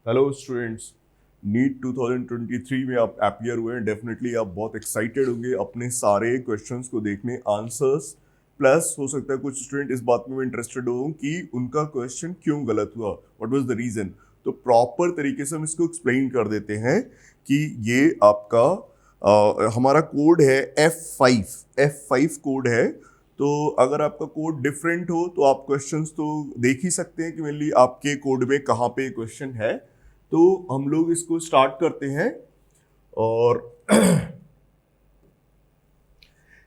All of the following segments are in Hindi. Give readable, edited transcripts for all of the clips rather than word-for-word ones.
हेलो स्टूडेंट्स, नीट 2023 में आप अपीयर हुए हैं। डेफिनेटली आप बहुत एक्साइटेड होंगे अपने सारे क्वेश्चंस को देखने, आंसर्स। प्लस हो सकता है कुछ स्टूडेंट इस बात में भी इंटरेस्टेड हो कि उनका क्वेश्चन क्यों गलत हुआ, व्हाट वाज द रीजन। तो प्रॉपर तरीके से हम इसको एक्सप्लेन कर देते हैं कि ये आपका हमारा कोड है F5 कोड है। तो अगर आपका कोड डिफरेंट हो तो आप क्वेश्चंस तो देख ही सकते हैं कि मेनली आपके कोड में कहाँ पे क्वेश्चन है। तो हम लोग इसको स्टार्ट करते हैं। और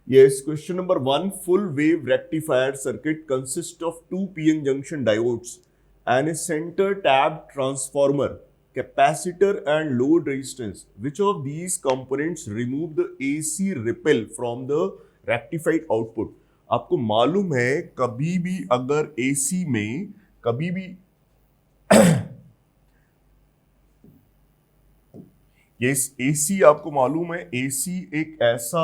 yes, question number 1, full wave rectifier circuit consist of two PN junction diodes and a centre tap transformer, capacitor and load resistance. Which of these components remove the AC ripple from the rectified output. आपको मालूम है कभी भी अगर एसी में कभी भी ये एसी, आपको मालूम है एसी एक ऐसा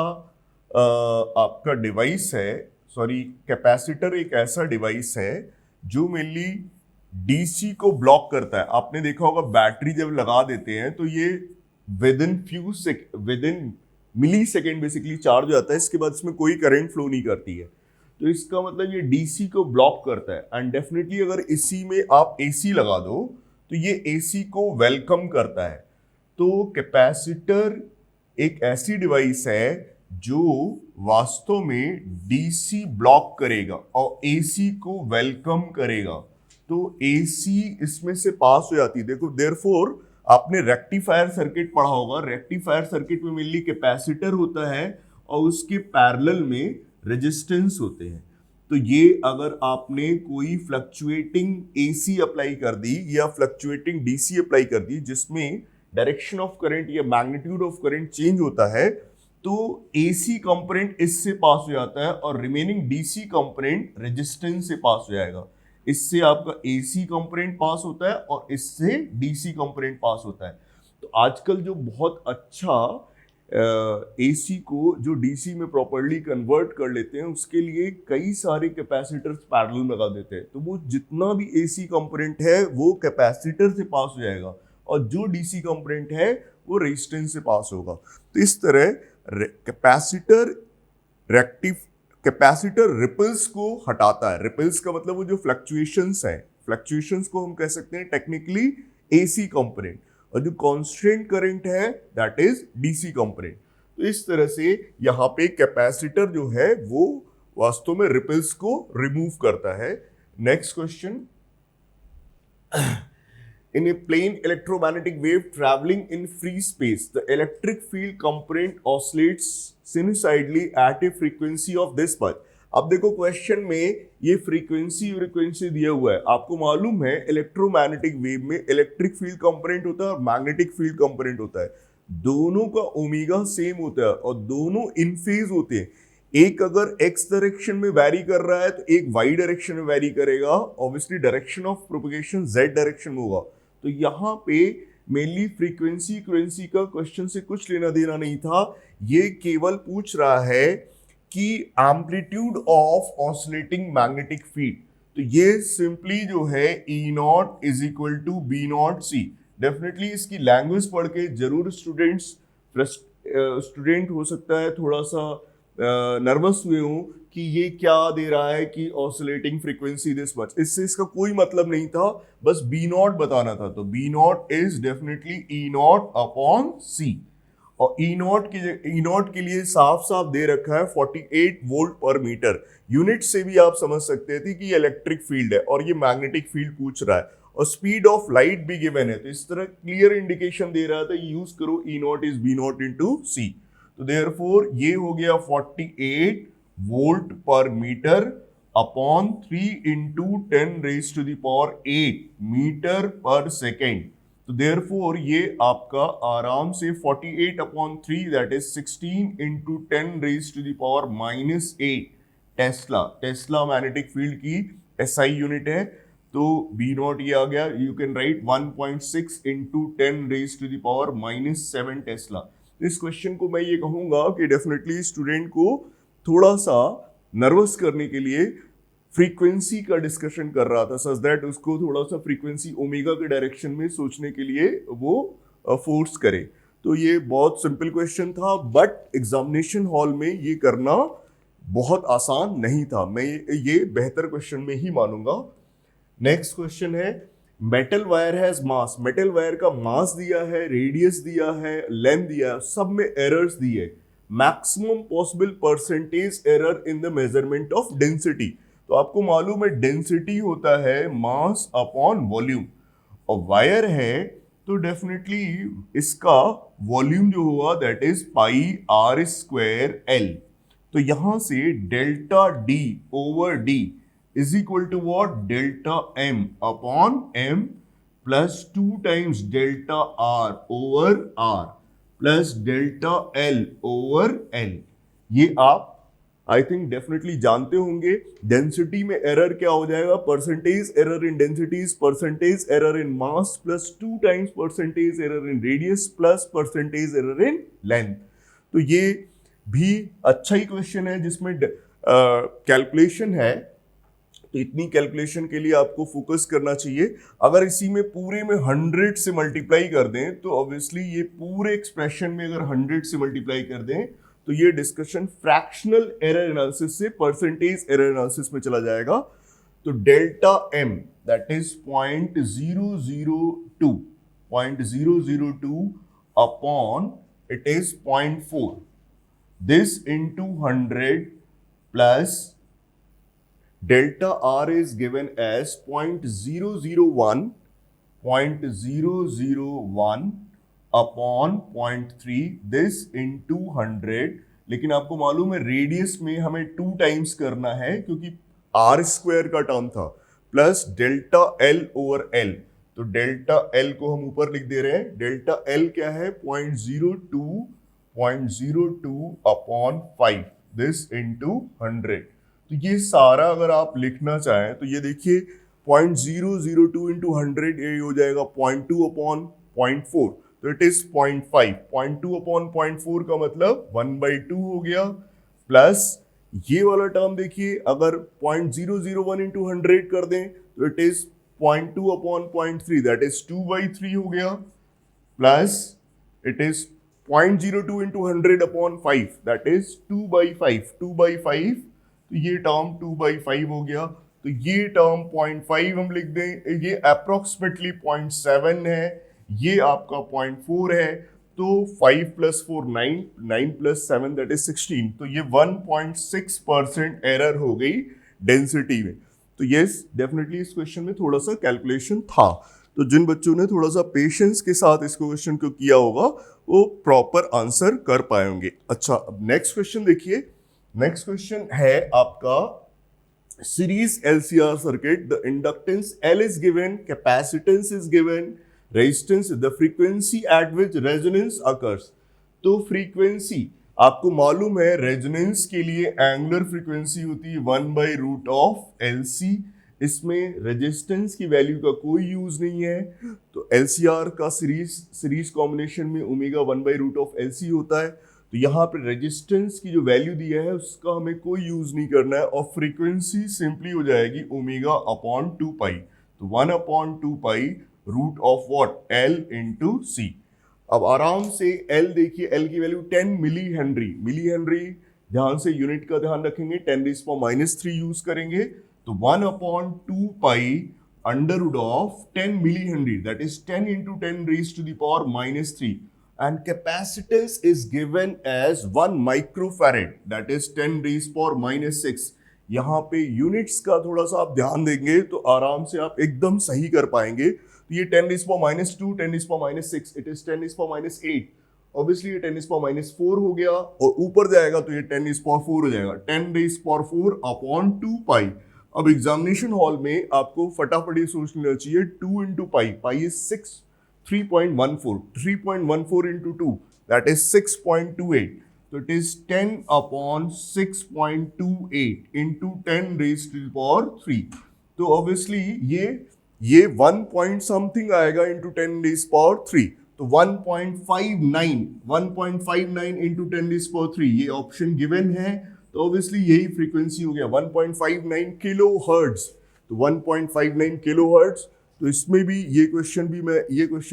आपका डिवाइस है, सॉरी कैपेसिटर एक ऐसा डिवाइस है जो मेनली डीसी को ब्लॉक करता है। आपने देखा होगा बैटरी जब लगा देते हैं तो ये within millisecond basically charge हो जाता है। इसके बाद इसमें कोई करंट फ्लो नहीं करती है। तो इसका मतलब ये डीसी को ब्लॉक करता है। एंड डेफिनेटली अगर इसी में आप एसी लगा दो तो ये एसी को वेलकम करता है। तो कैपेसिटर एक ऐसी डिवाइस है जो वास्तव में डीसी ब्लॉक करेगा और एसी को वेलकम करेगा। तो एसी इसमें से पास हो जाती है। देखो, देयरफॉर आपने रेक्टिफायर सर्किट पढ़ा होगा। रेक्टिफायर सर्किट में मेनली कैपेसिटर होता है और उसके पैरेलल में रेजिस्टेंस होते हैं। तो ये अगर आपने कोई फ्लक्चुएटिंग एसी अप्लाई कर दी या फ्लक्चुएटिंग डीसी अप्लाई कर दी जिसमें डायरेक्शन ऑफ करंट या मैग्नीट्यूड ऑफ करंट चेंज होता है, तो एसी कंपोनेंट इससे पास हो जाता है और रिमेनिंग डीसी कंपोनेंट रेजिस्टेंस से पास हो जाएगा। इससे आपका एसी कंपोनेंट पास होता है और इससे डीसी कंपोनेंट पास होता है। तो आजकल जो बहुत अच्छा एसी को जो डीसी में प्रॉपर्ली कन्वर्ट कर लेते हैं उसके लिए कई सारे कैपेसिटर्स पैरेलल में लगा देते हैं। तो वो जितना भी एसी कंपोनेंट है वो कैपेसिटर से पास हो जाएगा और जो डीसी कंपोनेंट है वो रेजिस्टेंस से पास होगा। तो इस तरह कैपेसिटर रिपल्स को हटाता है। रिपल्स का मतलब वो जो फ्लक्चुएशंस है, फ्लक्चुएशंस को हम कह सकते हैं टेक्निकली एसी कंपोनेंट, और जो कांस्टेंट करंट है दैट इज डीसी कंपोनेंट। तो इस तरह से यहाँ पे कैपेसिटर जो है वो वास्तव में रिपल्स को रिमूव करता है। Next question, in a plane electromagnetic wave traveling in free space, the electric field component oscillates sinusoidally at a frequency of this much. अब देखो क्वेश्चन में ये फ्रीक्वेंसी दिया हुआ है। आपको मालूम है इलेक्ट्रोमैग्नेटिक वेव में इलेक्ट्रिक फील्ड कंपोनेंट होता है और मैग्नेटिक फील्ड कंपोनेंट होता है। दोनों का ओमेगा सेम होता है और दोनों इन फेज होते हैं। एक अगर एक्स डायरेक्शन में वैरी कर रहा है तो एक वाई डायरेक्शन में वैरी करेगा। Obviously direction of propagation Z direction में होगा। तो यहाँ पे मेनली फ्रीक्वेंसी का क्वेश्चन से कुछ लेना देना नहीं था। ये केवल पूछ रहा है कि amplitude of oscillating magnetic field. तो ये सिंपली जो है E nought is equal to B nought C. Definitely इसकी लैंग्वेज पढ़ के जरूर स्टूडेंट हो सकता है थोड़ा सा नर्वस हुए हूं कि ये क्या दे रहा है कि ऑसिलेटिंग फ्रीक्वेंसी दिस मच। इससे इसका कोई मतलब नहीं था, बस बी नॉट बताना था। तो B nought is definitely E nought upon C. और ई नॉट के लिए साफ साफ दे रखा है 48 वोल्ट पर मीटर। यूनिट से भी आप समझ सकते थे कि ये इलेक्ट्रिक फील्ड है और ये मैग्नेटिक फील्ड पूछ रहा है और स्पीड ऑफ लाइट भी गिवन है। तो इस तरह क्लियर इंडिकेशन दे रहा था, यूज करो E nought is B nought into C. तो देयरफॉर ये हो गया 48 volt per metre upon 3 into 10 raise to the power 8 metre per second. तो देयरफॉर ये आपका आराम से 48 अपॉन 3 that is 16 into 10 raise to the power -8 tesla magnetic field की एसआई यूनिट है। तो बी नॉट ये आ गया, you can write 1.6 into 10 raise to the power -7 tesla. इस क्वेश्चन को मैं ये कहूंगा कि डेफिनेटली स्टूडेंट को थोड़ा सा नर्वस करने के लिए फ्रीक्वेंसी का डिस्कशन कर रहा था, सच दैट उसको थोड़ा सा फ्रीक्वेंसी ओमेगा के डायरेक्शन में सोचने के लिए वो फोर्स करे। तो ये बहुत सिंपल क्वेश्चन था, बट एग्जामिनेशन हॉल में ये करना बहुत आसान नहीं था। मैं ये बेहतर क्वेश्चन में ही मानूंगा। नेक्स्ट क्वेश्चन है, metal wire has mass. Metal wire का मास दिया है, रेडियस दिया है, लेंथ दिया है, सब में एरर्स दिए। Maximum possible percentage error in the measurement of density. तो आपको मालूम है डेंसिटी होता है मास अपॉन वॉल्यूम, और वायर है तो डेफिनेटली इसका वॉल्यूम जो हुआ that is pi are square L. तो यहां से delta D over D is equal to what, delta M upon M plus 2 times delta R over R plus delta L over L. ये आप आई थिंक डेफिनेटली जानते होंगे। डेंसिटी में एरर क्या हो जाएगा, percentage error in densities percentage error in mass plus 2 times percentage error in radius plus percentage error in length. तो ये भी अच्छा ही क्वेश्चन है जिसमें कैलकुलेशन है, तो इतनी कैलकुलेशन के लिए आपको फोकस करना चाहिए। अगर इसी में पूरे में 100 से मल्टीप्लाई कर दें तो ऑब्वियसली ये पूरे एक्सप्रेशन में अगर 100 से मल्टीप्लाई कर दें तो ये डिस्कशन फ्रैक्शनल एरर एनालिसिस से परसेंटेज एरर एनालिसिस में चला जाएगा। तो delta M that is 0.002 upon it is 0.4, this into 100 plus delta R is given as 0.001 upon 0.3, this into 100। लेकिन आपको मालूम है रेडियस में हमें 2 टाइम्स करना है क्योंकि आर स्क्वायर का टर्म था, plus delta L over L. तो डेल्टा एल को हम ऊपर लिख दे रहे हैं, डेल्टा एल क्या है 0.02 अपॉन 5, दिस इनटू 100। तो ये सारा अगर आप लिखना चाहें तो ये देखिए 0.002 इंटू 100 ये हो जाएगा 0.2 अपॉन 0.4, तो इट इज 0.5। 0.2 अपॉन 0.4 का मतलब 1/2 हो गया, प्लस ये वाला टर्म देखिए अगर 0.001 इंटू 100 कर दें तो it is 0.2 upon 0.3 that is 2/3 हो गया, plus it is 0.02 into 100 upon 5 that is 2/5 तो ये टर्म 2/5 हो गया। तो ये टर्म 0.5 हम लिख दें, ये अप्रोक्सीमेटली 0.7 है, ये आपका 0.4 है, तो 5 + 4 9, 9 + 7 दैट इज 16। तो ये 1.6% एरर हो गई डेंसिटी में। तो यस डेफिनेटली इस क्वेश्चन में थोड़ा सा कैलकुलेशन था। तो जिन बच्चों ने थोड़ा सा पेशेंस के साथ इस क्वेश्चन को किया होगा वो प्रॉपर आंसर कर पाए होंगे। अच्छा, अब नेक्स्ट क्वेश्चन देखिए। नेक्स्ट क्वेश्चन है आपका series LCR circuit. The inductance L is given, capacitance is given, resistance, the frequency at which resonance occurs। तो फ्रीक्वेंसी आपको मालूम है रेजोनेंस के लिए एंगुलर फ्रीक्वेंसी होती है 1/√LC। इसमें रेजिस्टेंस की वैल्यू का कोई यूज नहीं है, तो LCR का सीरीज कॉम्बिनेशन में ओमेगा 1/√LC होता है। तो यहाँ पे रेजिस्टेंस की जो वैल्यू दिया है उसका हमें कोई यूज नहीं करना है, और फ्रीक्वेंसी सिंपली हो जाएगी ओमेगा अपॉन 2π। तो 1/2π root of what L into C। अब आराम से L देखिए, L की value 10 milli henry. Milli henry ध्यान से यूनिट का ध्यान रखेंगे, 10⁻³ यूज करेंगे। तो 1/2π under of 10 milli henry that is 10 into 10⁻³ and capacitance is given as 1 microfarad that is 10⁻⁻⁶। यहाँ पे यूनिट्स का थोड़ा सा आप ध्यान देंगे तो आराम से आप एकदम सही कर पाएंगे। तो ये 10⁻², 10⁻⁶, इट इज 10⁻8। ऑब्वियसली ये 10⁻4 हो गया, और ऊपर जाएगा तो ये 10⁻4 हो जाएगा, 10⁻4 अपॉन 2π। अब एग्जामिनेशन हॉल में आपको फटाफट ये सोच लेना चाहिए 2 into π, π is 3.14 into 2 that is 6.28, so it is 10/6.28 into 10⁻³ तो ऑब्वियसली ये 1 point something आएगा into 10⁻³ तो 1.59 into 10⁻³ ये ऑप्शन गिवन है। तो ऑब्वियसली यही फ्रीक्वेंसी हो गया 1.59 किलो हर्ट्ज। तो 1.59 किलो हर्ट्ज, तो इसमें भी ये क्वेश्चन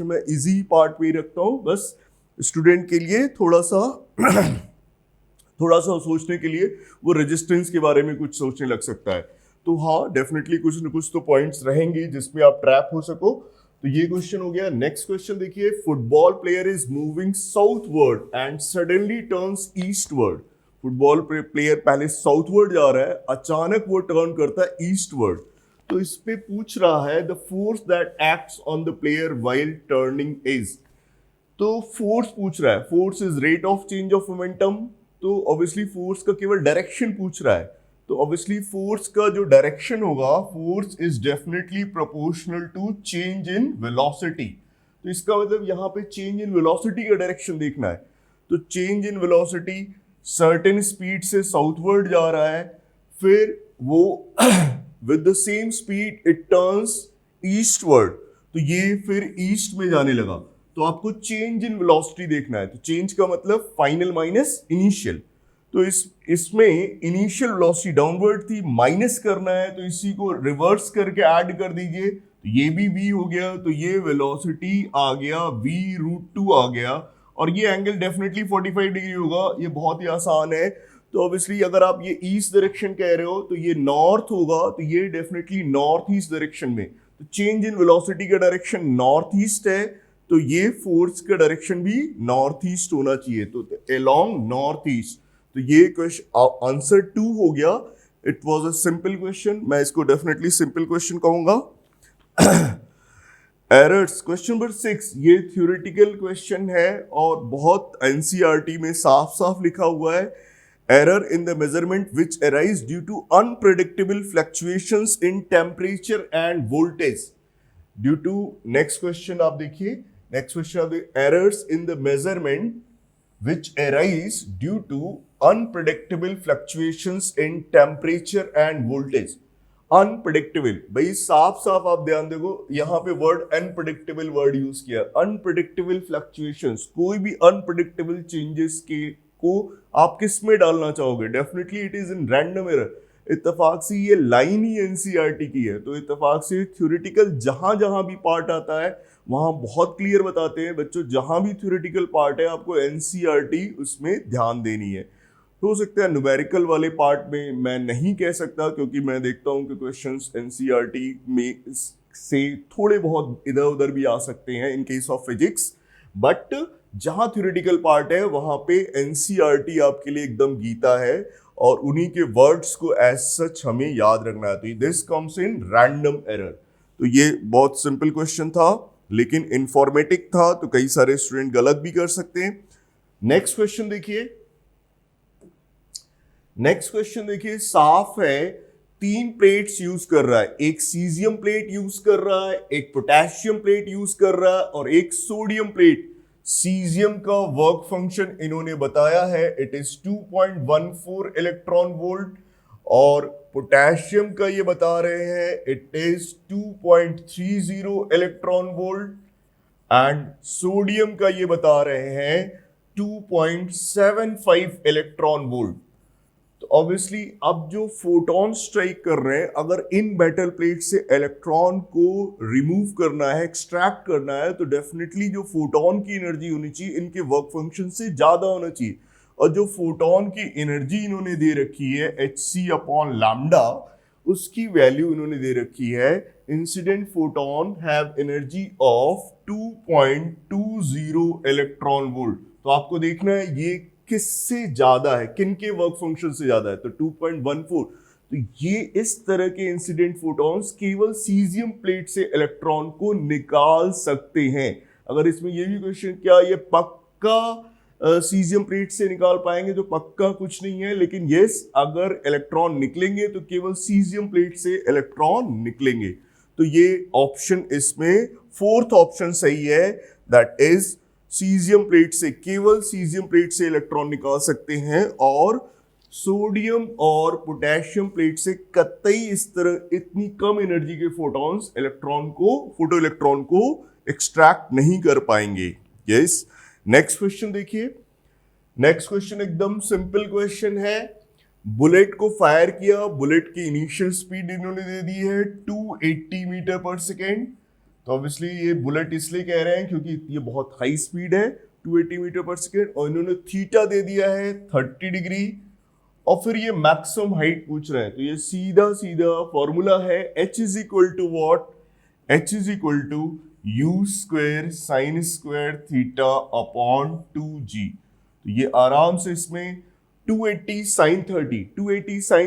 मैं इजी पार्ट में ही रखता हूँ, बस स्टूडेंट के लिए थोड़ा सा सोचने के लिए, वो रेजिस्टेंस के बारे में कुछ सोचने लग सकता है। तो हाँ, डेफिनेटली कुछ न कुछ तो पॉइंट्स रहेंगे जिसमें आप ट्रैप हो सको। तो ये क्वेश्चन हो गया। नेक्स्ट क्वेश्चन देखिए, football player is moving southward and suddenly turns eastward. Football player पहले साउथवर्ड जा रहा है, अचानक वो टर्न करता है ईस्टवर्ड। तो इस पे पूछ रहा है the force that acts on the player while turning is. तो फोर्स पूछ रहा है, force is rate of change of momentum. तो ऑब्वियसली फोर्स का केवल डायरेक्शन पूछ रहा है, तो ऑब्वियसली फोर्स का जो डायरेक्शन होगा, force is definitely proportional to change in velocity. तो इसका मतलब यहाँ पे चेंज इन वेलोसिटी का डायरेक्शन देखना है। तो change in velocity certain speed से साउथवर्ड जा रहा है, फिर वो with the same speed it turns eastward, तो ये फिर ईस्ट में जाने लगा। तो आपको चेंज इन वेलोसिटी देखना है। तो चेंज का मतलब फाइनल माइनस इनिशियल। तो इसमें इनिशियल वेलोसिटी डाउनवर्ड थी, माइनस करना है, तो इसी को रिवर्स करके ऐड कर दीजिए। तो ये भी v हो गया, तो ये वेलोसिटी आ गया v√2 आ गया, और ये एंगल डेफिनेटली 45 डिग्री होगा। ये बहुत ही आसान है। तो ऑब्वियसली अगर आप ये ईस्ट डायरेक्शन कह रहे हो तो ये नॉर्थ होगा, तो ये डेफिनेटली नॉर्थ ईस्ट डायरेक्शन में। तो चेंज इन वेलोसिटी का डायरेक्शन नॉर्थ ईस्ट है, तो ये फोर्स का डायरेक्शन भी नॉर्थ ईस्ट होना चाहिए। तो अलोंग नॉर्थ ईस्ट। तो ये क्वेश्चन आंसर 2 हो गया। It was a simple question, मैं इसको डेफिनेटली सिंपल क्वेश्चन कहूंगा। एरर्स, क्वेश्चन नंबर 6, ये थ्योरेटिकल क्वेश्चन है और बहुत एनसीईआरटी में साफ साफ लिखा हुआ है। Error in the measurement which arise due to unpredictable fluctuations in temperature and voltage. Due to, next question आप देखिए, नेक्स्ट क्वेश्चन आप देखिए, errors in the measurement which arise due to unpredictable fluctuations in temperature and voltage। Unpredictable, भाई साफ साफ आप ध्यान देखो, यहां पे वर्ड अनप्रिडिक्टेबल वर्ड यूज किया। अनप्रिडिक्टेबल फ्लक्चुएशंस, कोई भी अनप्रिडिक्टेबल चेंजेस के को आप किस में डालना चाहोगे? Definitely it is in random error. इत्तेफाक से ये लाइन ही एनसीईआरटी की है, तो इत्तेफाक से थ्योरेटिकल जहां जहां भी पार्ट आता है वहां बहुत क्लियर बताते हैं बच्चों, जहां भी थ्योरेटिकल पार्ट है आपको एनसीईआरटी उसमें ध्यान देनी है। हो सकता है न्यूमेरिकल वाले पार्ट में मैं नहीं कह सकता, क्योंकि मैं देखता हूं कि क्वेश्चंस एनसीईआरटी में से थोड़े बहुत इधर उधर भी आ सकते हैं in case of physics, but जहां थ्योरेटिकल पार्ट है वहां पे एनसीईआरटी आपके लिए एकदम गीता है, और उन्हीं के वर्ड्स को एज सच हमें याद रखना है। तो this comes in random error. तो ये बहुत सिंपल क्वेश्चन था, लेकिन इंफॉर्मेटिव था, तो कई सारे स्टूडेंट गलत भी कर सकते हैं। नेक्स्ट क्वेश्चन देखिए, नेक्स्ट क्वेश्चन देखिए, साफ है 3 प्लेट्स यूज कर रहा है, एक सीजियम प्लेट यूज कर रहा है, एक पोटेशियम प्लेट यूज कर रहा है और एक सोडियम प्लेट। सीजियम का वर्क फंक्शन इन्होंने बताया है, इट इज 2.14 इलेक्ट्रॉन वोल्ट, और पोटेशियम का ये बता रहे हैं it is 2.30 electron volt, and sodium का ये बता रहे हैं 2.75 इलेक्ट्रॉन वोल्ट। तो ऑब्वियसली अब जो फोटोन स्ट्राइक कर रहे हैं, अगर इन मेटल प्लेट से इलेक्ट्रॉन को रिमूव करना है, एक्सट्रैक्ट करना है, तो डेफिनेटली जो फोटोन की एनर्जी होनी चाहिए इनके वर्क फंक्शन से ज्यादा होना चाहिए। और जो फोटोन की एनर्जी इन्होंने दे रखी है hc/λ, उसकी वैल्यू इन्होंने दे रखी है, incident photon have energy of 2.20 electron volt. तो आपको देखना है ये किससे ज्यादा है, किन के वर्क फंक्शन से ज्यादा है, तो 2.14। तो ये इस तरह के इंसिडेंट फोटॉन्स केवल सीजियम प्लेट से इलेक्ट्रॉन को निकाल सकते हैं। अगर इसमें ये भी क्वेश्चन, क्या ये पक्का सीजियम प्लेट से निकाल पाएंगे, तो पक्का कुछ नहीं है, लेकिन यस, अगर इलेक्ट्रॉन निकलेंगे तो केवल सीजियम प्लेट से इलेक्ट्रॉन निकलेंगे। तो ये ऑप्शन इसमें 4th ऑप्शन सही है, दैट इज सीजियम प्लेट से, केवल सीजियम प्लेट से इलेक्ट्रॉन निकाल सकते हैं, और सोडियम और पोटेशियम प्लेट से कतई इस तरह इतनी कम एनर्जी के फोटॉन्स फोटो इलेक्ट्रॉन को एक्सट्रैक्ट नहीं कर पाएंगे। यस, नेक्स्ट क्वेश्चन देखिए। नेक्स्ट क्वेश्चन एकदम सिंपल क्वेश्चन है। बुलेट को फायर किया, बुलेट की इनिशियल स्पीड इन्होंने दे दी है 280 मीटर पर सेकेंड। तो ऑब्वियसली ये बुलेट इसलिए कह रहे हैं क्योंकि ये बहुत हाई स्पीड है 280 मीटर पर सेकेंड, और इन्होंने थीटा दे दिया है 30 डिग्री, और फिर ये मैक्सिमम हाइट पूछ रहे हैं। तो ये सीधा सीधा फॉर्मूला है h is equal to what, h is equal to u square sine square theta upon 2g। तो ये आराम से इसमें 280 साइन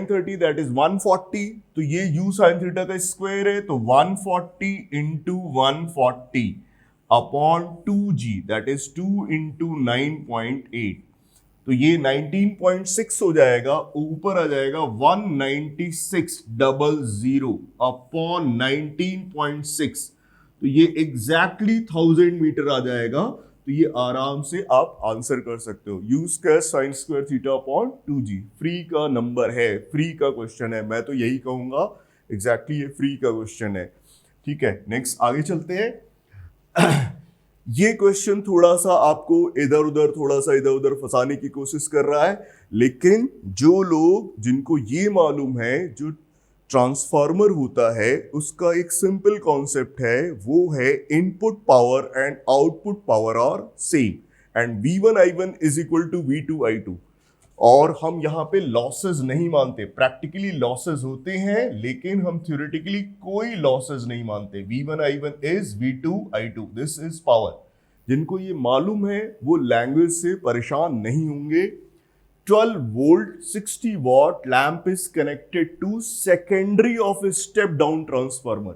30 दैट इज 140, तो ये u साइन थीटा का स्क्वायर है, तो 140 into 140 upon 2g that is 2 into 9.8, तो ये 19.6 हो जाएगा, ऊपर आ जाएगा 19600 अपॉन 19.6, तो ये एग्जैक्टली 1000 मीटर आ जाएगा। तो ये आराम से आप आंसर कर सकते हो, you square sine square theta upon 2g। Free का नंबर है, फ्री का क्वेश्चन है, मैं तो यही कहूंगा एग्जैक्टली ये फ्री का क्वेश्चन है। ठीक है, नेक्स्ट आगे चलते हैं। ये क्वेश्चन थोड़ा सा आपको इधर उधर फंसाने की कोशिश कर रहा है, लेकिन जो लोग जिनको ये मालूम है जो ट्रांसफार्मर होता है उसका एक सिंपल कॉन्सेप्ट है, वो है input power and output power are same and V1 I1 is equal to V2 I2। और हम यहाँ पे लॉसेस नहीं मानते, प्रैक्टिकली लॉसेस होते हैं लेकिन हम थ्योरेटिकली कोई लॉसेस नहीं मानते। V1 I1 is V2 I2, this is power. जिनको ये मालूम है वो लैंग्वेज से परेशान नहीं होंगे। 12 volt 60 watt lamp is connected to secondary of a step down transformer।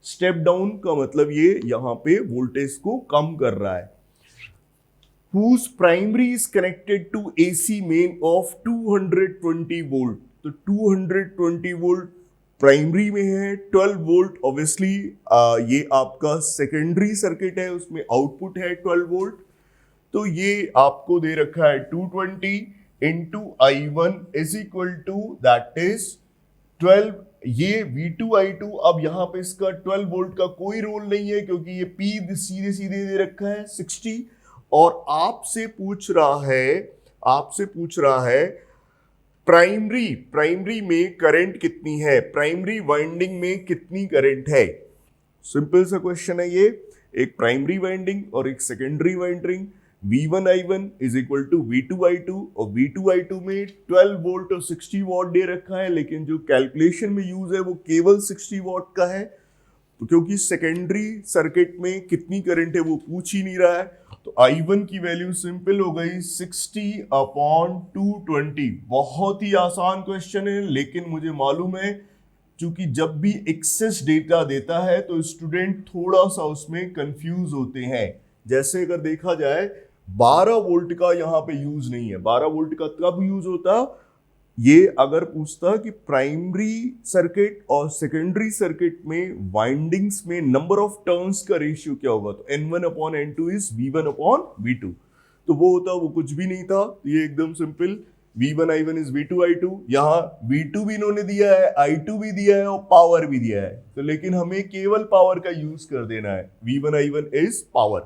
Step down का मतलब ये यहां पे वोल्टेज को कम कर रहा है। whose primary is connected to AC main of 220 volt। तो 220 वोल्ट प्राइमरी में है, 12 वोल्ट ऑब्वियसली ये आपका सेकेंडरी सर्किट है, उसमें आउटपुट है 12 वोल्ट। तो ये आपको दे रखा है 220 into I1 is equal to that is 12, ये V2 I2। अब यहां पे इसका 12 वोल्ट का कोई रोल नहीं है क्योंकि ये P सीधे सीधे दे रखा है 60, और आपसे पूछ रहा है प्राइमरी में करंट कितनी है, प्राइमरी वाइंडिंग में कितनी करंट है। सिंपल सा क्वेश्चन है ये, एक प्राइमरी वाइंडिंग और एक secondary winding. V1 I1 is equal to V2 I2, और V2 I2 में 12 वोल्ट और 60 वॉट दे रखा है, लेकिन जो कैलकुलेशन में यूज है वो केवल 60 वॉट का है। तो क्योंकि सेकेंडरी सर्किट में कितनी करंट है वो पूछ ही नहीं रहा है, तो I1 की वैल्यू सिंपल हो गई 60 अपॉन 220। बहुत ही आसान क्वेश्चन है, लेकिन मुझे मालूम है क्योंकि जब भी एक्सेस डेटा देता है तो स्टूडेंट थोड़ा सा उसमें कंफ्यूज होते हैं। जैसे अगर देखा जाए 12 वोल्ट का यहाँ पे यूज नहीं है, 12 वोल्ट का कब यूज होता, ये अगर पूछता कि प्राइमरी सर्किट और सेकेंडरी सर्किट में वाइंडिंग्स में नंबर ऑफ टर्न्स का रेशियो क्या होगा, तो N1 upon N2 is V1 upon V2। तो वो होता, वो कुछ भी नहीं था, ये एकदम simple V1 I1 is V2 I2। यहाँ V2 भी इन्होंने दिया है, I2 भी दिया है और पावर भी दिया है, तो लेकिन हमें केवल पावर का यूज कर देना है, V1 I1 इज पावर।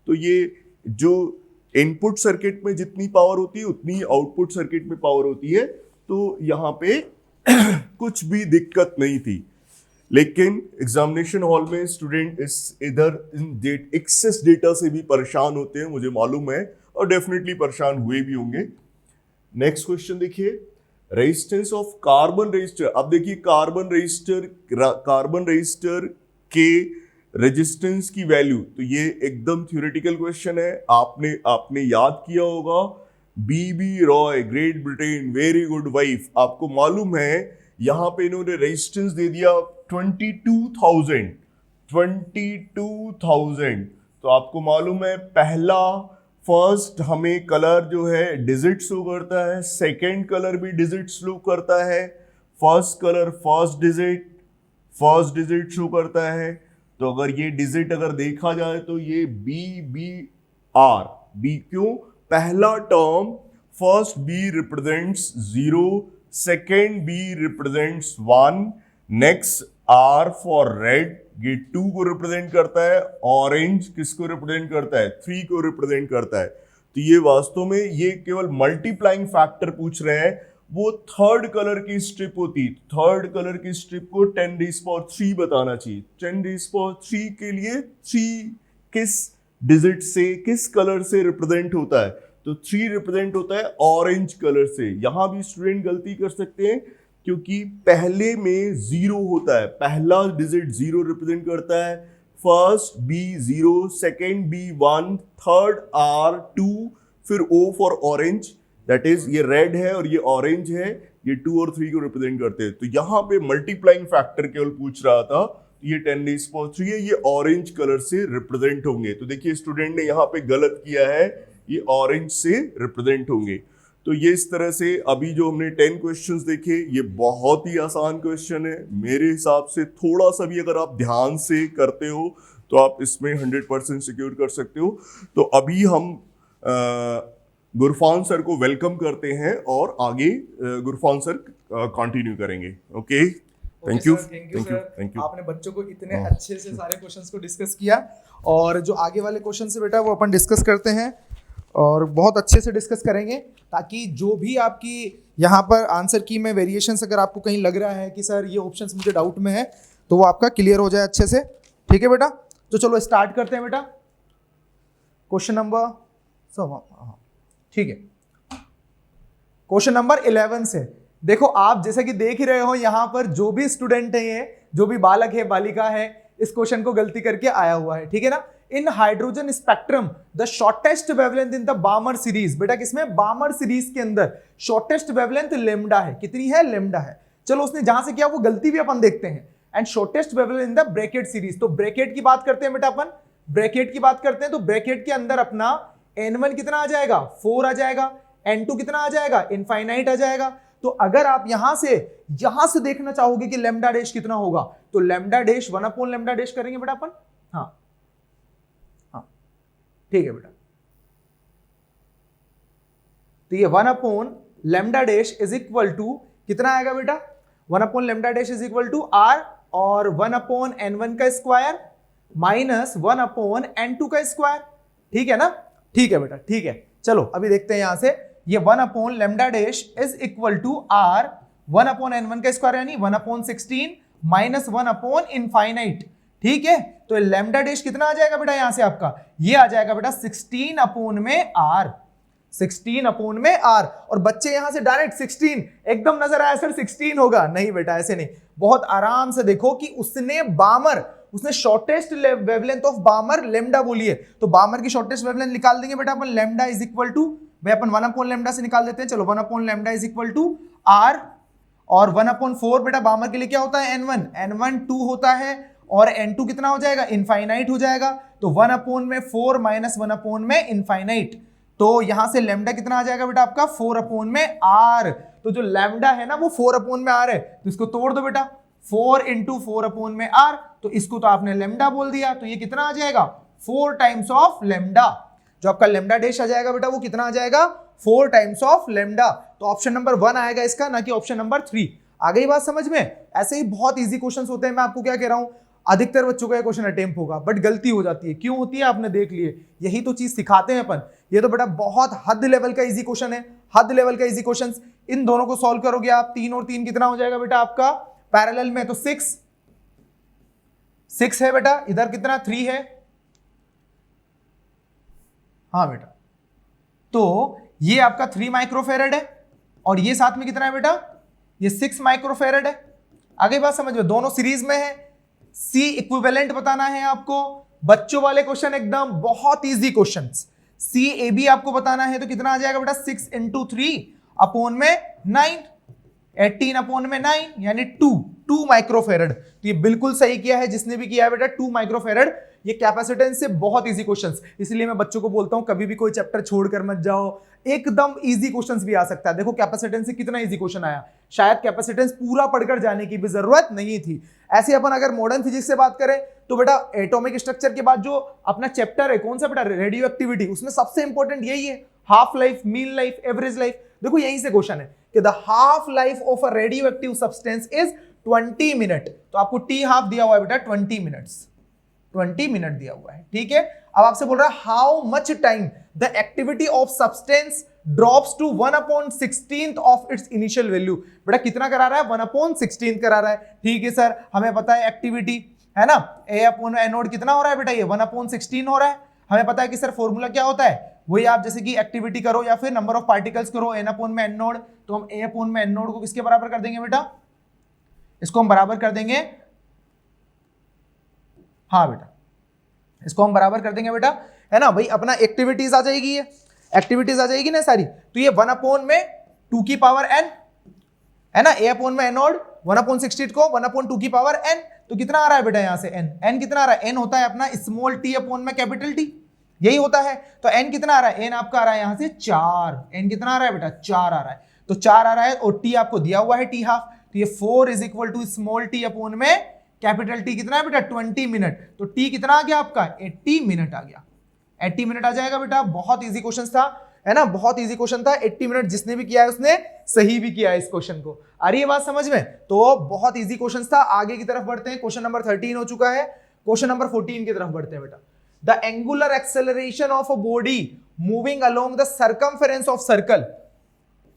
तो ये जो इनपुट सर्किट में जितनी पावर होती है उतनी आउटपुट सर्किट में पावर होती है, तो यहाँ पे कुछ भी दिक्कत नहीं थी। लेकिन एग्जामिनेशन हॉल में स्टूडेंट इधर एक्सेस डेटा से भी परेशान होते हैं, मुझे मालूम है, और डेफिनेटली परेशान हुए भी होंगे। नेक्स्ट क्वेश्चन देखिए, रेजिस्टेंस ऑफ कार्बन रजिस्टर। अब देखिए कार्बन रजिस्टर के रेजिस्टेंस की वैल्यू, तो ये एकदम थ्योरेटिकल क्वेश्चन है, आपने याद किया होगा BB Roy, Great Britain, very good wife. आपको मालूम है यहां पे इन्होंने रेजिस्टेंस दे दिया 22,000। तो आपको मालूम है फर्स्ट हमें कलर जो है डिजिट शो करता है, सेकेंड कलर भी डिजिट शो करता है, first colour first digit show करता है। तो अगर ये डिजिट अगर देखा जाए तो ये BBR, बी क्यों, पहला term first B represents 0, second B represents 1, next R for red, ये 2 को रिप्रेजेंट करता है, ऑरेंज किसको रिप्रेजेंट करता है, 3 को रिप्रेजेंट करता है। तो ये वास्तव में ये केवल मल्टीप्लाइंग फैक्टर पूछ रहे हैं, वो थर्ड कलर की स्ट्रिप होती, थर्ड कलर की स्ट्रिप को 10⁻³ बताना चाहिए। 10⁻³ के लिए 3 किस डिजिट से, किस कलर से रिप्रेजेंट होता है? तो 3 रिप्रेजेंट होता है ऑरेंज कलर से। यहां भी स्टूडेंट गलती कर सकते हैं क्योंकि पहले में 0 होता है, पहला डिजिट 0 रिप्रेजेंट करता है, first B0, second B1, third R2, फिर O for orange, that is ये रेड है और ये ऑरेंज है, ये 2 और 3 को रिप्रेजेंट करते हैं। तो यहाँ पे मल्टीप्लाइंग फैक्टर केवल पूछ रहा था, ये 10⁻³ है, ये ऑरेंज कलर से रिप्रेजेंट होंगे। तो देखिए स्टूडेंट ने यहाँ पे गलत किया है, ये ऑरेंज से रिप्रेजेंट होंगे। तो ये इस तरह से अभी जो हमने 10 क्वेश्चंस देखे, ये बहुत ही आसान क्वेश्चन है मेरे हिसाब से। थोड़ा सा भी अगर आप ध्यान से करते हो तो आप इसमें 100% सिक्योर कर सकते हो। तो अभी हम गुरफान सर को वेलकम करते हैं और आगे गुरफान सर कंटिन्यू करेंगे। Okay, thank you thank you. आपने बच्चों को इतने अच्छे से सारे क्वेश्चंस को डिस्कस किया, और जो आगे वाले क्वेश्चन से बेटा वो अपन डिस्कस करते हैं और बहुत अच्छे से डिस्कस करेंगे, ताकि जो भी आपकी यहाँ पर आंसर की में वेरिएशंस अगर आपको कहीं लग रहा है कि सर ये ऑप्शंस मुझे डाउट में है, तो वो आपका क्लियर हो जाए अच्छे से। ठीक है बेटा, तो चलो स्टार्ट करते हैं बेटा। क्वेश्चन नंबर ठीक है, क्वेश्चन नंबर 11 से देखो, आप जैसा कि देख ही रहे हो यहाँ पर जो भी स्टूडेंट है, ये जो भी बालक है, बालिका है, इस क्वेश्चन को गलती करके आया हुआ है। ठीक है ना। In hydrogen spectrum the shortest wavelength in the Balmer series, बेटा किसमें? बामर सीरीज के अंदर शॉर्टेस्ट वेवलेंथ लेमडा है। कितनी है? लेमडा है। चलो उसने जहां से किया वो गलती भी अपन देखते हैं। And shortest wavelength in the Brackett series, तो ब्रैकेट की बात करते हैं बेटा अपन, ब्रैकेट की बात करते हैं। तो ब्रैकेट के अंदर अपना N1 कितना आ जाएगा? 4 आ जाएगा। N2 कितना आ जाएगा? इनफाइनाइट आ जाएगा। तो अगर आप यहां से देखना चाहोगे कि लेमडा डैश कितना होगा, तो लेमडा डैश 1 लेमडा डैश करेंगे बेटा अपन। हाँ ठीक है बेटा, तो ये 1 lambda dash is equal to कितना आएगा बेटा? 1 lambda dash is equal to R, और 1/N1 का स्क्वायर माइनस 1/N2 का स्क्वायर। ठीक है ना। ठीक है बेटा, ठीक है। चलो अभी देखते हैं यहां से, ये 1 lambda dash is equal to R 1/N1 का स्क्वायर यानी 1/16 माइनस 1/इनफाइनाइट। ठीक है, तो लेमडा डैश कितना आ जाएगा बेटा यहां से आपका? ये आ जाएगा बेटा 16/R, 16/R। और बच्चे यहां से डायरेक्ट 16 एकदम नजर आया सर 16 होगा, नहीं बेटा ऐसे नहीं। बहुत आराम से देखो कि उसने शॉर्टेस्ट वेवलेंथ ऑफ बामर लेमडा बोली है, तो बामर की शॉर्टेस्ट वेवलेंथ निकाल देंगे बेटा अपन। लेमडा इज इक्वल टू, भाई अपन 1 लेमडा से निकाल देते हैं। चलो 1 lambda is equal to R, और 1/4 बेटा बामर के लिए क्या होता है? N1 2 होता है, और N2 कितना हो जाएगा? इनफाइनाइट हो जाएगा। तो 1/4 माइनस 1/इनफाइनाइट, तो यहां से लेमडा कितना आ जाएगा बेटा आपका? 4/R। तो जो लेमडा है ना वो 4/R है, तो इसको तोड़ दो बेटा, 4 × 4/R, तो इसको तो आपने लेमडा बोल दिया, तो ये कितना आ जाएगा? 4 टाइम्स ऑफ लेमडा। जो आपका लेमडा डैश आ जाएगा बेटा वो कितना आ जाएगा? 4 टाइम्स ऑफ लेमडा। तो ऑप्शन नंबर 1 आएगा इसका, ना कि ऑप्शन नंबर 3। आ गई बात समझ में? ऐसे ही बहुत इजी क्वेश्चंस होते हैं। मैं आपको क्या कह रहा हूं, अधिकतर बच्चों का क्वेश्चन अटेम्प्ट होगा, बट गलती हो जाती है। क्यों होती है आपने देख लिए, यही तो चीज सिखाते हैं अपन। ये तो बेटा बहुत हद लेवल का इजी क्वेश्चन है, हद लेवल का इजी क्वेश्चन। इन दोनों को सॉल्व करोगे आप, 3 और 3 कितना हो जाएगा बेटा आपका पैरेलल में? तो 6 है बेटा। इधर कितना? 3 है। हाँ बेटा, तो ये आपका 3 माइक्रोफेरेड है, और ये साथ में कितना है बेटा? ये 6 माइक्रोफेरेड है। आगे बात समझ में? दोनों सीरीज में है। C इक्विवेलेंट बताना है आपको। बच्चों वाले क्वेश्चन एकदम बहुत इजी क्वेश्चंस। CAB आपको बताना है, तो कितना आ जाएगा बेटा? 6 × 3/9, 18/9 यानी 2 माइक्रोफेरेड। तो ये बिल्कुल सही किया है जिसने भी किया है बेटा, 2 माइक्रोफेरेड। ये कैपेसिटेंस से बहुत इजी क्वेश्चंस, इसलिए मैं बच्चों को बोलता हूं कभी भी कोई चैप्टर छोड़कर मत जाओ, एकदम इजी क्वेश्चंस भी आ सकता है। देखो कैपेसिटेंस से कितना इजी क्वेश्चन आया, शायद कैपेसिटेंस पूरा पढ़कर जाने की भी जरूरत नहीं थी। ऐसे अपन अगर मॉडर्न फिजिक्स से बात करें तो बेटा एटॉमिक स्ट्रक्चर के बाद जो अपना चैप्टर है कौन सा बेटा? Radio activity. उसमें सबसे इंपॉर्टेंट यही है, half life, mean life, average life. देखो यहीं से क्वेश्चन है कि the half life of a radio active substance is 20 minute. तो आपको टी हाफ दिया हुआ है बेटा 20 मिनट्स, 20 मिनट दिया हुआ है। ठीक है, अब आपसे बोल रहा है how much time the activity of substance drops to 1/16 of its initial value. बेटा कितना करा रहा है? 1/16 करा रहा है। ठीक है सर, हमें पता है एक्टिविटी है ना, A/node कितना हो रहा है बेटा? ये 1/16 हो रहा है। हमें पता है कि सर फॉर्मूला क्या होता है, वही आप जैसे कि एक्टिविटी करो या फिर नंबर ऑफ पार्टिकल्स करो N/node, तो हम A/node को किसके बराबर कर देंगे बेटा? इसको हम बराबर कर देंगे, हाँ बेटा इसको हम बराबर कर देंगे बेटा, है ना भाई। अपना एक्टिविटीज आ जाएगी, ये एक्टिविटीज आ जाएगी ना सारी, तो ये 1/2 की पावर n है ना, A/node 1/16 को 1/2 की पावर n, तो कितना आ रहा है बेटा यहाँ से n कितना आ रहा है? n होता है अपना स्मॉल t/में कैपिटल T, यही होता है। तो n कितना आ रहा है? n आपका आ रहा है यहाँ से 4, n कितना आ रहा है बेटा? 4 आ रहा है, तो 4 आ रहा है और t आपको दिया हुआ है t हाफ, तो ये 4 = स्मॉल t/में कैपिटल T कितना है बेटा? 20 मिनट, तो t कितना आ गया आपका? 80 मिनट आ गया, 80 मिनट आ जाएगा बेटा। बहुत इजी क्वेश्चन था, है ना, बहुत इजी क्वेश्चन था। 80 मिनट जिसने भी किया है उसने सही भी किया है इस क्वेश्चन को। आ रही है बात समझ में? तो बहुत इजी क्वेश्चन था। आगे की तरफ बढ़ते हैं, क्वेश्चन नंबर 13 हो चुका है, क्वेश्चन नंबर 14 की तरफ बढ़ते हैं बेटा। The angular acceleration of a body moving along the circumference of circle,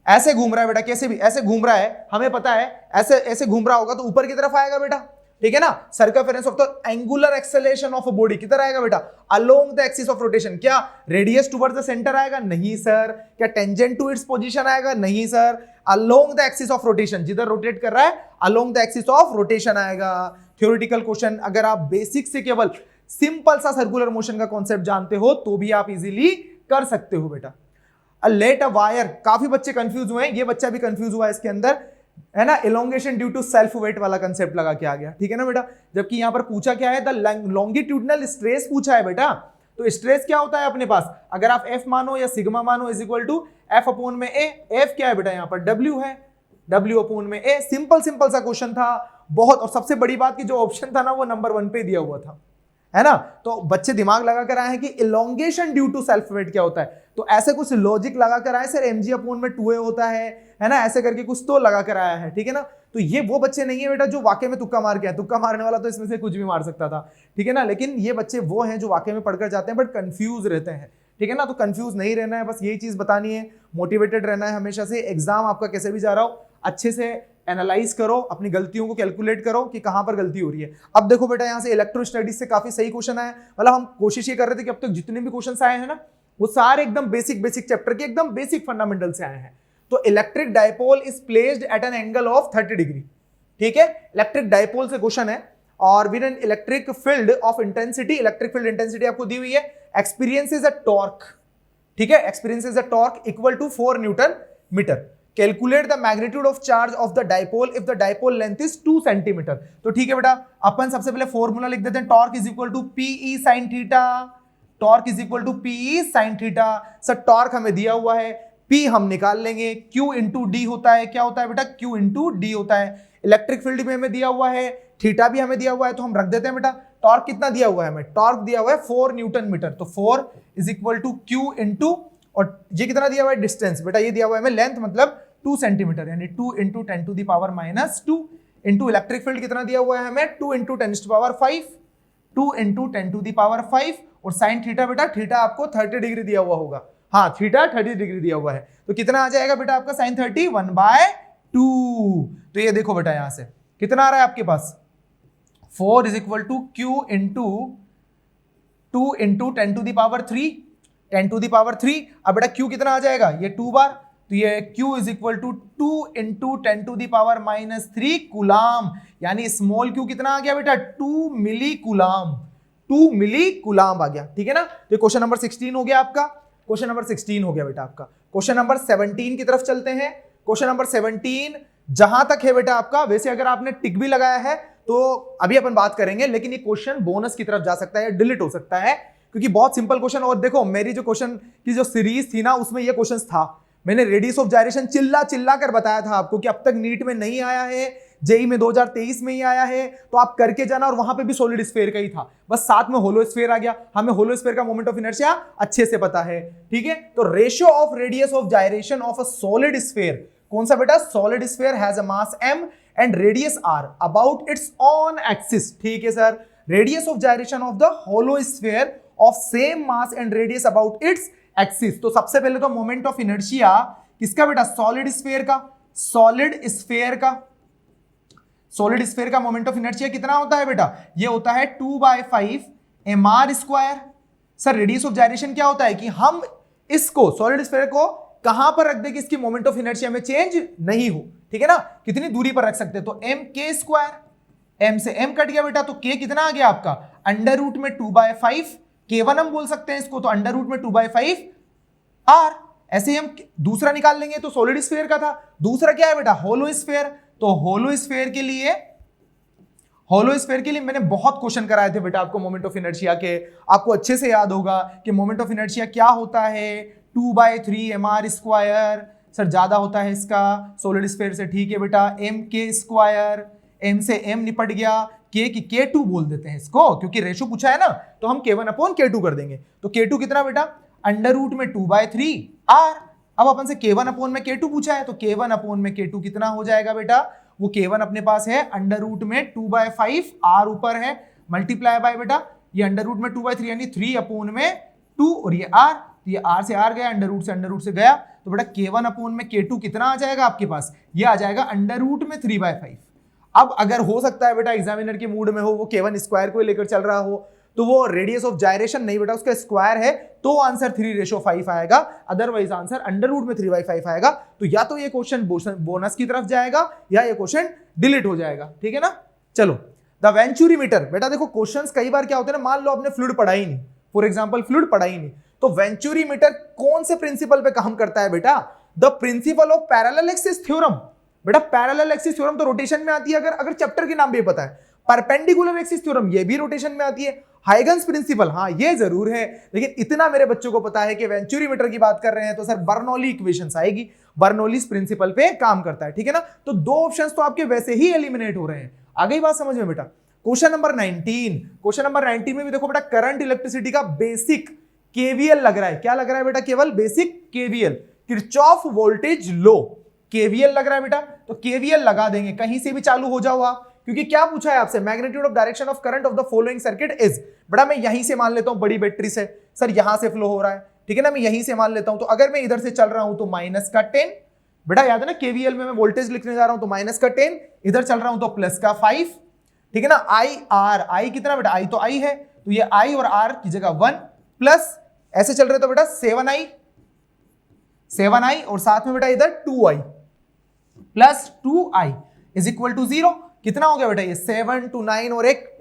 ऐसे घूम रहा है बेटा, कैसे भी ऐसे घूम रहा है, हमें पता है ऐसे ऐसे घूम रहा होगा तो ऊपर की तरफ आएगा बेटा, ठीक है ना। Circumference of the angular acceleration of a body किधर आएगा बेटा? Along the axis of rotation. क्या रेडियस टुवर्ड्स द सेंटर आएगा? नहीं सर। क्या टेंजेंट टू इट्स पोजीशन आएगा? नहीं sir. Along the axis of rotation, जिधर रोटेट कर रहा है along the axis of rotation आएगा। थ्योरेटिकल क्वेश्चन, अगर आप बेसिक से केवल सिंपल सा सर्कुलर मोशन का कॉन्सेप्ट जानते हो तो भी आप इजीली कर सकते हो बेटा। लेट अ वायर, काफी बच्चे कंफ्यूज हुए हैं, ये बच्चा भी कंफ्यूज हुआ है इसके अंदर, है ना। Elongation due to self weight वाला कंसेप्ट लगा के आ गया, ठीक है ना बेटा। जबकि यहां पर पूछा क्या है? द लॉन्गिट्यूडनल स्ट्रेस पूछा है बेटा। तो स्ट्रेस क्या होता है अपने पास? अगर आप F मानो या सिग्मा मानो = F/A। F क्या है बेटा? यहां पर W है, W/A। सिंपल सिंपल सा क्वेश्चन था बहुत। और सबसे बड़ी बात कि जो ऑप्शन था ना वो नंबर 1 पे दिया हुआ था, है ना। तो बच्चे दिमाग लगा कर आए हैं कि elongation due to self weight क्या होता है, तो ऐसे कुछ लॉजिक लगा कर आए सर mg/2a होता है ना, ऐसे करके कुछ तो लगा कर आया है, ठीक है ना। तो ये वो बच्चे नहीं है बेटा जो वाकई में तुक्का मार के आए। तुक्का मारने वाला तो इसमें से कुछ भी मार सकता था, ठीक है ना। लेकिन ये बच्चे वो हैं जो वाकई में पढ़कर जाते हैं बट कंफ्यूज रहते हैं, ठीक है ना। तो कंफ्यूज नहीं रहना है, बस यही चीज बतानी है, मोटिवेटेड रहना है हमेशा से। एग्जाम आपका कैसे भी जा रहा हो अच्छे से एनालाइज करो, अपनी गलतियों को कैलकुलेट करो कि कहां पर गलती हो रही है। अब देखो बेटा यहां से इलेक्ट्रो स्टडीज से काफी सही क्वेश्चन आए, मतलब हम कोशिश ये कर रहे थे कि अब तक जितने भी क्वेश्चन आए हैं ना वो सारे एकदम बेसिक चैप्टर के एकदम बेसिक फंडामेंटल से आए हैं। तो electric dipole is placed at an angle of 30 degree, ठीक है। इलेक्ट्रिक डायपोल से क्वेश्चन है और with an electric field of intensity, electric field intensity आपको दी हुई है, एक्सपीरियंसेस अ टॉर्क, ठीक है, experiences a torque = 4 newton metre. Calculate the magnitude of charge of the dipole if the dipole length is 2 centimetre. तो ठीक है बेटा, अपन सबसे पहले फॉर्मूला लिख देते हैं, torque = PE sin theta, torque = PE sin theta. Sir torque हमें दिया हुआ है, P हम निकाल लेंगे, Q × D होता है, क्या होता है बेटा? Q × D होता है। इलेक्ट्रिक फील्ड भी हमें दिया हुआ है, थीटा भी हमें दिया हुआ है, तो हम रख देते हैं बेटा। टॉर्क कितना दिया हुआ है हमें? टॉर्क दिया हुआ है 4 न्यूटन मीटर, तो 4 = Q × और ये कितना दिया हुआ है? डिस्टेंस बेटा ये दिया हुआ है हमें लेंथ, मतलब 2 सेंटीमीटर, यानी 2 × 10⁻⁻2 इंटू इलेक्ट्रिक फील्ड कितना दिया हुआ है हमें? 2 × 10⁵, 2 × 10⁵। और साइन थीटा बेटा, थीटा आपको 30 डिग्री दिया हुआ होगा, हाँ थीटा 30 डिग्री दिया हुआ है, तो कितना आ जाएगा बेटा आपका साइन 30? 1/2। तो ये देखो बेटा यहां से कितना आ रहा है आपके पास? 4 = Q × 2 × 10⁻3, 10⁻3। अब बेटा Q कितना आ जाएगा? ये 2 बार, तो ये Q = 2 × 10⁻³ कूलाम, यानी स्मॉल q कितना आ गया बेटा? 2 मिली कूलाम, 2 मिली कूलाम आ गया, ठीक है ना। तो क्वेश्चन नंबर 16 हो गया आपका, क्वेश्चन नंबर 16 हो गया बेटा आपका। क्वेश्चन नंबर 17 की तरफ चलते हैं। क्वेश्चन नंबर 17 जहां तक है बेटा आपका, वैसे अगर आपने टिक भी लगाया है तो अभी अपन बात करेंगे, लेकिन ये क्वेश्चन बोनस की तरफ जा सकता है, डिलीट हो सकता है, क्योंकि बहुत सिंपल क्वेश्चन। और देखो मेरी जो क्वेश्चन की जो सीरीज थी ना उसमें ये क्वेश्चन था, मैंने रेडियस ऑफ जायरेशन चिल्ला कर बताया था आपको कि अब तक नीट में नहीं आया है, जेई में 2023 में ही आया है, तो आप करके जाना। और वहां पे भी सॉलिड स्फीयर का ही था, बस साथ में होलो स्फीयर आ गया, हमें होलो स्फीयर का मोमेंट ऑफ इनर्शिया अच्छे से पता है, ठीक है। तो ratio of radius of gyration of a solid sphere, कौन सा बेटा? Solid sphere has a mass m and radius r about its own axis, ठीक है sir. Radius of gyration of the hollow sphere of same mass and radius about its axis. तो सबसे पहले तो मोमेंट ऑफ इनर्शिया किसका बेटा, सॉलिड स्फीयर का। सॉलिड स्फीयर का मोमेंट ऑफ इनर्शिया कितना होता है बेटा, ये होता है 2/5 mr²। सर रेडियस ऑफ जाइरेशन क्या होता है कि हम इसको सॉलिड स्फीयर को कहां पर रख दें कि इसकी मोमेंट ऑफ इनर्शिया में चेंज नहीं हो, ठीक है ना, कितनी दूरी पर रख सकते हैं, तो mk²। m से m कट गया बेटा, तो k कितना आ गया आपका, अंडर रूट में 2/5, k1 हम बोल सकते हैं इसको, तो अंडर रूट में 2/5 r। ऐसे ही हम दूसरा निकाल लेंगे, तो सॉलिड स्फीयर का था, दूसरा क्या है बेटा, होलो स्फीयर। तो होलो स्फीयर के लिए मैंने बहुत क्वेश्चन कराए थे बेटा आपको मोमेंट ऑफ इनर्शिया के, आपको अच्छे से याद होगा कि मोमेंट ऑफ इनर्शिया क्या होता है, 2/3 mr²। सर ज्यादा होता है इसका सॉलिड स्फीयर से, ठीक है बेटा, mk²। m से m निपट गया, k की k2 बोल देते हैं इसको, क्योंकि रेशो पूछा है ना, तो हम k1/k2 कर देंगे। तो k2 कितना बेटा, अंडर रूट में 2/3 r। अब अपन से k1/k2 पूछा है, तो k1/k2 कितना हो जाएगा बेटा, वो k1 अपने पास है अंडर रूट में 2/5 r ऊपर है, मल्टीप्लाई बाय बेटा ये अंडर रूट में 2/3 यानी 3/2 और ये r, तो ये r से r गया, अंडर रूट से गया, तो बेटा k1/k2 कितना आ जाएगा आपके पास, ये आ जाएगा अंडर रूट में 3/5। अब अगर हो सकता है बेटा एग्जामिनर के मूड में हो, वो k1² को लेकर चल रहा हो, तो वो रेडियस ऑफ जायरेशन नहीं बेटा उसका स्क्वायर है, तो आंसर 3:5 आएगा, अदरवाइज आंसर अंडर रूट में 3/5 आएगा। तो या तो ये क्वेश्चन बोनस की तरफ जाएगा या ये क्वेश्चन डिलीट हो जाएगा, ठीक है ना। चलो द वेंचुरीमीटर, बेटा देखो क्वेश्चंस कई बार क्या होते हैं ना, मान लो आपने फ्लूइड पढ़ा ही नहीं, फॉर एग्जांपल फ्लूइड पढ़ा ही नहीं, तो वेंचुरीमीटर कौन से प्रिंसिपल पे काम करता है बेटा, the principle of parallel axis theorem. बेटा पैरेलल एक्सिस थ्योरम तो रोटेशन में आती है, अगर चैप्टर के नाम भी पता है। परपेंडिकुलर एक्सिस थ्योरम ये भी रोटेशन में आती है। हाइगन्स प्रिंसिपल, हाँ ये जरूर है, लेकिन इतना मेरे बच्चों को पता है कि वेंचुरीमीटर की बात कर रहे हैं तो सर बर्नौली इक्वेशंस आएगी, बर्नौलीज प्रिंसिपल पे काम करता है, ठीक है ना। तो दो ऑप्शंस तो आपके वैसे ही एलिमिनेट हो रहे हैं। आ गई बात समझ में बेटा। क्वेश्चन नंबर 19 में भी देखो बेटा, करंट इलेक्ट्रिसिटी का बेसिक केवीएल लग रहा है। क्या लग रहा है बेटा, केवल basic KVL, Kirchhoff voltage law KVL लग रहा है बेटा, तो केवीएल लगा देंगे, कहीं से भी चालू हो जाओ आप, क्योंकि क्या पूछा है आपसे, magnitude of direction of current of the following circuit is. बेटा मैं यहीं से मान लेता हूं, बड़ी बैटरी से सर यहां से फ्लो हो रहा है, ठीक है ना, मैं यहीं से मान लेता हूं, तो अगर मैं इधर से चल रहा हूं तो -10, बेटा याद है ना केवीएल में मैं वोल्टेज लिखने जा रहा हूं तो -10, इधर चल रहा हूं तो +5, ठीक है ना। आई कितना बेटा, आई तो आई है, तो ये आई और आर की जगह 1 प्लस ऐसे चल रहे तो बेटा 7i और साथ में बेटा इधर 2i plus 2i is equal to 0। कितना हो गया बेटा, ये 7 to 9 और एक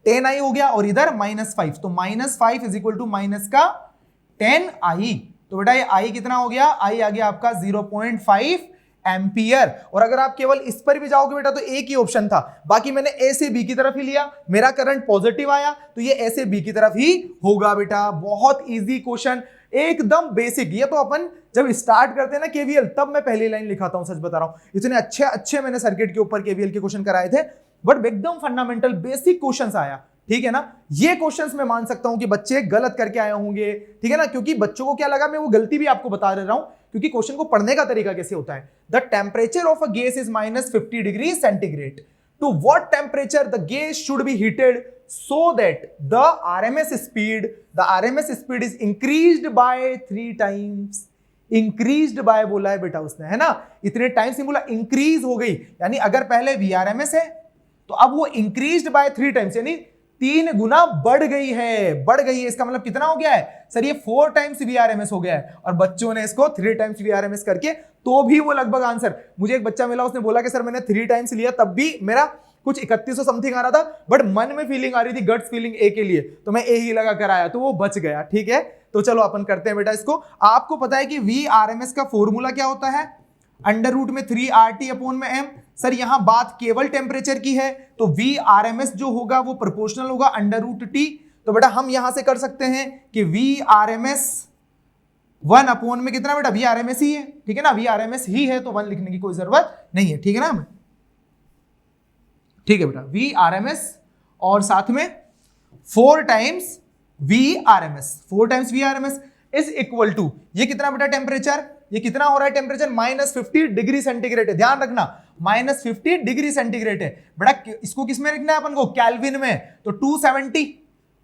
10i हो गया, और इधर -5, तो -5 इज इक्वल टू -10i। तो बेटा ये i कितना हो गया, i आ गया आपका 0.5 एम्पियर। और अगर आप केवल इस पर भी जाओगे बेटा तो एक ही ऑप्शन था, बाकी मैंने ए से बी की तरफ ही लिया, मेरा करंट पॉजिटिव आया तो ये ए से बी की तरफ ही होगा बेटा। बहुत इजी क्वेश्चन, एकदम बेसिक। ये तो अपन जब स्टार्ट करते हैं ना केवीएल, तब मैं पहली लाइन लिखाता हूं, सच बता रहा हूं, इतने अच्छे मैंने सर्किट के ऊपर केवीएल के क्वेश्चन कराए थे, बट एकदम फंडामेंटल बेसिक क्वेश्चंस आया, ठीक है ना। ये क्वेश्चंस मैं मान सकता हूं कि बच्चे गलत करके आए होंगे, ठीक है ना, क्योंकि बच्चों को क्या लगा, मैं वो गलती भी आपको बता दे रहा हूं, क्योंकि क्वेश्चन को पढ़ने का तरीका कैसे होता है। The temperature of a gas is -50 degree centigrade, to what temperature the gas should be heated so that the RMS speed is increased by 3 times। increased by बोला है बेटा उसने, है ना, इतने टाइम्स नहीं बोला, इंक्रीज हो गई, यानी अगर पहले VRMS है तो अब वो इंक्रीज्ड बाय 3 टाइम्स, यानी 3 गुना बढ़ गई है। इसका मतलब कितना हो गया है सर, ये 4 टाइम्स VRMS हो गया है, और बच्चों ने इसको 3 टाइम्स VRMS करके, तो भी वो लगभग आंसर। मुझे एक बच्चा मिला, उसने बोला कि सर मैंने 3 टाइम्स लिया, तब भी मेरा कुछ 3100 समथिंग आ रहा था, बट मन में फीलिंग आ रही थी, गट्स फीलिंग ए के लिए, तो मैं ए ही लगा कर आया, तो वो बच गया, ठीक है। तो चलो अपन करते हैं बेटा इसको। आपको पता है कि VRMS का फॉर्मूला क्या होता है, अंडर रूट में 3RT/m। सर यहां बात केवल टेम्परेचर की है, तो VRMS जो होगा वो प्रोपोर्शनल होगा अंडर रूट T। तो बेटा हम यहां से कर सकते हैं कि VRMS 1 में कितना बेटा, VRMS ही है, ठीक है ना, VRMS ही है, तो 1 लिखने की कोई जरूरत नहीं है, ठीक है ना हमें, ठीक है बेटा। VRMS और साथ में 4 times VRMS is equal to, ये कितना बेटा टेम्परेचर, ये कितना हो रहा है टेम्परेचर, -50 डिग्री सेंटीग्रेड है, ध्यान रखना -50 डिग्री सेंटीग्रेड है बेटा। इसको किस में रखना है अपन को, केल्विन में, तो 270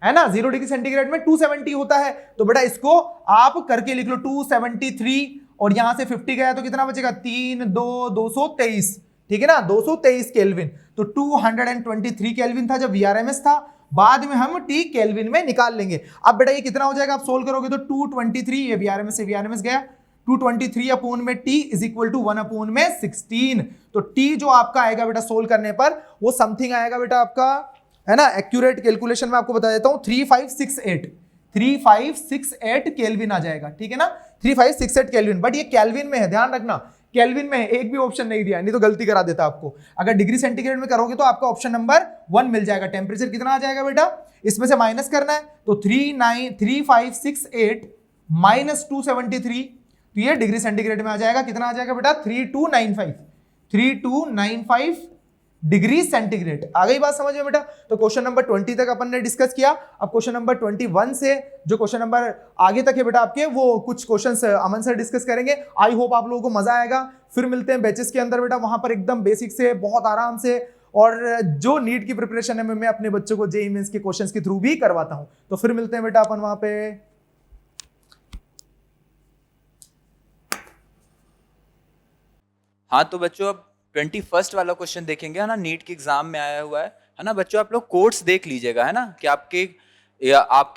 है ना, 0 डिग्री सेंटीग्रेड में 270 होता है। तो बेटा इसको आप करके लिख लो 273, और यहां से 50 गया तो कितना बचेगा, 223, ठीक है ना, 223 केल्विन। तो 223 केल्विन था जब वीआरएमएस था, बाद में हम टी केल्विन में निकाल लेंगे। अब बेटा ये कितना हो जाएगा, आप सोल्व करोगे तो 223, ये वीआरएमएस से वीआरएमएस गया, 223 अपोन में T is equal to 1 upon में 16। तो टी जो आपका आएगा बेटा सोल्व करने पर वो समथिंग आएगा बेटा आपका, है ना, एक्यूरेट कैलकुलेशन में आपको बता देता हूं, 3568 केल्विन आ जाएगा, ठीक है ना, 3568 केल्विन। बट ये केल्विन में है, ध्यान रखना केल्विन में है, एक भी ऑप्शन नहीं दिया, नहीं तो गलती करा देता आपको। अगर डिग्री सेंटीग्रेड में करोगे तो आपका ऑप्शन नंबर 1 मिल जाएगा। टेम्परेचर कितना आ जाएगा बेटा, इसमें से माइनस करना है, तो 3568 माइनस 273, तो ये डिग्री सेंटीग्रेड में आ जाएगा, कितना आ जाएगा बेटा, 3295 डिग्री सेंटीग्रेड। आ गई बात समझ में बेटा। तो क्वेश्चन नंबर 20 तक अपन ने डिस्कस किया। अब क्वेश्चन नंबर 21 से जो क्वेश्चन नंबर आगे तक है बेटा आपके, वो कुछ क्वेश्चंस अमन सर डिस्कस करेंगे। आई होप आप लोगों को मजा आएगा। फिर मिलते हैं बैचेस के अंदर बेटा, वहां पर एकदम बेसिक से बहुत आराम से, और जो नीट की प्रिपरेशन है मैं अपने बच्चों को जेईई मेंस के क्वेश्चंस के थ्रू भी करवाता हूं। तो फिर मिलते हैं बेटा अपन वहां पे। हाँ तो बच्चों अब 21 वाला क्वेश्चन देखेंगे, है ना, नीट के एग्जाम में आया हुआ है ना बच्चों। आप लोग कोड्स देख लीजिएगा, है ना, कि आपके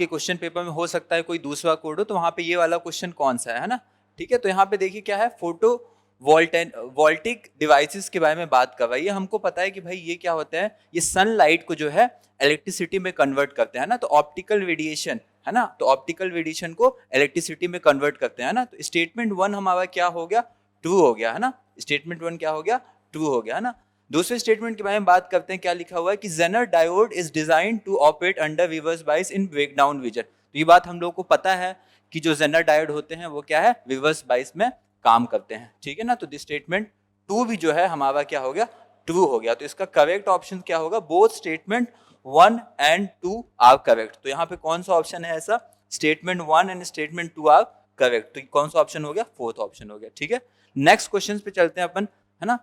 क्वेश्चन पेपर में हो सकता है कोई दूसरा कोड हो, तो वहां पे ये वाला क्वेश्चन कौन सा है ना, ठीक है। तो यहाँ पे देखिए क्या है, फोटो वोल्टिक डिवाइसेस के बारे में बात कर रहा है। ये हमको पता है कि भाई ये क्या होता है, ये सनलाइट को जो है इलेक्ट्रिसिटी में कन्वर्ट करते हैं ना, तो ऑप्टिकल रेडिएशन, है ना, तो ऑप्टिकल रेडिएशन को इलेक्ट्रिसिटी में कन्वर्ट करते हैं ना। तो स्टेटमेंट 1 हमारा क्या हो गया, ट्रू हो गया, है ना, स्टेटमेंट 1 क्या हो गया, ट्रू हो गया, है ना। दूसरे स्टेटमेंट के बारे में बात करते हैं, क्या लिखा हुआ है कि Zener diode is design to operate under reverse bias in breakdown region. तो ये बात हम लोग को पता है कि जो जेनर डायोड होते हैं वो क्या है, रिवर्स बाइस में काम करते हैं, ठीक है ना। तो दिस स्टेटमेंट 2 भी जो है हमारा क्या हो गया, ट्रू हो गया। तो इसका करेक्ट ऑप्शन क्या होगा, both statement 1 and 2 are correct. तो यहाँ पे कौन सा ऑप्शन है ऐसा, statement 1 and statement 2 are correct. तो कौन सा ऑप्शन हो गया, फोर्थ ऑप्शन हो गया, ठीक है। नेक्स्ट क्वेश्चन पे चलते हैं अपन, है ना।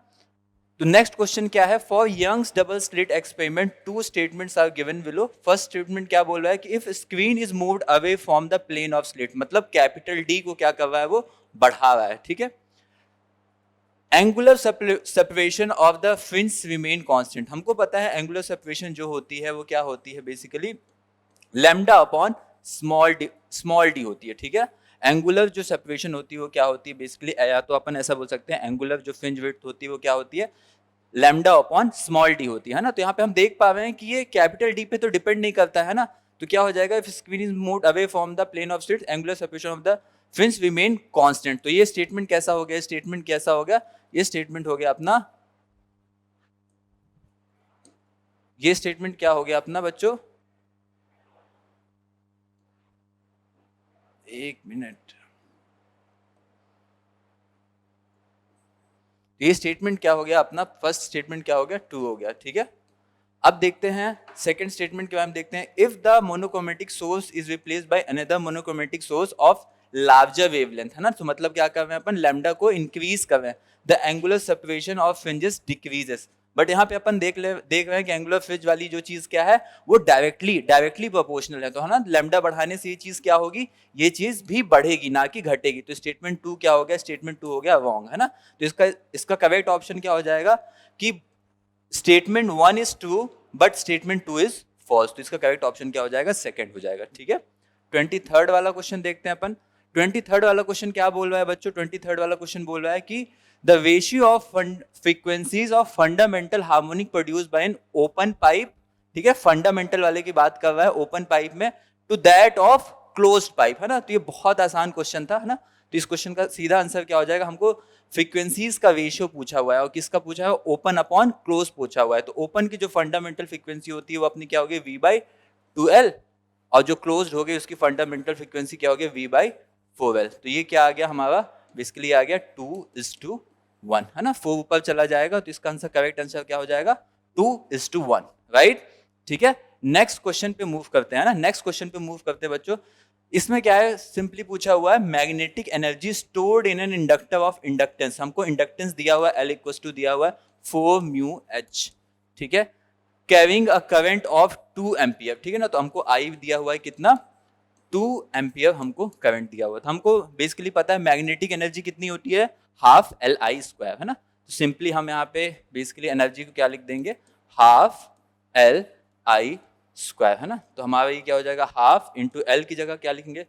तो नेक्स्ट क्वेश्चन क्या है, for Young's double slit experiment 2 statements are given below. First statement क्या बोल रहा है कि if screen is moved away from the plane of slit, मतलब कैपिटल डी को क्या कर रहा है, वो बढ़ा रहा है, ठीक है। Angular separation of the fringe remain constant. हमको पता है एंगुलर सेपरेशन जो होती है वो क्या होती है, basically lambda upon small D होती है, ठीक है। एंगुलर जो सेपरेशन होती है वो क्या होती है, बेसिकली या तो अपन ऐसा बोल सकते हैं एंगुलर जो फ्रिंज विड्थ होती है वो क्या होती है, लैम्डा अपॉन स्मॉल डी होती है ना। तो यहाँ पे हम देख पा रहे हैं कि ये कैपिटल डी पे तो डिपेंड नहीं करता है ना। तो क्या हो जाएगा, if screen is moved away from the plane of slit angular separation of the fringe remain constant. तो ये स्टेटमेंट कैसा हो गया, स्टेटमेंट कैसा हो गया, ये स्टेटमेंट हो गया अपना, ये स्टेटमेंट क्या हो गया अपना बच्चों, एक मिनट, ये स्टेटमेंट क्या हो गया अपना, फर्स्ट स्टेटमेंट क्या हो गया, ट्रू हो गया, ठीक है। अब देखते हैं सेकंड स्टेटमेंट के बारे में देखते हैं। If the monochromatic source is replaced by another monochromatic source of larger wavelength, है ना। तो मतलब क्या कर रहे हैं अपन, लैम्डा को इंक्रीज कर रहे हैं, the angular separation of fringes decreases. But यहाँ पे अपन देख रहे हैं कि एंगुलर फ्रिंज वाली जो चीज क्या है वो डायरेक्टली प्रोपोर्शनल है। तो है ना, लैम्डा बढ़ाने से ये चीज क्या होगी, ये चीज भी बढ़ेगी ना कि घटेगी। तो स्टेटमेंट 2 क्या हो गया, स्टेटमेंट 2 हो गया रॉन्ग, है ना। तो इसका करेक्ट ऑप्शन क्या हो जाएगा कि statement 1 is true but statement 2 is false. तो इसका करेक्ट ऑप्शन क्या हो जाएगा, सेकंड हो जाएगा, ठीक है। 23rd वाला क्वेश्चन देखते हैं अपन। 23rd वाला क्वेश्चन क्या बोल रहा है बच्चों, 23rd वाला क्वेश्चन बोल रहा है कि the ratio of frequencies of fundamental harmonic produced by an open pipe, ठीक है, फंडामेंटल वाले की बात कर रहा है ओपन पाइप में, to that of closed pipe, है ना। तो ये बहुत आसान क्वेश्चन था, है ना। तो इस क्वेश्चन का सीधा आंसर क्या हो जाएगा, हमको फ्रीक्वेंसीज का रेशियो पूछा हुआ है और किसका पूछा है, ओपन अपॉन क्लोज पूछा हुआ है। तो ओपन की जो फंडामेंटल फ्रीक्वेंसी होती है वो अपनी क्या होगी, V/2L, और जो क्लोज्ड हो गई उसकी फंडामेंटल फ्रीक्वेंसी क्या होगी, V/4L। तो ये क्या आ गया हमारा, बेसिकली आ गया 2:1, है ना। 4 ऊपर चला जाएगा तो इसका आंसर, करेक्ट आंसर क्या हो जाएगा, 2:1, राइट, ठीक है। नेक्स्ट क्वेश्चन पे मूव करते हैं ना, नेक्स्ट क्वेश्चन पे मूव करते हैं बच्चों। इसमें क्या है, सिंपली पूछा हुआ है magnetic energy stored in an inductor of inductance. हमको इंडक्टेंस दिया हुआ है L = दिया हुआ है 4μH, ठीक है। Carrying a current of 2 ampere, ठीक है ना। तो हमको आई दिया हुआ है कितना, 2 एम्पियर हमको करंट दिया हुआ है। तो हमको बेसिकली पता है मैग्नेटिक एनर्जी कितनी होती है, हाफ LI स्क्वायर, है ना। तो सिंपली हम यहाँ पे बेसिकली एनर्जी को क्या लिख देंगे, हाफ LI स्क्वायर, है ना। तो हमारा ये क्या हो जाएगा, हाफ इंटू एल की जगह क्या लिखेंगे,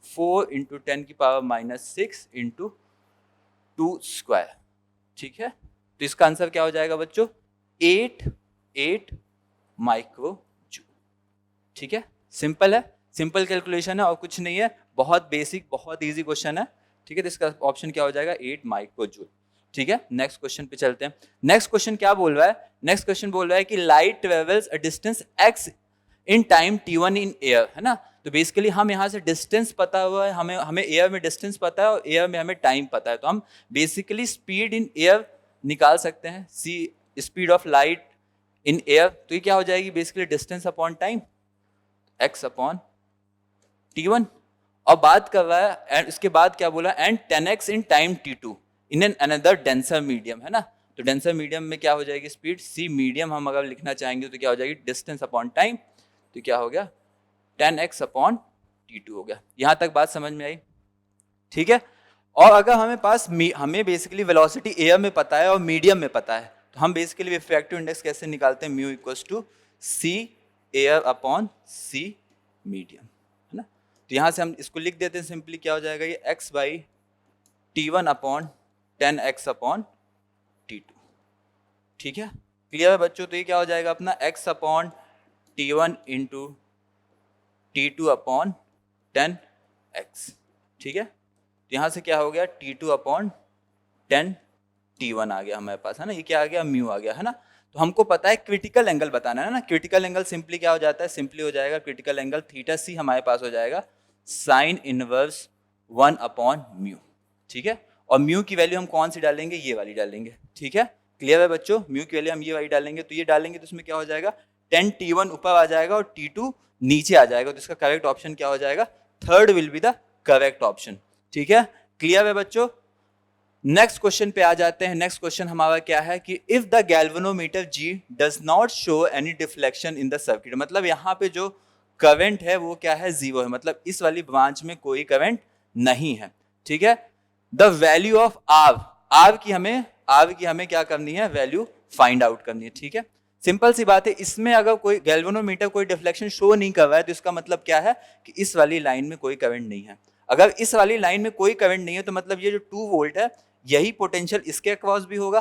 4 इंटू 10 की पावर -6 इंटू 2 स्क्वायर, ठीक है। तो इसका आंसर क्या हो जाएगा बच्चों, 8 माइक्रो जूल, ठीक है। सिंपल है, सिंपल कैलकुलेशन है और कुछ नहीं है, बहुत बेसिक बहुत इजी क्वेश्चन है, ठीक है। तो इसका ऑप्शन क्या हो जाएगा, 8 माइक्रो जूल, ठीक है। नेक्स्ट क्वेश्चन पे चलते हैं। नेक्स्ट क्वेश्चन क्या बोल रहा है, नेक्स्ट क्वेश्चन बोल रहा है कि light travels a distance x in time t1 in air, है ना। तो बेसिकली हम यहाँ से डिस्टेंस पता हुआ है, हमें एयर में डिस्टेंस पता है और एयर में हमें टाइम पता है। तो हम बेसिकली स्पीड इन एयर निकाल सकते हैं, C speed of light in air. तो ये क्या हो जाएगी, basically distance upon time, x upon t1। और बात कर रहा है एंड इसके बाद क्या बोला, and 10x in time t2 in an another denser medium, है ना। तो डेंसर मीडियम में क्या हो जाएगी स्पीड, सी मीडियम हम अगर लिखना चाहेंगे तो क्या हो जाएगी, डिस्टेंस अपॉन टाइम। तो क्या हो गया, 10x अपॉन t2 हो गया। यहां तक बात समझ में आई, ठीक है। और अगर हमें बेसिकली वेलोसिटी एयर में पता है और मीडियम में पता है, तो हम बेसिकली रिफ्रैक्टिव इंडेक्स कैसे निकालते हैं, mu equals to C air upon C medium, है ना। तो यहाँ से हम इसको लिख देते हैं सिंपली, क्या हो जाएगा ये x by t1 upon 10x upon t2, ठीक है। क्लियर है बच्चों। तो ये क्या हो जाएगा अपना x upon t1 into t2 upon 10x, ठीक है। तो यहाँ से क्या हो गया, t2 अपॉन 10 t1 आ गया हमारे पास, है ना। ये क्या आ गया, म्यू आ गया, है ना। तो हमको पता है क्रिटिकल एंगल बताना है ना। क्रिटिकल एंगल सिंपली क्या हो जाता है, सिंपली हो जाएगा क्रिटिकल एंगल थीटा सी हमारे पास हो जाएगा साइन इनवर्स 1 अपॉन म्यू, ठीक है। और म्यू की वैल्यू हम कौन सी डालेंगे, ये वाली डालेंगे, ठीक है। क्लियर है बच्चों, म्यू की वैल्यू हम ये वाली डालेंगे। तो ये डालेंगे तो इसमें क्या हो जाएगा, 10 t1 ऊपर आ जाएगा और t2 नीचे आ जाएगा। तो इसका करेक्ट ऑप्शन क्या हो जाएगा, third will be the correct option, ठीक है। क्लियर है बच्चों। नेक्स्ट क्वेश्चन पे आ जाते हैं। नेक्स्ट क्वेश्चन हमारा क्या है कि if the galvanometer G does not show any deflection in the circuit, मतलब यहाँ पे जो करंट है वो क्या है, जीरो है, मतलब इस वाली ब्रांच में कोई करंट नहीं है, ठीक है। द वैल्यू ऑफ आर की हमें क्या करनी है, वैल्यू फाइंड आउट करनी है, ठीक है। सिंपल सी बात है, इसमें अगर कोई गैल्वेनोमीटर कोई डिफ्लेक्शन शो नहीं कर रहा है तो इसका मतलब क्या है कि इस वाली लाइन में कोई करंट नहीं है। अगर इस वाली लाइन में कोई करंट नहीं है तो मतलब ये जो 2 वोल्ट है यही पोटेंशियल इसके अक्रॉस भी होगा।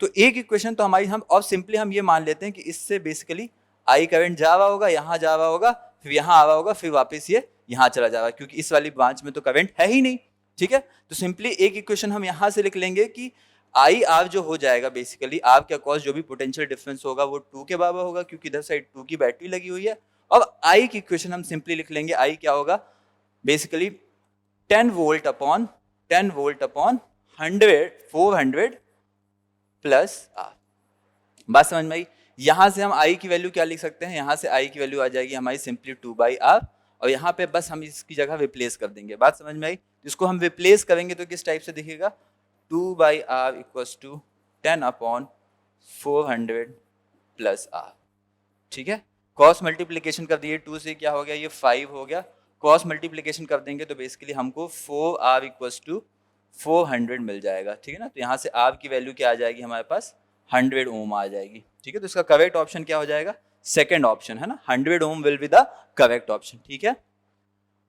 तो एक इक्वेशन तो हमारी, हम और सिंपली हम ये मान लेते हैं कि इससे बेसिकली आई करंट जा रहा होगा, यहाँ जा रहा होगा, फिर यहाँ आ रहा होगा, फिर वापस ये यहाँ चला जाएगा, क्योंकि इस वाली ब्रांच में तो करंट है ही नहीं, ठीक है। तो सिंपली एक इक्वेशन हम यहाँ से लिख लेंगे कि आई आर जो हो जाएगा, बेसिकली आर के अक्रॉस जो भी पोटेंशियल डिफरेंस होगा वो 2 के बराबर होगा, क्योंकि इधर साइड 2 की बैटरी लगी हुई है। और आई की इक्वेशन हम सिंपली लिख लेंगे, आई क्या होगा, basically 10 volt upon 400 plus R. बात समझ में आई। यहां से हम आई की वैल्यू क्या लिख सकते हैं, यहां से आई की वैल्यू आ जाएगी हमारी सिंपली 2/r, और यहाँ पे बस हम इसकी जगह रिप्लेस कर देंगे। बात समझ में आई। इसको हम रिप्लेस करेंगे तो किस टाइप से दिखेगा, 2/r equals to 10 upon 400 plus r, ठीक है। क्रॉस मल्टीप्लीकेशन कर दिए, 2 से क्या हो गया, ये 5 हो गया। क्रॉस मल्टीप्लीकेशन कर देंगे तो बेसिकली हमको 4r इक्वल्स टू 400 मिल जाएगा, ठीक है ना। तो यहाँ से r की वैल्यू क्या आ जाएगी हमारे पास, 100 ओम आ जाएगी, ठीक है। तो इसका करेक्ट ऑप्शन क्या हो जाएगा, सेकंड ऑप्शन, है ना, 100 ohm will be the correct option, ठीक है।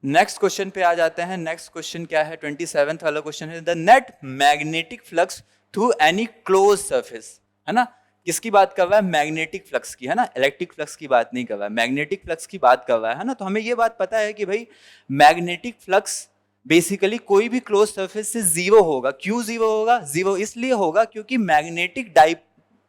नेक्स्ट क्वेश्चन पे आ जाते हैं। नेक्स्ट क्वेश्चन क्या है, 27th वाला क्वेश्चन है, the net magnetic flux through any close surface, है ना। किसकी बात कर रहा है, मैग्नेटिक फ्लक्स की, है ना, इलेक्ट्रिक फ्लक्स की बात नहीं कर रहा है, मैग्नेटिक फ्लक्स की बात कर रहा है ना। तो हमें ये बात पता है कि भाई मैग्नेटिक फ्लक्स बेसिकली कोई भी क्लोज सरफेस से जीरो होगा। क्यों जीरो होगा, जीरो इसलिए होगा क्योंकि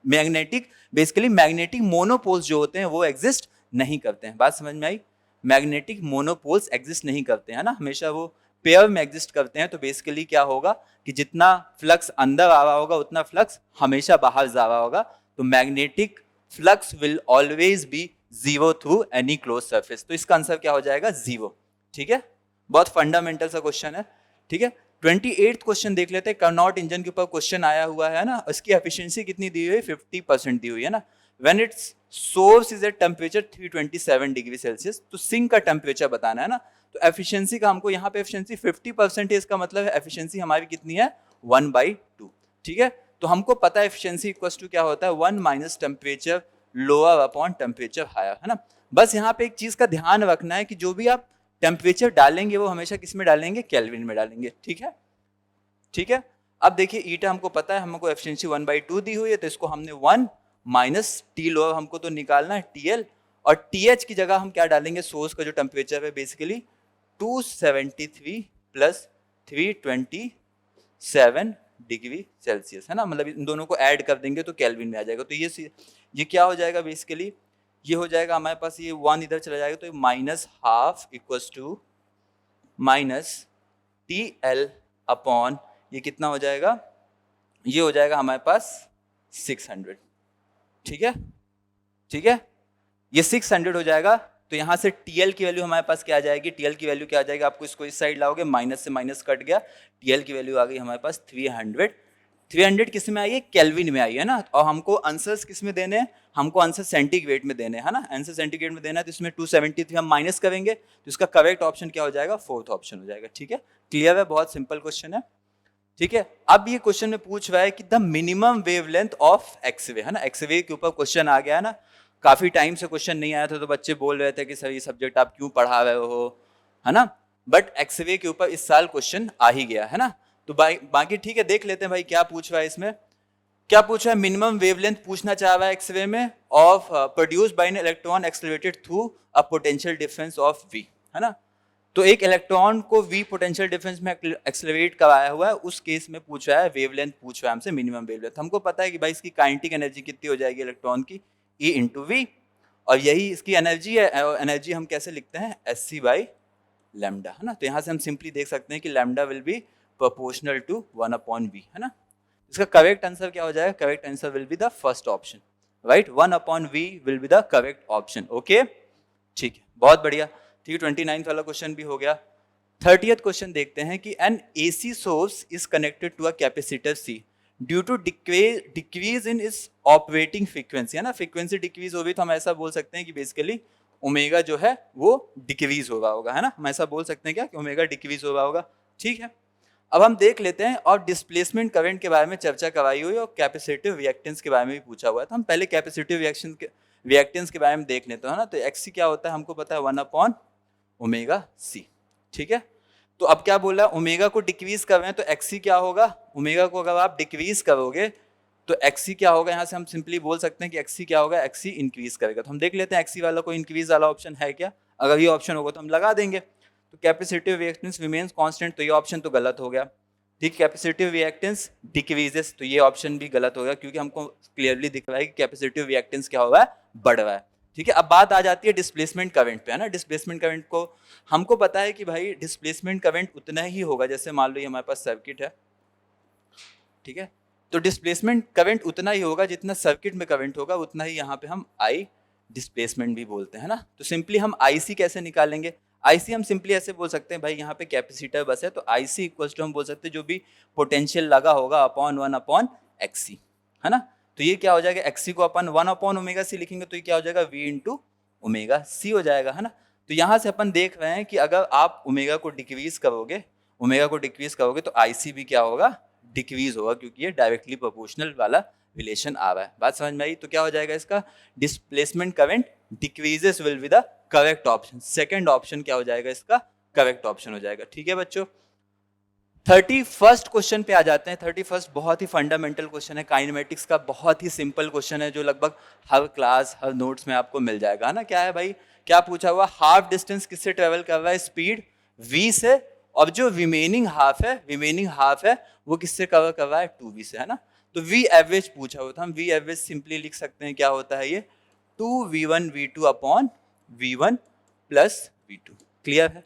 मैग्नेटिक मोनोपोल्स जो होते हैं वो एग्जिस्ट नहीं करते हैं। बात समझ में आई। मैग्नेटिक मोनोपोल्स एग्जिस्ट नहीं करते हैं ना, हमेशा वो पेयर में एग्जिस्ट करते हैं। तो बेसिकली क्या होगा कि जितना फ्लक्स अंदर आ रहा होगा उतना फ्लक्स हमेशा बाहर जा रहा होगा। तो magnetic flux will always be zero through any close surface. तो इसका आंसर क्या हो जाएगा, जीरो, ठीक है। बहुत फंडामेंटल सा क्वेश्चन है, ठीक है। 28th क्वेश्चन देख लेते हैं। कार्नोट इंजन के ऊपर क्वेश्चन आया हुआ है ना, इसकी एफिशिएंसी कितनी दी हुई है, 50% दी हुई है ना। When it's source is at temperature 327 degree Celsius, तो सिंक का टेम्परेचर बताना है ना, तो एफिशिएंसी का हमको यहाँ पे एफिशिएंसी 50% है, इसका मतलब एफिशिएंसी हमारी कितनी है 1/2, ठीक है। तो हमको पता है एफिशिएंसी इक्वल्स टू क्या होता है 1 minus temperature lower upon temperature higher, है ना। बस यहाँ पे एक चीज का ध्यान रखना है कि जो भी आप टेम्परेचर डालेंगे वो हमेशा किस में डालेंगे, केल्विन में डालेंगे, ठीक है, ठीक है। अब देखिए ईटा हमको पता है, हमको एफिशिएंसी 1/2 दी हुई है, तो इसको हमने 1 माइनस टी लोअर हमको तो निकालना है TL, और TH की जगह हम क्या डालेंगे, सोर्स का जो टेम्परेचर है बेसिकली 273 प्लस 327 डिग्री सेल्सियस, है ना, मतलब इन दोनों को ऐड कर देंगे तो केल्विन में आ जाएगा। तो ये क्या हो जाएगा बेसिकली, ये हो जाएगा हमारे पास, ये 1 इधर चला जाएगा तो minus half equals to minus TL upon ये कितना हो जाएगा, ये हो जाएगा हमारे पास 600, ठीक है, ठीक है, ये 600 हो जाएगा। तो यहाँ से TL की वैल्यू हमारे पास क्या आ जाएगी, TL की वैल्यू क्या आ जाएगी, आपको इसको इस साइड लाओगे, माइनस से माइनस कट गया, TL की वैल्यू आ गई हमारे पास 300 किस में आई है, केल्विन में आई है ना। और हमको आंसर्स किस में देने हैं, हमको आंसर सेंटीग्रेड में देने हैं, है ना, आंसर सेंटीग्रेड में देना है, तो इसमें 273 हम माइनस करेंगे, तो इसका करेक्ट ऑप्शन क्या हो जाएगा, 4th ऑप्शन हो जाएगा, ठीक है, क्लियर है, बहुत सिंपल क्वेश्चन है, ठीक है। अब ये क्वेश्चन में पूछ रहा है कि द मिनिमम वेवलेंथ ऑफ एक्सवे, है ना, एक्सवे के ऊपर क्वेश्चन आ गया है ना, काफी टाइम से क्वेश्चन नहीं आया था, तो बच्चे बोल रहे थे कि सर ये सब्जेक्ट आप क्यों पढ़ा रहे हो, है ना, बट एक्सवे के ऊपर इस साल क्वेश्चन आ ही गया है ना। तो बाकी ठीक है, देख लेते हैं भाई क्या पूछ रहा है इसमें, क्या पूछ रहा है, मिनिमम वेवलेंथ पूछना चाह रहा है एक्सरे में of produce by an electron accelerated through a potential difference of v, है ना। तो एक इलेक्ट्रॉन को v पोटेंशियल डिफरेंस में एक्सेलरेट कराया हुआ है, उस केस में पूछ रहा है वेवलेंथ, पूछ रहा है हमसे मिनिमम वेवलेंथ। हमको पता है कि भाई इसकी काइनेटिक एनर्जी कितनी हो जाएगी इलेक्ट्रॉन की, E इंटू वी, और यही इसकी एनर्जी है, एनर्जी हम कैसे लिखते हैं, SC बाई लैम्डा, है ना। तो यहाँ से हम सिंपली देख सकते हैं कि lambda will be proportional to 1/v, है ना। इसका करेक्ट आंसर क्या हो जाएगा, correct answer will be the first option, right, 1/v will be the correct option, okay, ठीक है, बहुत बढ़िया, ठीक है। 29th वाला क्वेश्चन भी हो गया। 30th क्वेश्चन देखते हैं कि an AC source is connected to a capacitor C due to decrease in इस ऑपरेटिंग फ्रीक्वेंसी, है ना, फ्रीक्वेंसी डिक्रीज हो गई, तो हम ऐसा बोल सकते हैं कि बेसिकली ओमेगा जो है वो डिक्रीज हो रहा होगा, है ना, हम ऐसा बोल सकते हैं क्या कि ओमेगा डिक्रीज हो रहा होगा, ठीक है। अब हम देख लेते हैं, और डिस्प्लेसमेंट करंट के बारे में चर्चा करवाई हुई और कैपेसिटिव रिएक्टेंस के बारे में भी पूछा हुआ है, तो हम पहले कैपेसिटिव रिएक्टेंस के बारे में देख लेते हैं ना। तो XC क्या होता है हमको पता है 1/ωc, ठीक है। तो अब क्या बोला, ओमेगा को डिक्रीज कर रहे हैं तो XC क्या होगा, ओमेगा को अगर आप डिक्रीज करोगे तो XC क्या होगा, यहाँ से हम सिंपली बोल सकते हैं कि XC क्या होगा, XC इंक्रीज करेगा। तो हम देख लेते हैं XC वाला कोई इंक्रीज वाला ऑप्शन है क्या, अगर ये ऑप्शन होगा तो हम लगा देंगे। तो कैपेसिटिव रिएक्टेंस रिमेन्स कांस्टेंट, तो ये ऑप्शन तो गलत हो गया, ठीक। कैपेसिटिव रिएक्टेंस डिक्रीजेस, तो ये ऑप्शन भी गलत हो गया, क्योंकि हमको क्लियरली दिख रहा है कि कैपेसिटिव रिएक्टेंस क्या हो रहा है, बढ़ रहा है, ठीक है। अब बात आ जाती है डिस्प्लेसमेंट करंट पे, है ना। डिस्प्लेसमेंट करंट को हमको पता है कि भाई डिस्प्लेसमेंट करंट उतना ही होगा, जैसे मान लो ये हमारे पास सर्किट है, ठीक है, तो डिस्प्लेसमेंट करंट उतना ही होगा जितना सर्किट में करंट होगा, उतना ही यहाँ पे हम I डिस्प्लेसमेंट भी बोलते हैं ना। तो सिंपली हम IC कैसे निकालेंगे, IC हम सिंपली ऐसे बोल सकते हैं भाई, यहाँ पे कैपेसिटर बस है, तो IC इक्वल्स टू हम बोल सकते हैं जो भी पोटेंशियल लगा होगा अपॉन 1/XC, है ना। तो ये क्या हो जाएगा, XC को अपन 1/ωc लिखेंगे, तो ये क्या हो जाएगा, V इंटू ωc हो जाएगा, है ना। तो यहाँ से अपन देख रहे हैं कि अगर आप ओमेगा को डिक्रीज करोगे, तो IC भी क्या होगा, डिक्रीज होगा, क्योंकि ये डायरेक्टली प्रोपोर्शनल वाला रिलेशन आ रहा है। बात समझ में आई। तो क्या हो जाएगा इसका, displacement current decreases will be the correct option, second option क्या हो जाएगा इसका, करेक्ट ऑप्शन हो जाएगा, ठीक है बच्चों। 31st क्वेश्चन पे आ जाते हैं। 31st बहुत ही फंडामेंटल क्वेश्चन है, काइनेमेटिक्स का बहुत ही सिंपल क्वेश्चन है, जो लगभग हर क्लास हर नोट्स में आपको मिल जाएगा, है ना। क्या है भाई, क्या पूछा हुआ, हाफ डिस्टेंस किससे ट्रेवल कर रहा है, स्पीड v से, और जो रिमेनिंग हाफ है वो किससे कवर कर रहा है, 2v से, है ना। तो v एवरेज पूछा हुआ था, हम v एवरेज सिंपली लिख सकते हैं, क्या होता है ये 2v1 v2 upon v1 plus v2, clear है।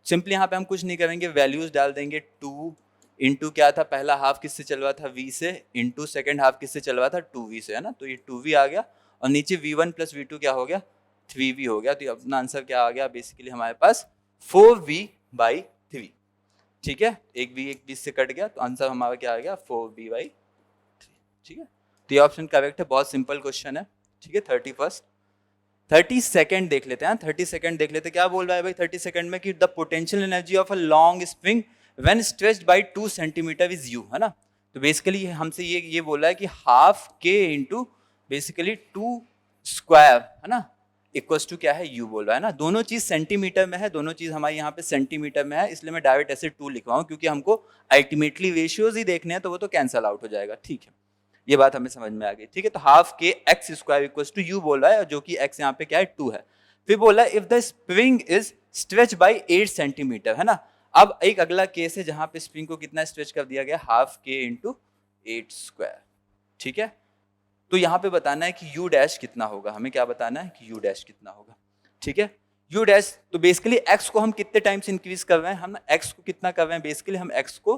सिंपली यहाँ पे हम कुछ नहीं करेंगे, वैल्यूज डाल देंगे, 2 इंटू क्या था, पहला हाफ किससे चल रहा था, v से, इंटू सेकेंड हाफ किससे चल रहा था, 2v से, है ना। तो ये 2v आ गया, और नीचे v1 प्लस v2 क्या हो गया, 3v हो गया। तो अपना आंसर क्या आ गया, बेसिकली हमारे पास 4v/3, ठीक है। एक v एक 20 से कट गया, तो आंसर हमारा क्या आ गया, 4v/3, ठीक है। तो ये ऑप्शन करेक्ट है, बहुत सिंपल क्वेश्चन है, ठीक है 31st। 32nd देख लेते हैं, 32nd देख लेते हैं क्या बोल रहा है भाई 32nd में कि the potential energy of a long spring when stretched by 2 centimetre is U, है ना। तो बेसिकली हमसे ये बोला है कि हाफ के इंटू बेसिकली 2 स्क्वायर, है ना, इक्वल्स टू क्या है यू बोल रहा है ना। दोनों चीज सेंटीमीटर में है, दोनों चीज हमारे यहाँ पे सेंटीमीटर में है, इसलिए मैं डायरेक्ट ऐसे 2 लिख रहा हूँ क्योंकि हमको अल्टीमेटली रेशियोज ही देखने हैं, तो वो तो कैंसल आउट हो जाएगा। ठीक है, ये बात हमें समझ में आ गई। ठीक है, तो हाफ के x square equals to U बोल रहा है, जो कि एक्स यहाँ पे क्या है 2 है। फिर बोला if the spring is stretch by 8 centimetre, है ना। अब एक अगला केस है जहां पे स्प्रिंग को कितना स्ट्रेच कर दिया गया, हाफ के इंटू 8 स्क्वायर। ठीक है, तो यहाँ पे बताना है कि u डैश कितना होगा, हमें क्या बताना है कि u डैश कितना होगा। ठीक है, u डैश तो बेसिकली x को हम कितने टाइम्स इंक्रीज कर रहे हैं, हम x को कितना कर रहे हैं, बेसिकली हम x को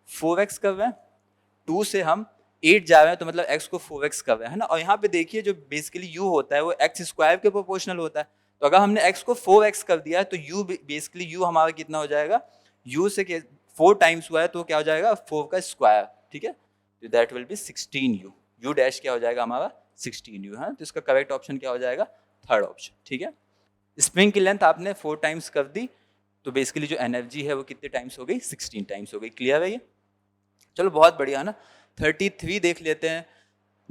4x कर रहे हैं, 2 से हम 8 जा रहे हैं, तो मतलब x को 4x कर रहे हैं, है ना। और यहाँ पे देखिए जो बेसिकली u होता है वो x स्क्वायर के प्रोपोर्शनल होता है, तो अगर हमने x को 4x कर दिया है तो u बेसिकली u हमारा कितना हो जाएगा, u से 4 टाइम्स हुआ है तो क्या हो जाएगा 4 का स्क्वायर। ठीक है, तो that will be 16u, u dash क्या हो जाएगा हमारा 16u, है। तो इसका करेक्ट ऑप्शन क्या हो जाएगा, थर्ड ऑप्शन। ठीक है, स्प्रिंग की लेंथ आपने 4 टाइम्स कर दी, तो बेसिकली जो एनर्जी है वो कितने टाइम्स हो गई, 16 टाइम्स हो गई। क्लियर है ये, चलो बहुत बढ़िया, है ना। 33 देख लेते हैं,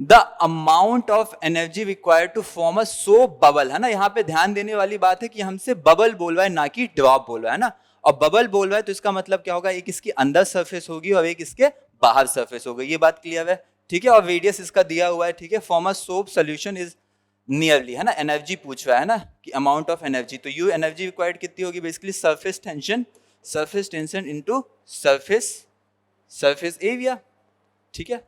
the amount of energy required to form a soap bubble, है ना। यहाँ पे ध्यान देने वाली बात है कि हमसे बबल बोल रहा है ना कि ड्रॉप बोल रहा है ना, और बबल बोल रहा है तो इसका मतलब क्या होगा, एक इसकी अंदर सरफेस होगी और एक इसके बाहर सरफेस होगी, ये बात क्लियर है। ठीक है, और रेडियस इसका दिया हुआ है। ठीक है, form a soap solution is nearly, है ना, एनर्जी पूछ रहा है ना कि अमाउंट ऑफ एनर्जी, तो यू एनर्जी रिक्वायर्ड कितनी होगी, basically surface tension into surface area. ठीक है,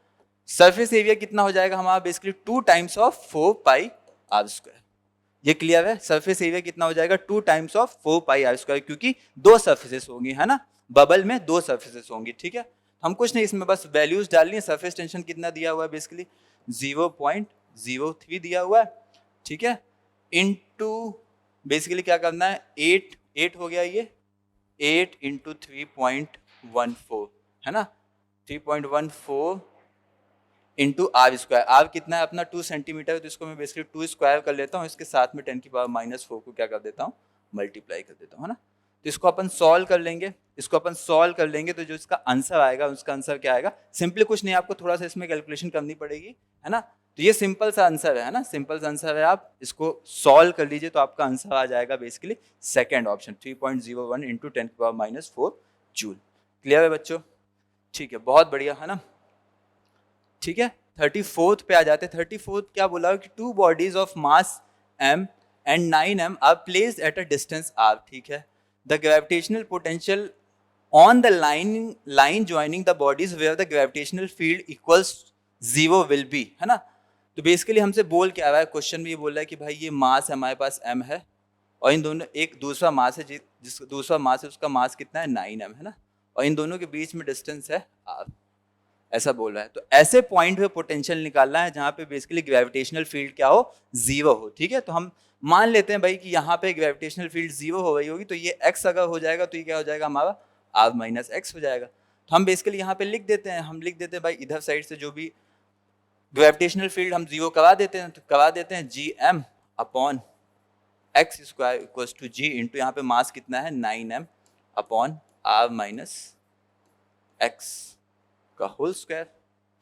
सरफेस एरिया कितना हो जाएगा हमारा, basically 2 times of 4 pi are square. ये क्लियर है, सरफेस एरिया कितना हो जाएगा 2 times of 4 pi are square, क्योंकि 2 सरफेसेस होंगी, है ना, बबल में 2 सरफेसेस होंगी। ठीक है, हम कुछ नहीं इसमें बस वैल्यूज डालनी है। सरफेस टेंशन कितना दिया हुआ है, बेसिकली 0.03 दिया हुआ है। ठीक है, इनटू बेसिकली क्या करना है, 8 हो गया, ये 8 इंटू 3.14, है ना, 3.14 इंटू आर स्क्वायर। आर कितना है अपना 2 सेंटीमीटर, तो इसको मैं बेसिकली 2 स्क्वायर कर लेता हूँ, इसके साथ में 10 की पावर -4 को क्या कर देता हूँ, मल्टीप्लाई कर देता हूँ, है ना। तो इसको अपन सॉल्व कर लेंगे, तो जो इसका आंसर आएगा, उसका आंसर क्या आएगा, सिंपली कुछ नहीं, आपको थोड़ा सा इसमें कैलकुलेशन करनी पड़ेगी, है ना। तो ये सिंपल सा आंसर है ना, सिंपल सा आंसर है, आप इसको सॉल्व कर लीजिए तो आपका आंसर आ जाएगा बेसिकली सेकेंड ऑप्शन, 3.01 इंटू 10 की पावर -4 जूल। क्लियर है बच्चों, ठीक है, बहुत बढ़िया, है ना। ठीक है, 34th पे आ जाते हैं। 34th क्या बोला कि 2 bodies of mass m and 9m are placed at a distance r। ठीक है, the gravitational potential on the line joining the bodies where the gravitational field equals 0 will be, है ना। तो बेसिकली हमसे बोल क्या रहा है, क्वेश्चन में ये बोल रहा है कि भाई ये मास हमारे पास m है और इन दोनों, एक दूसरा मास है, जिस दूसरा मास है उसका मास कितना है 9m, है ना, और इन दोनों के बीच में डिस्टेंस है r, ऐसा बोल रहा है। तो ऐसे पॉइंट पे पोटेंशियल निकालना है जहाँ पे बेसिकली ग्रेविटेशनल फील्ड क्या हो, 0 हो। ठीक है, तो हम मान लेते हैं भाई कि यहाँ पे ग्रेविटेशनल फील्ड 0 हो गई होगी, तो ये x अगर हो जाएगा तो ये क्या हो जाएगा हमारा r माइनस एक्स हो जाएगा। तो हम बेसिकली यहाँ पे लिख देते हैं, भाई इधर साइड से जो भी ग्रेविटेशनल फील्ड हम 0 करा देते हैं, तो करा देते हैं gm upon x square equals to g into यहाँ पे मास कितना है 9m upon r minus x का होल स्क्वायर।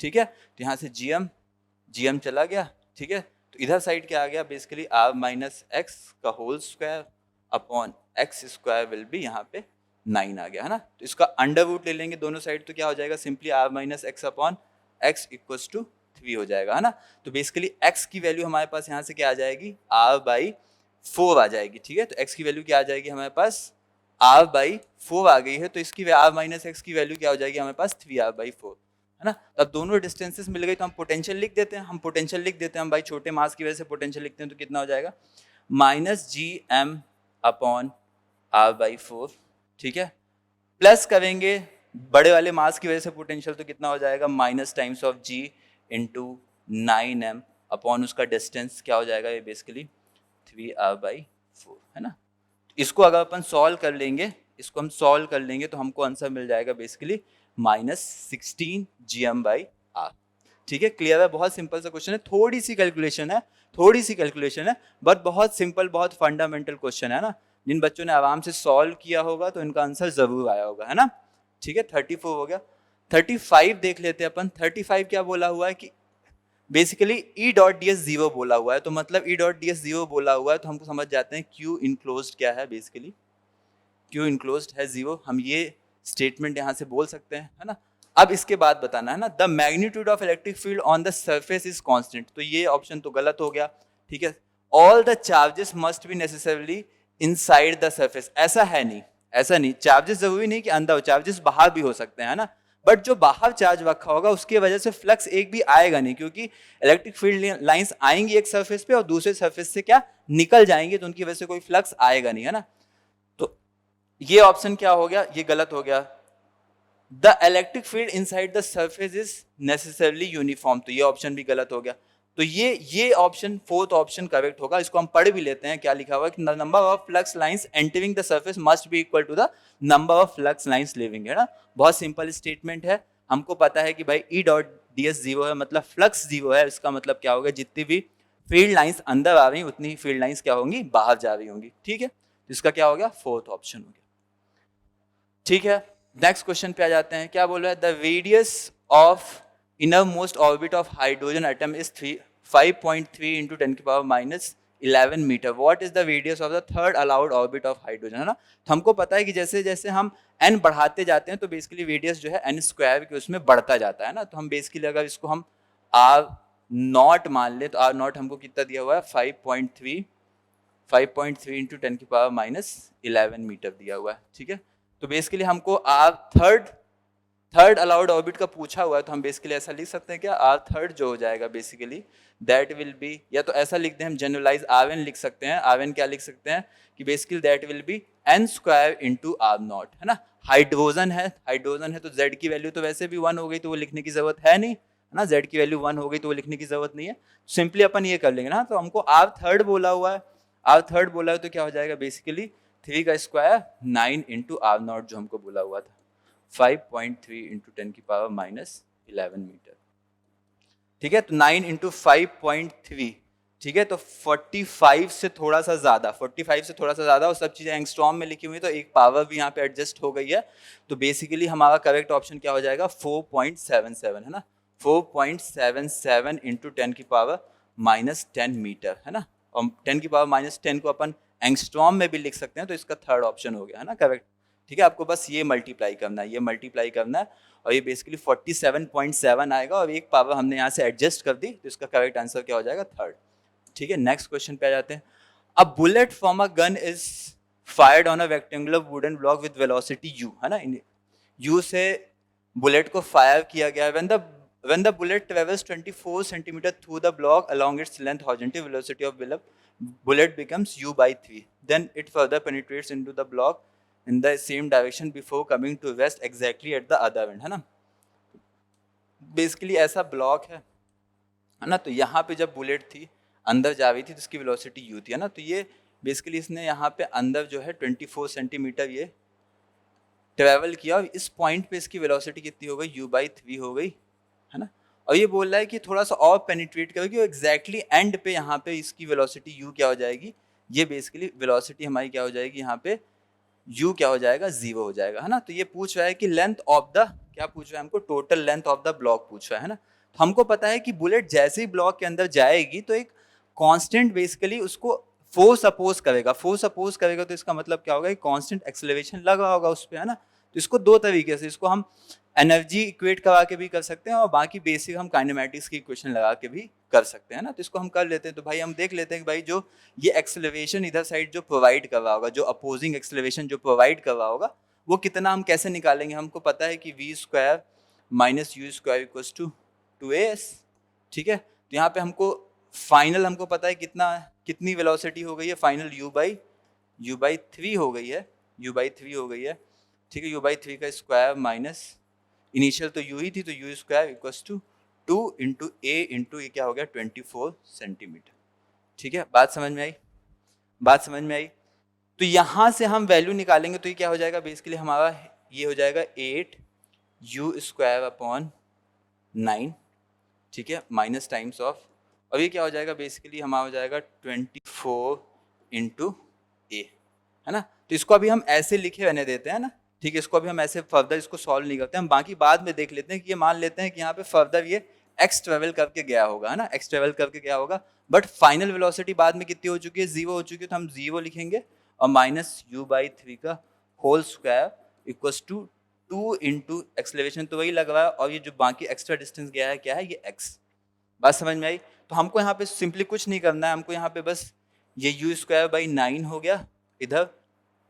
ठीक है, तो यहाँ से gm चला गया। ठीक है, तो इधर साइड क्या आ गया, बेसिकली r माइनस एक्स का whole square upon x square will be यहाँ पे 9 आ गया, है ना। तो इसका अंडर रूट ले लेंगे दोनों साइड, तो क्या हो जाएगा, simply r minus x upon x equals to 3 हो जाएगा, है ना। तो बेसिकली x की वैल्यू हमारे पास यहाँ से क्या आ जाएगी, r/4 आ जाएगी। ठीक है, तो x की वैल्यू क्या आ जाएगी हमारे पास, r/4 आ गई है, तो इसकी r माइनस एक्स की वैल्यू क्या हो जाएगी हमारे पास 3r/4, है ना। अब दोनों डिस्टेंसेस मिल गई तो हम पोटेंशियल लिख देते हैं, हम भाई छोटे मास की वजह से पोटेंशियल लिखते हैं, तो कितना हो जाएगा -gm अपॉन r/4। ठीक है, प्लस करेंगे बड़े वाले मास की वजह से पोटेंशियल, तो कितना हो जाएगा minus times of g into 9m upon उसका डिस्टेंस क्या हो जाएगा, ये बेसिकली 3r/4, है ना। इसको अगर अपन सॉल्व कर लेंगे, तो हमको आंसर मिल जाएगा बेसिकली -16 gm/r। ठीक है, क्लियर है, बहुत सिंपल सा क्वेश्चन है, थोड़ी सी कैलकुलेशन है बट बहुत सिंपल, बहुत फंडामेंटल क्वेश्चन है ना। जिन बच्चों ने आराम से सॉल्व किया होगा तो इनका आंसर जरूर आया होगा, है ना। ठीक है, 34 हो गया। 35 देख लेते हैं अपन। 35 क्या बोला हुआ है कि basically E dot D S zero बोला हुआ है, तो मतलब E dot D S zero बोला हुआ है तो हमको समझ जाते हैं क्यू इनक्लोज्ड क्या है। बेसिकली क्यू इनक्लोज्ड है जीरो, हम ये स्टेटमेंट यहाँ से बोल सकते हैं, है ना। अब इसके बाद बताना है ना, the magnitude of electric field on the surface is constant, तो ये ऑप्शन तो गलत हो गया। ठीक है, all the charges must be necessarily inside the surface, ऐसा है नहीं, ऐसा नहीं, चार्जेस जरूरी नहीं कि अंदर, चार्जेस बाहर भी हो सकते हैं, है ना। बट जो बाहर चार्ज रखा होगा उसकी वजह से फ्लक्स एक भी आएगा नहीं, क्योंकि इलेक्ट्रिक फील्ड लाइंस आएंगी एक सरफेस पे और दूसरे सरफेस से क्या निकल जाएंगे, तो उनकी वजह से कोई फ्लक्स आएगा नहीं, है ना। तो ये ऑप्शन क्या हो गया, ये गलत हो गया। The electric field inside the surface is necessarily uniform, तो ये ऑप्शन भी गलत हो गया। तो ये ऑप्शन, फोर्थ ऑप्शन करेक्ट होगा। इसको हम पढ़ भी लेते हैं, क्या लिखा हुआ है कि number of flux lines entering the surface must be equal to the number of flux lines leaving, है ना। बहुत सिंपल स्टेटमेंट है, हमको पता है कि भाई E dot D S zero है, मतलब फ्लक्स जीरो है। इसका मतलब क्या होगा, जितनी भी फील्ड लाइंस अंदर आ रही उतनी ही फील्ड लाइंस क्या होंगी, बाहर जा रही होंगी। ठीक है, तो इसका क्या हो गया, फोर्थ ऑप्शन हो गया। ठीक है, नेक्स्ट क्वेश्चन पे आ जाते हैं। क्या बोल रहा है, the radius of innermost orbit of hydrogen atom is 5.3 into 10 की power minus 11 metre. What is the radius of the third allowed orbit of hydrogen, है ना। तो हमको पता है कि जैसे जैसे हम n बढ़ाते जाते हैं तो बेसिकली रेडियस जो है n स्क्वायर के उसमें बढ़ता जाता है ना। तो हम बेसिकली अगर इसको हम r नॉट मान ले तो r नॉट हमको कितना दिया हुआ है, 5.3 into 10 की पावर माइनस 11 मीटर दिया हुआ है। ठीक है, तो बेसिकली हमको r थर्ड अलाउड ऑर्बिट का पूछा हुआ है, तो हम बेसिकली ऐसा लिख सकते हैं क्या, r थर्ड जो हो जाएगा बेसिकली दैट विल बी, या तो ऐसा लिख दें हम जनरलाइज r1 लिख सकते हैं। r1 क्या लिख सकते हैं कि basically that will be n square into r not, है ना। हाइड्रोजन है तो z की वैल्यू तो वैसे भी 1 हो गई, तो वो लिखने की जरूरत है नहीं, है ना। z की वैल्यू 1 हो गई तो वो लिखने की जरूरत नहीं है, सिंपली अपन ये कर लेंगे ना। तो हमको r थर्ड बोला हुआ है, तो क्या हो जाएगा बेसिकली 3 का स्क्वायर 9 इंटू r नॉट जो हमको बोला हुआ था 5.3 into 10 की पावर माइनस 11 मीटर। ठीक है, तो 9 into 5.3, ठीक है, तो 45 से थोड़ा सा ज्यादा और सब चीजें एंगस्ट्रॉम में लिखी हुई, तो एक पावर भी यहाँ पे एडजस्ट हो गई है। तो बेसिकली हमारा करेक्ट ऑप्शन क्या हो जाएगा, 4.77, है ना। 4.77 into 10 की पावर माइनस 10 मीटर, है ना। और 10 की पावर माइनस 10 को अपन एंगस्ट्रॉम में भी लिख सकते हैं, तो इसका थर्ड ऑप्शन हो गया, है ना, करेक्ट। ठीक है, आपको बस ये मल्टीप्लाई करना है, और ये बेसिकली 47.7 आएगा, और एक पावर हमने यहाँ से एडजस्ट कर दी, तो इसका करेक्ट आंसर क्या हो जाएगा, थर्ड। ठीक है, नेक्स्ट क्वेश्चन पे आ जाते हैं। A bullet from a gun is fired on a rectangular wooden block with velocity u, है ना। u से बुलेट को फायर किया गया है। when the bullet travels 24 centimeter through the block along its length, horizontal velocity of bullet becomes u/3, then it further penetrates into the block in the same direction before coming to rest exactly at the other end, है ना। बेसिकली ऐसा ब्लॉक है ना, तो यहाँ पे जब बुलेट थी अंदर जा रही थी तो इसकी वेलोसिटी u थी, है ना। तो ये बेसिकली इसने यहाँ पे अंदर जो है 24 सेंटीमीटर ये ट्रेवल किया, और इस पॉइंट पे इसकी वेलोसिटी कितनी हो गई, u/3 हो गई, है ना। और ये बोल रहा है कि थोड़ा सा और पेनिट्रेट करेगी, और एग्जैक्टली एंड पे यहाँ पे इसकी वेलोसिटी u क्या हो जाएगी, ये बेसिकली वेलोसिटी हमारी क्या हो जाएगी, यहाँ पे u क्या हो जाएगा, 0 हो जाएगा, है ना। तो ये पूछ रहा है कि लेंथ ऑफ द, क्या पूछ रहा है हमको, total length of the block पूछ रहा है ना। तो हमको पता है कि बुलेट जैसे ही ब्लॉक के अंदर जाएगी तो एक कांस्टेंट बेसिकली उसको फोर्स अपोज करेगा, तो इसका मतलब क्या होगा, कांस्टेंट एक्सेलरेशन लग रहा होगा उस पर, है ना। तो इसको दो तरीके से, इसको हम एनर्जी इक्वेट करा के भी कर सकते हैं, और बाकी बेसिक हम काइनेमेटिक्स की इक्वेशन लगा के भी कर सकते हैं ना। तो इसको हम कर लेते हैं। तो भाई हम देख लेते हैं कि भाई जो ये एक्सेलरेशन इधर साइड जो प्रोवाइड कर रहा होगा, जो अपोजिंग एक्सेलरेशन जो प्रोवाइड कर रहा होगा, वो कितना हम कैसे निकालेंगे। हमको पता है कि v square minus u square equals to 2as। ठीक है, तो यहाँ पे हमको फाइनल हमको पता है कितनी वेलोसिटी हो गई है, फाइनल u/3 हो गई है, ठीक है। u/3 का स्क्वायर माइनस इनिशियल तो u ही थी, तो u square equals to 2 into a into ये क्या हो गया, 24 सेंटीमीटर। ठीक है, बात समझ में आई। तो यहाँ से हम वैल्यू निकालेंगे तो ये क्या हो जाएगा, बेसिकली हमारा ये हो जाएगा 8 u स्क्वायर अपॉन 9। ठीक है, माइनस टाइम्स ऑफ, और ये क्या हो जाएगा बेसिकली हमारा हो जाएगा 24 इंटू ए, है ना। तो इसको अभी हम ऐसे लिखे रहने देते हैं ना, ठीक है, इसको अभी हम ऐसे फर्दर इसको सॉल्व नहीं करते, हम बाकी बाद में देख लेते हैं कि ये मान लेते हैं कि यहाँ पे फर्दर ये एक्स ट्रेवल करके गया होगा, है ना, एक्स ट्रेवल करके गया होगा, बट फाइनल वेलोसिटी बाद में कितनी हो चुकी है, 0 हो चुकी है, तो हम 0 लिखेंगे और माइनस u/3 का whole square equals to 2 into acceleration, तो वही लग रहा है, और ये जो बाकी एक्स्ट्रा डिस्टेंस गया है क्या है, ये x। बात समझ में आई। तो हमको यहाँ पे सिंपली कुछ नहीं करना है, हमको यहाँ पे बस ये u²/9 हो गया, इधर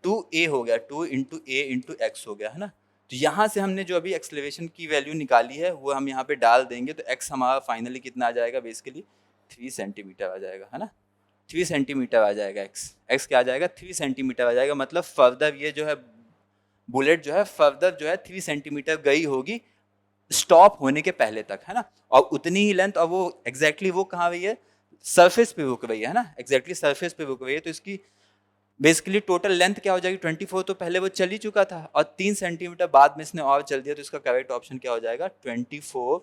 2a हो गया, 2 इंटू ए इंटू एक्स हो गया, है ना। तो यहाँ से हमने जो अभी एक्सलेरेशन की वैल्यू निकाली है वो हम यहाँ पे डाल देंगे, तो x हमारा फाइनली कितना आ जाएगा, बेसिकली 3 सेंटीमीटर आ जाएगा, है ना, 3 सेंटीमीटर आ जाएगा x क्या आ जाएगा, 3 सेंटीमीटर आ जाएगा, मतलब फर्दर ये जो है बुलेट जो है फर्दर जो है 3 सेंटीमीटर गई होगी स्टॉप होने के पहले तक, है ना, और उतनी ही लेंथ, और वो एग्जैक्टली वो कहाँ रही है, सरफेस पे रुक रही है ना, एग्जैक्टली सरफेस पे रुक रही है, तो इसकी बेसिकली टोटल लेंथ क्या हो जाएगी 24, तो पहले वो चल ही चुका था, और 3 सेंटीमीटर बाद में इसने और चल दिया, तो इसका करेक्ट ऑप्शन क्या हो जाएगा, 24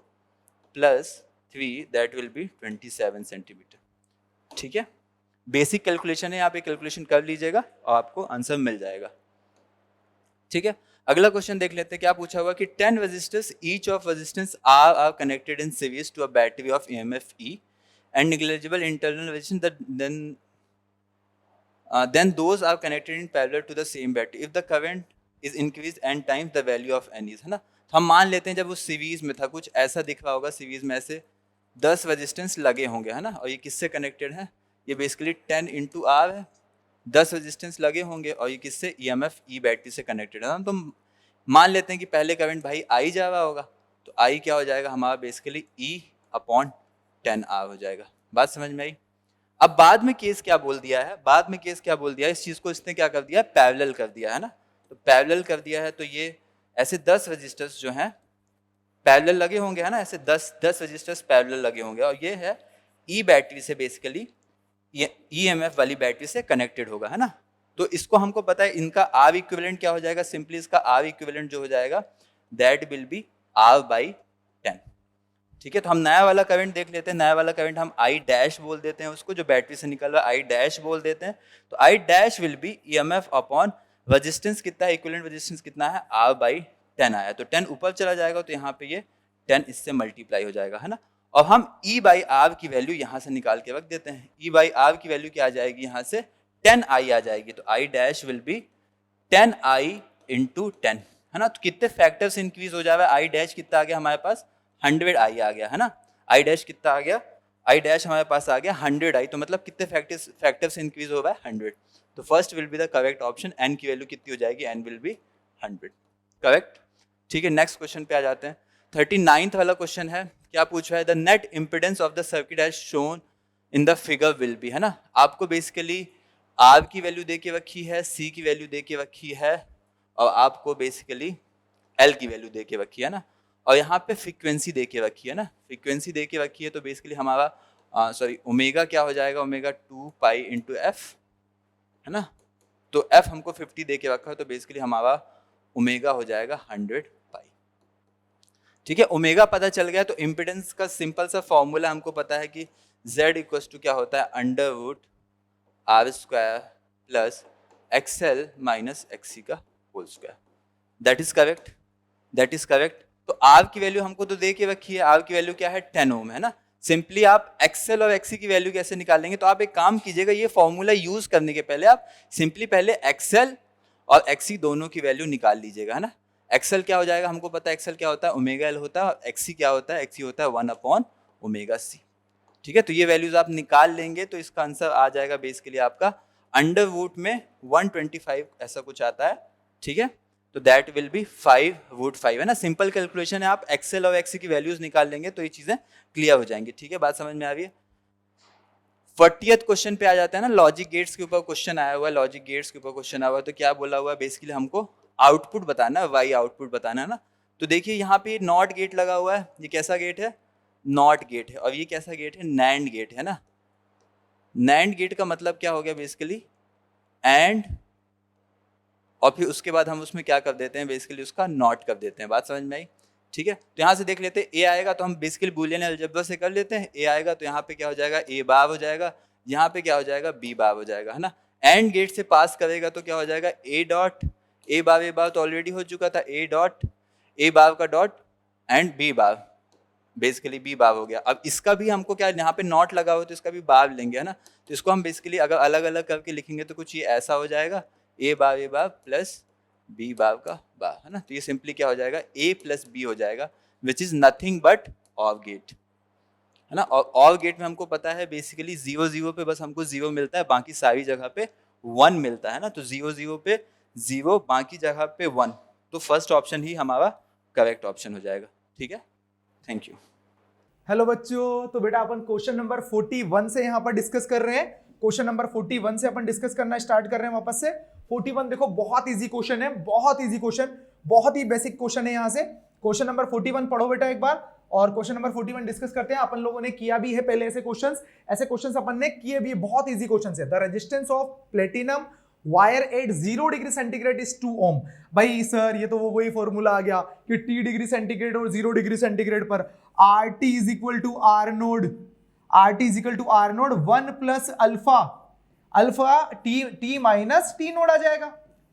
+ 3 दैट विल बी 27 सेंटीमीटर। ठीक है, बेसिक कैलकुलेशन है, आप ये कैलकुलेशन कर लीजिएगा और आपको आंसर मिल जाएगा। ठीक है, अगला क्वेश्चन देख लेते हैं, क्या पूछा हुआ कि 10 resistors each of resistance R are connected in series to a battery of EMF E and negligible internal resistance then those are connected in parallel to the same battery if the current is increased n times the value of n is, है ना। तो हम मान लेते हैं जब वो सीरीज में था, कुछ ऐसा दिख रहा होगा, सीरीज में ऐसे 10 रेजिस्टेंस लगे होंगे, है ना, और ये किससे कनेक्टेड है, ये बेसिकली 10 इंटू आर है, 10 रेजिस्टेंस लगे होंगे, और ये किससे, EMF E बैटरी से कनेक्टेड है ना। तो मान लेते हैं कि पहले करंट भाई आई जा रहा होगा, तो आई क्या हो जाएगा हमारा बेसिकली E/10R हो जाएगा। बात समझ में आई। अब बाद में केस क्या बोल दिया है, बाद में केस क्या बोल दिया है, इस चीज को इसने क्या कर दिया, पैरेलल कर दिया है ना। तो पैरेलल कर दिया है, तो ये ऐसे 10 रजिस्टर्स जो हैं पैरेलल लगे होंगे, है ना, ऐसे 10 रजिस्टर्स पैरेलल लगे होंगे, और ये है ई बैटरी से बेसिकली EMF वाली बैटरी से कनेक्टेड होगा, है ना। तो इसको हमको पता है, इनका R इक्विवेलेंट क्या हो जाएगा, सिंपली इसका R इक्विवेलेंट जो हो जाएगा दैट विल बी R/10। ठीक है, तो हम नया वाला करंट देख लेते हैं, नया वाला करंट हम I' बोल देते हैं उसको, जो बैटरी से निकल रहा है I' बोल देते हैं। तो I' will be EMF upon resistance कितना है, इक्विवेलेंट रेजिस्टेंस कितना है, R/10 आया, तो 10 ऊपर चला जाएगा, तो यहाँ पे ये 10 इससे मल्टीप्लाई हो जाएगा, है ना। और हम E/R की वैल्यू यहाँ से निकाल के रख देते हैं, E/R की वैल्यू क्या आ जाएगी, यहाँ से 10I आ जाएगी, तो I' विल बी 10I × 10, है ना। तो कितने फैक्टर से इंक्रीज हो जाएगा, I' कितना आ गया हमारे पास, 100I आ गया, है ना। I' कितना आ गया, I' हमारे पास आ गया 100I, तो मतलब कितने फैक्टर से इंक्रीज हो रहा है, 100। तो first will be the correct option, n की वैल्यू कितनी हो जाएगी, n विल बी 100, करेक्ट। ठीक है, नेक्स्ट क्वेश्चन पे आ जाते हैं। 39th वाला क्वेश्चन है, क्या पूछ रहा है, the net impedance of the circuit as shown in the figure will be, है ना। आपको बेसिकली R की वैल्यू दे के रखी है, C की वैल्यू दे के रखी है, और आपको बेसिकली L की वैल्यू दे के रखी है ना, और यहाँ पे फ्रीक्वेंसी दे के रखी है ना, फ्रीक्वेंसी दे के रखी है, तो बेसिकली हमारा ओमेगा क्या हो जाएगा, ओमेगा 2π × f, है ना। तो f हमको 50 दे के रखा है, तो बेसिकली हमारा ओमेगा हो जाएगा 100π। ठीक है, ओमेगा पता चल गया, तो इम्पिडेंस का सिंपल सा फॉर्मूला हमको पता है कि Z = क्या होता है, √R² + XL - XC का whole square. That is correct, that is correct. तो R की वैल्यू हमको तो दे के रखी है, R की वैल्यू क्या है, 10 ओम, है ना। सिंपली आप XL और XC की वैल्यू कैसे निकालेंगे, तो आप एक काम कीजिएगा, ये फॉर्मूला यूज करने के पहले आप सिंपली पहले XL और XC दोनों की वैल्यू निकाल लीजिएगा, है ना। XL क्या हो जाएगा, हमको पता है XL क्या होता है, ω/L होता है, और XC क्या होता है, XC होता है 1/ωc। ठीक है, तो ये वैल्यूज आप निकाल लेंगे, तो इसका आंसर आ जाएगा बेसिकली आपका √ में 125 ऐसा कुछ आता है। ठीक है, तो दैट विल बी 5√5, है ना। सिंपल कैलकुलेशन है, आप XL और XC की वैल्यूज निकाल लेंगे तो ये चीजें क्लियर हो जाएंगी। ठीक है, बात समझ में आ रही है। 40th क्वेश्चन पे आ जाता है ना, लॉजिक गेट्स के ऊपर क्वेश्चन आया हुआ है, लॉजिक गेट्स के ऊपर क्वेश्चन आया हुआ है, तो क्या बोला हुआ है, बेसिकली हमको आउटपुट बताना है, वाई आउटपुट बताना है ना। तो देखिए यहाँ पे नॉट गेट लगा हुआ है, ये कैसा गेट है, नॉट गेट है, और ये कैसा गेट है, नैंड गेट है ना। नैंड गेट का मतलब क्या हो गया, बेसिकली एंड, और फिर उसके बाद हम उसमें क्या कर देते हैं, बेसिकली उसका नॉट कर देते हैं। बात समझ में आई। ठीक है। तो यहाँ से देख लेते हैं, ए आएगा तो हम बेसिकली बूलियन अलजेब्रा से कर लेते हैं। ए आएगा तो यहाँ पे क्या हो जाएगा, ए बार हो जाएगा, यहाँ पे क्या हो जाएगा, बी बार हो जाएगा, है ना। एंड गेट से पास करेगा तो क्या हो जाएगा, ए डॉट ए बार तो ऑलरेडी हो चुका था, ए डॉट ए बार का dot and B bar, basically B bar हो गया। अब इसका भी हमको क्या, यहाँ पे नॉट लगा हो तो इसका भी बार लेंगे, है ना। तो इसको हम बेसिकली अगर अलग अलग करके लिखेंगे तो कुछ ये ऐसा हो जाएगा, ए बार प्लस बी बार का बार, है ना। तो ये सिंपली क्या हो जाएगा, ए प्लस बी हो जाएगा, which is nothing but or gate, है ना। और गेट में हमको पता है बेसिकली 0 0 पे बस हमको 0 मिलता है, बाकी सारी जगह पे 1 मिलता है ना। तो 0 0 पे 0, बाकी जगह पे 1, तो फर्स्ट ऑप्शन ही हमारा करेक्ट ऑप्शन हो जाएगा, ठीक है। Thank you. हेलो बच्चों, तो बेटा अपन क्वेश्चन नंबर 41 से यहाँ पर डिस्कस कर रहे हैं। क्वेश्चन नंबर 41 से अपन डिस्कस करना स्टार्ट कर रहे हैं वापस से। 41 देखो बहुत इजी क्वेश्चन है, बहुत इजी क्वेश्चन, बहुत ही बेसिक क्वेश्चन है। यहाँ से क्वेश्चन नंबर 41 पढ़ो बेटा एक बार, और क्वेश्चन नंबर 41 डिस्कस करते हैं। अपन लोगों ने किया भी है पहले ऐसे क्वेश्चंस अपन ने किए भी, बहुत इजी क्वेश्चन है। The resistance of platinum wire eight 0 degree centigrade is 2 ओम। भाई सर ये तो वही फॉर्मूला आ गया कि T डिग्री सेंटीग्रेड और 0 डिग्री सेंटीग्रेड पर RT is equal to R nought, RT is equal to R nought 1 plus alpha, alpha T minus T nought आ जाएगा,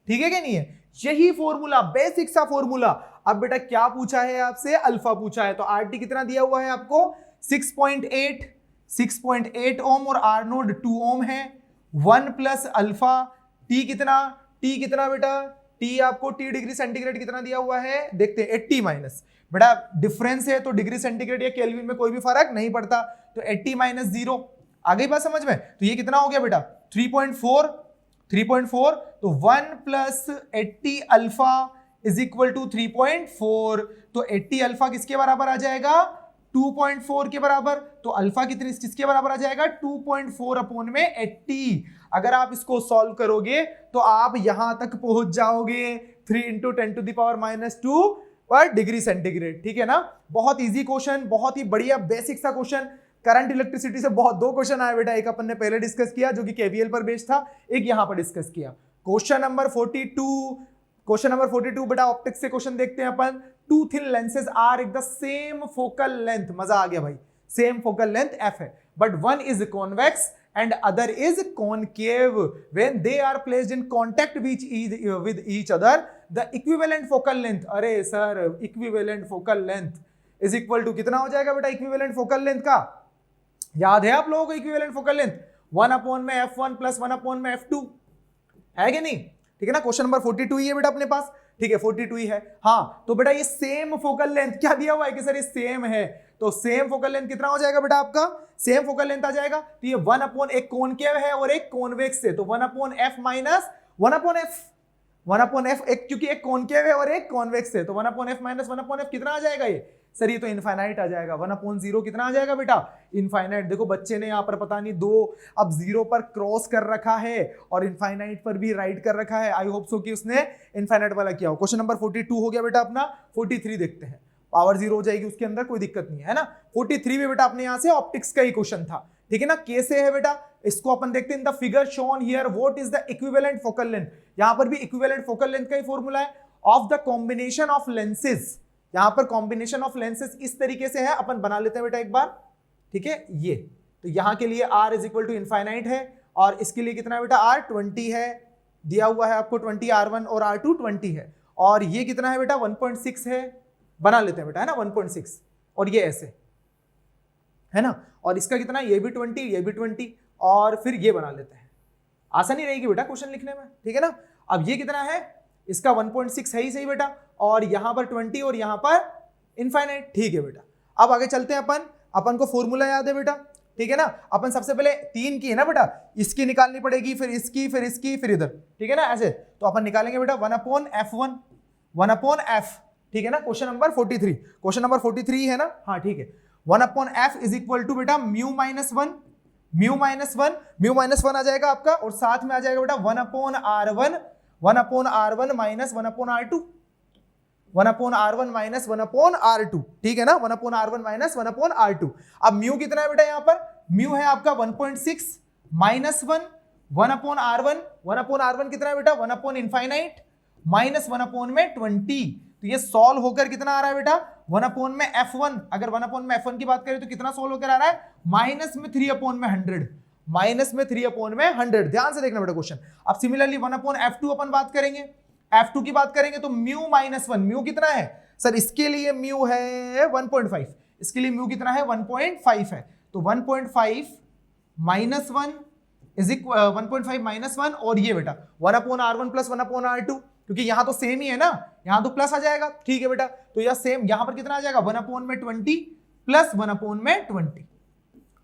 ठीक है कि नहीं है। यही फॉर्मूला, बेसिक सा फॉर्मूला। अब बेटा क्या पूछा है आपसे, अल्फा पूछा है, तो RT कितना दिया हुआ है आपको 6.8 ओम और आर नोड 2 ओम है। 1 प्लस अल्फा T कितना बेटा, T आपको T डिग्री सेंटीग्रेड कितना दिया हुआ है, देखते हैं 80 माइनस, बेटा डिफरेंस है तो डिग्री सेंटीग्रेड या केल्विन में कोई भी फर्क नहीं पड़ता, तो 80 माइनस 0 आ गई बात समझ में। तो ये कितना हो गया बेटा 3.4, तो 1 plus 80 alpha is equal to 3.4, तो 80 अल्फा किसके बराबर आ जाएगा, 2.4 के बराबर। तो अल्फा कितनी किसके बराबर आ जाएगा, 2.4 अपॉन में 80। अगर आप इसको सॉल्व करोगे तो आप यहां तक पहुंच जाओगे 3 इंटू 10 टू द पावर -2 पर डिग्री सेंटीग्रेड, ठीक है ना। बहुत इजी क्वेश्चन, बहुत ही बढ़िया बेसिक सा क्वेश्चन। करंट इलेक्ट्रिसिटी से बहुत 2 क्वेश्चन आए बेटा, एक अपन ने पहले डिस्कस किया जो कि केवीएल पर बेस्ड था, एक यहां पर डिस्कस किया। क्वेश्चन नंबर 42 बेटा ऑप्टिक्स से क्वेश्चन देखते हैं अपन। 2 thin lenses are the same focal length, मजा आ गया भाई, सेम फोकल लेंथ f है, but one is convex and other is concave. When they are placed in contact with each other, the equivalent focal length, अरे sir equivalent focal length is equal to कितना हो जाएगा बेटा, equivalent focal length का याद है आप लोगों को, equivalent focal length 1 अपॉन में f1 प्लस 1 अपॉन में f2 है कि नहीं, ठीक है ना। क्वेश्चन नंबर 42 ही है बेटा अपने पास, ठीक है 42 ही है। हाँ तो बेटा ये सेम फोकल लेंथ क्या दिया हुआ है कि सर ये सेम है, तो सेम फोकल लेंथ कितना हो जाएगा बेटा आपका, सेम फोकल लेंथ आ जाएगा। तो ये 1 अपॉन एक कॉनकेव है और एक कॉन्वेक्स है, तो 1 upon f minus 1 upon f, एक क्योंकि एक कॉनकेव है और एक कॉन्वेक्स है, तो 1 upon f minus 1 upon f कितना आ जाएगा ये, सर ये तो इनफाइनाइट आ जाएगा। 1 अपॉन 0 कितना आ जाएगा बेटा, इनफाइनाइट। देखो बच्चे ने यहाँ पर पता नहीं 2 अब 0 पर क्रॉस कर रखा है और इनफाइनाइट पर भी राइट कर रखा है। आई होप सो कि उसने इनफाइनाइट वाला किया हो। क्वेश्चन नंबर 42 हो गया बेटा अपना। 43 देखते हैं, पावर 0 हो जाएगी उसके अंदर, कोई दिक्कत नहीं है ना। 43 में बेटा अपने यहाँ से ऑप्टिक्स का ही क्वेश्चन था, ठीक है ना। कैसे है बेटा, इसको अपन देखते हैं। इन the figure shown here what is the equivalent focal length, यहाँ पर भी इक्विवेलेंट फोकल लेंथ का ही फॉर्मूला है। Of the combination of lenses, यहाँ पर कॉम्बिनेशन ऑफ लेंसेज इस तरीके से है, अपन बना लेते हैं बेटा एक बार, ठीक है। ये तो यहाँ के लिए r is equal to infinite है, और इसके लिए कितना है बेटा r 20 है, दिया हुआ है आपको 20 r1 और r2 20 है, और ये कितना है बेटा 1.6 है, बना लेते हैं बेटा, है ना 1.6, और ये ऐसे है ना, और इसका कितना, ये भी 20, ये भी 20, और फिर ये बना लेते हैं। आसानी रहेगी बेटा क्वेश्चन लिखने में, ठीक है ना। अब ये कितना है, इसका 1.6 है ही सही बेटा, और यहां पर 20 और यहां पर इनफाइनाइट, ठीक है बेटा। अब आगे चलते हैं अपन को फॉर्मूला याद है बेटा, ठीक है ना। अपन सबसे पहले 3 की है ना बेटा, इसकी निकालनी पड़ेगी, फिर इसकी, फिर इसकी, फिर इधर, ठीक है ना। ऐसे तो अपन निकालेंगे बेटा 1 अपॉन f1, 1 अपॉन f, ठीक है ना। क्वेश्चन नंबर 43 है ना, हाँ ठीक है। 1 upon f is equal to बेटा म्यू माइनस 1 आ जाएगा आपका, और साथ में आ जाएगा बेटा 1 upon r1 minus 1 upon r2, 1 upon r1 minus 1 upon r2, ठीक है ना। 1 upon r1 minus 1 upon r2। अब म्यू कितना है बेटा, यहाँ पर म्यू है आपका 1.6 माइनस 1 अपॉन r1 कितना है बेटा, 1 अपॉन इनफाइनाइट माइनस 1 अपॉन में 20, तो ये सॉल्व होकर कितना आ रहा है बेटा 1 अपॉन में f1, अगर 1 अपॉन में f1 की बात करें तो कितना सोल्व होकर आ रहा है, माइनस में 3 अपॉन में 100, माइनस में 3 अपॉन में 100। ध्यान से देखना बेटा क्वेश्चन। अब सिमिलरली 1 अपॉन f2 अपन बात करेंगे, f2 की बात करेंगे तो म्यू माइनस 1, म्यू कितना है सर, इसके लिए म्यू है 1.5, इसके लिए म्यू कितना है 1.5 है, तो 1.5 माइनस 1 इज इक्वल 1.5 माइनस 1, और ये बेटा 1 upon r1 plus 1 upon r2, क्योंकि यहां तो सेम ही है ना, यहां तो प्लस आ जाएगा, ठीक है बेटा, तो यह सेम यहां पर कितना आ जाएगा 1 अपॉन में 20 प्लस 1 अपॉन में 20,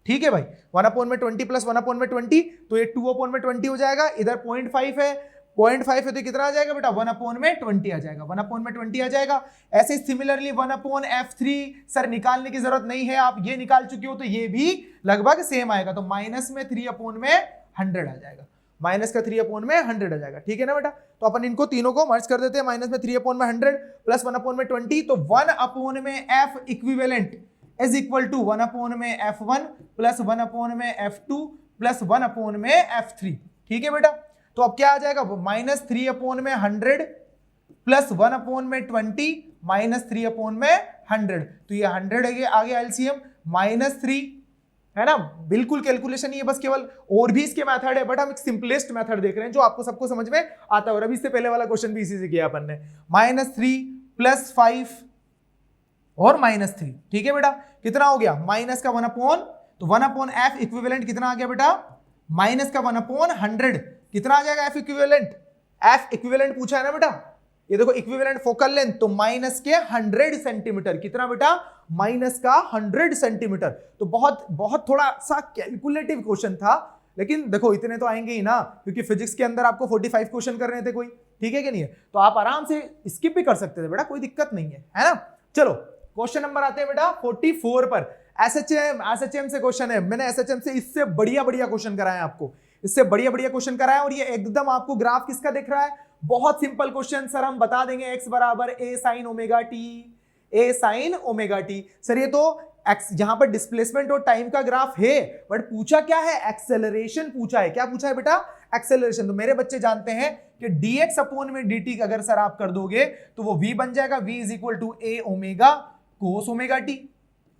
ठीक है भाई, 1 अपॉन में 20 प्लस 1 अपॉन में 20, तो ये 2 अपॉन में 20 हो जाएगा, इधर 0.5 है, 0.5 है तो कितना आ जाएगा बेटा 1 अपॉन में 20 आ जाएगा, 1 अपॉन में 20 आ जाएगा। ऐसे सिमिलरली 1 अपॉन f3 सर निकालने की जरूरत नहीं है, आप ये निकाल चुके हो तो ये भी लगभग सेम आएगा, तो माइनस में 3 अपॉन में 100 आ जाएगा, माइनस का 3 अपॉन में 100 आ जाएगा, ठीक है ना बेटा। तो अपन इनको तीनों को मर्ज कर देते हैं, माइनस में 3 अपॉन में 100 प्लस 1 अपॉन में 20, तो 1 अपॉन में f equivalent is equal to 1 upon में f1 प्लस 1 अपॉन में f2 प्लस 1 अपॉन में f3, ठीक है बेटा। तो अब क्या आ जाएगा, माइनस 3 अपॉन में 100 प्लस 1 अपॉन में 20 माइनस 3 अपॉन में 100, तो ये 100 है, आगे एलसीएम माइनस 3 है ना, बिल्कुल कैलकुलेशन ही है, बस केवल और भी इसके मेथड है, बट हम एक सिंपलेस्ट मेथड देख रहे हैं जो आपको सबको समझ में आता है। और अभी इससे पहले वाला क्वेश्चन भी इसी से किया अपन ने, माइनस 3 प्लस 5 और माइनस 3, ठीक है बेटा, कितना हो गया माइनस का 1 अपॉन, तो 1 अपॉन एफ इक्विवेलेंट कितना आ गया बेटा, माइनस का 1 अपॉन 100, कितना आ जाएगा एफ इक्विवेलेंट, एफ इक्विवेलेंट पूछा है ना बेटा, ये देखो इक्विवेलेंट फोकल लेंथ, तो माइनस के 100 सेंटीमीटर, कितना बेटा माइनस का 100 सेंटीमीटर। तो बहुत बहुत थोड़ा सा कैलकुलेटिव क्वेश्चन था, लेकिन देखो इतने तो आएंगे ही ना, क्योंकि फिजिक्स के अंदर आपको 45 क्वेश्चन करने थे कोई, ठीक है कि नहीं है, तो आप आराम से स्किप भी कर सकते थे बेटा, कोई दिक्कत नहीं है ना। चलो क्वेश्चन नंबर आते हैं बेटा 44 पर, एसएचएम से क्वेश्चन है, मैंने एसएचएम से इससे बढ़िया क्वेश्चन कराए आपको, इससे बढ़िया क्वेश्चन कराया, और ये एकदम आपको ग्राफ किसका दिख रहा है, बहुत सिंपल क्वेश्चन सर, हम बता देंगे x बराबर a sin omega t, sir ये तो x यहां पर डिस्प्लेसमेंट और टाइम का ग्राफ है, बट पूछा क्या है, एक्सेलरेशन पूछा है, क्या पूछा है बेटा, एक्सेलरेशन। तो मेरे बच्चे जानते हैं कि dx अपॉन में dt अगर सर आप कर दोगे तो वो v बन जाएगा, v is equal to a omega cos omega t।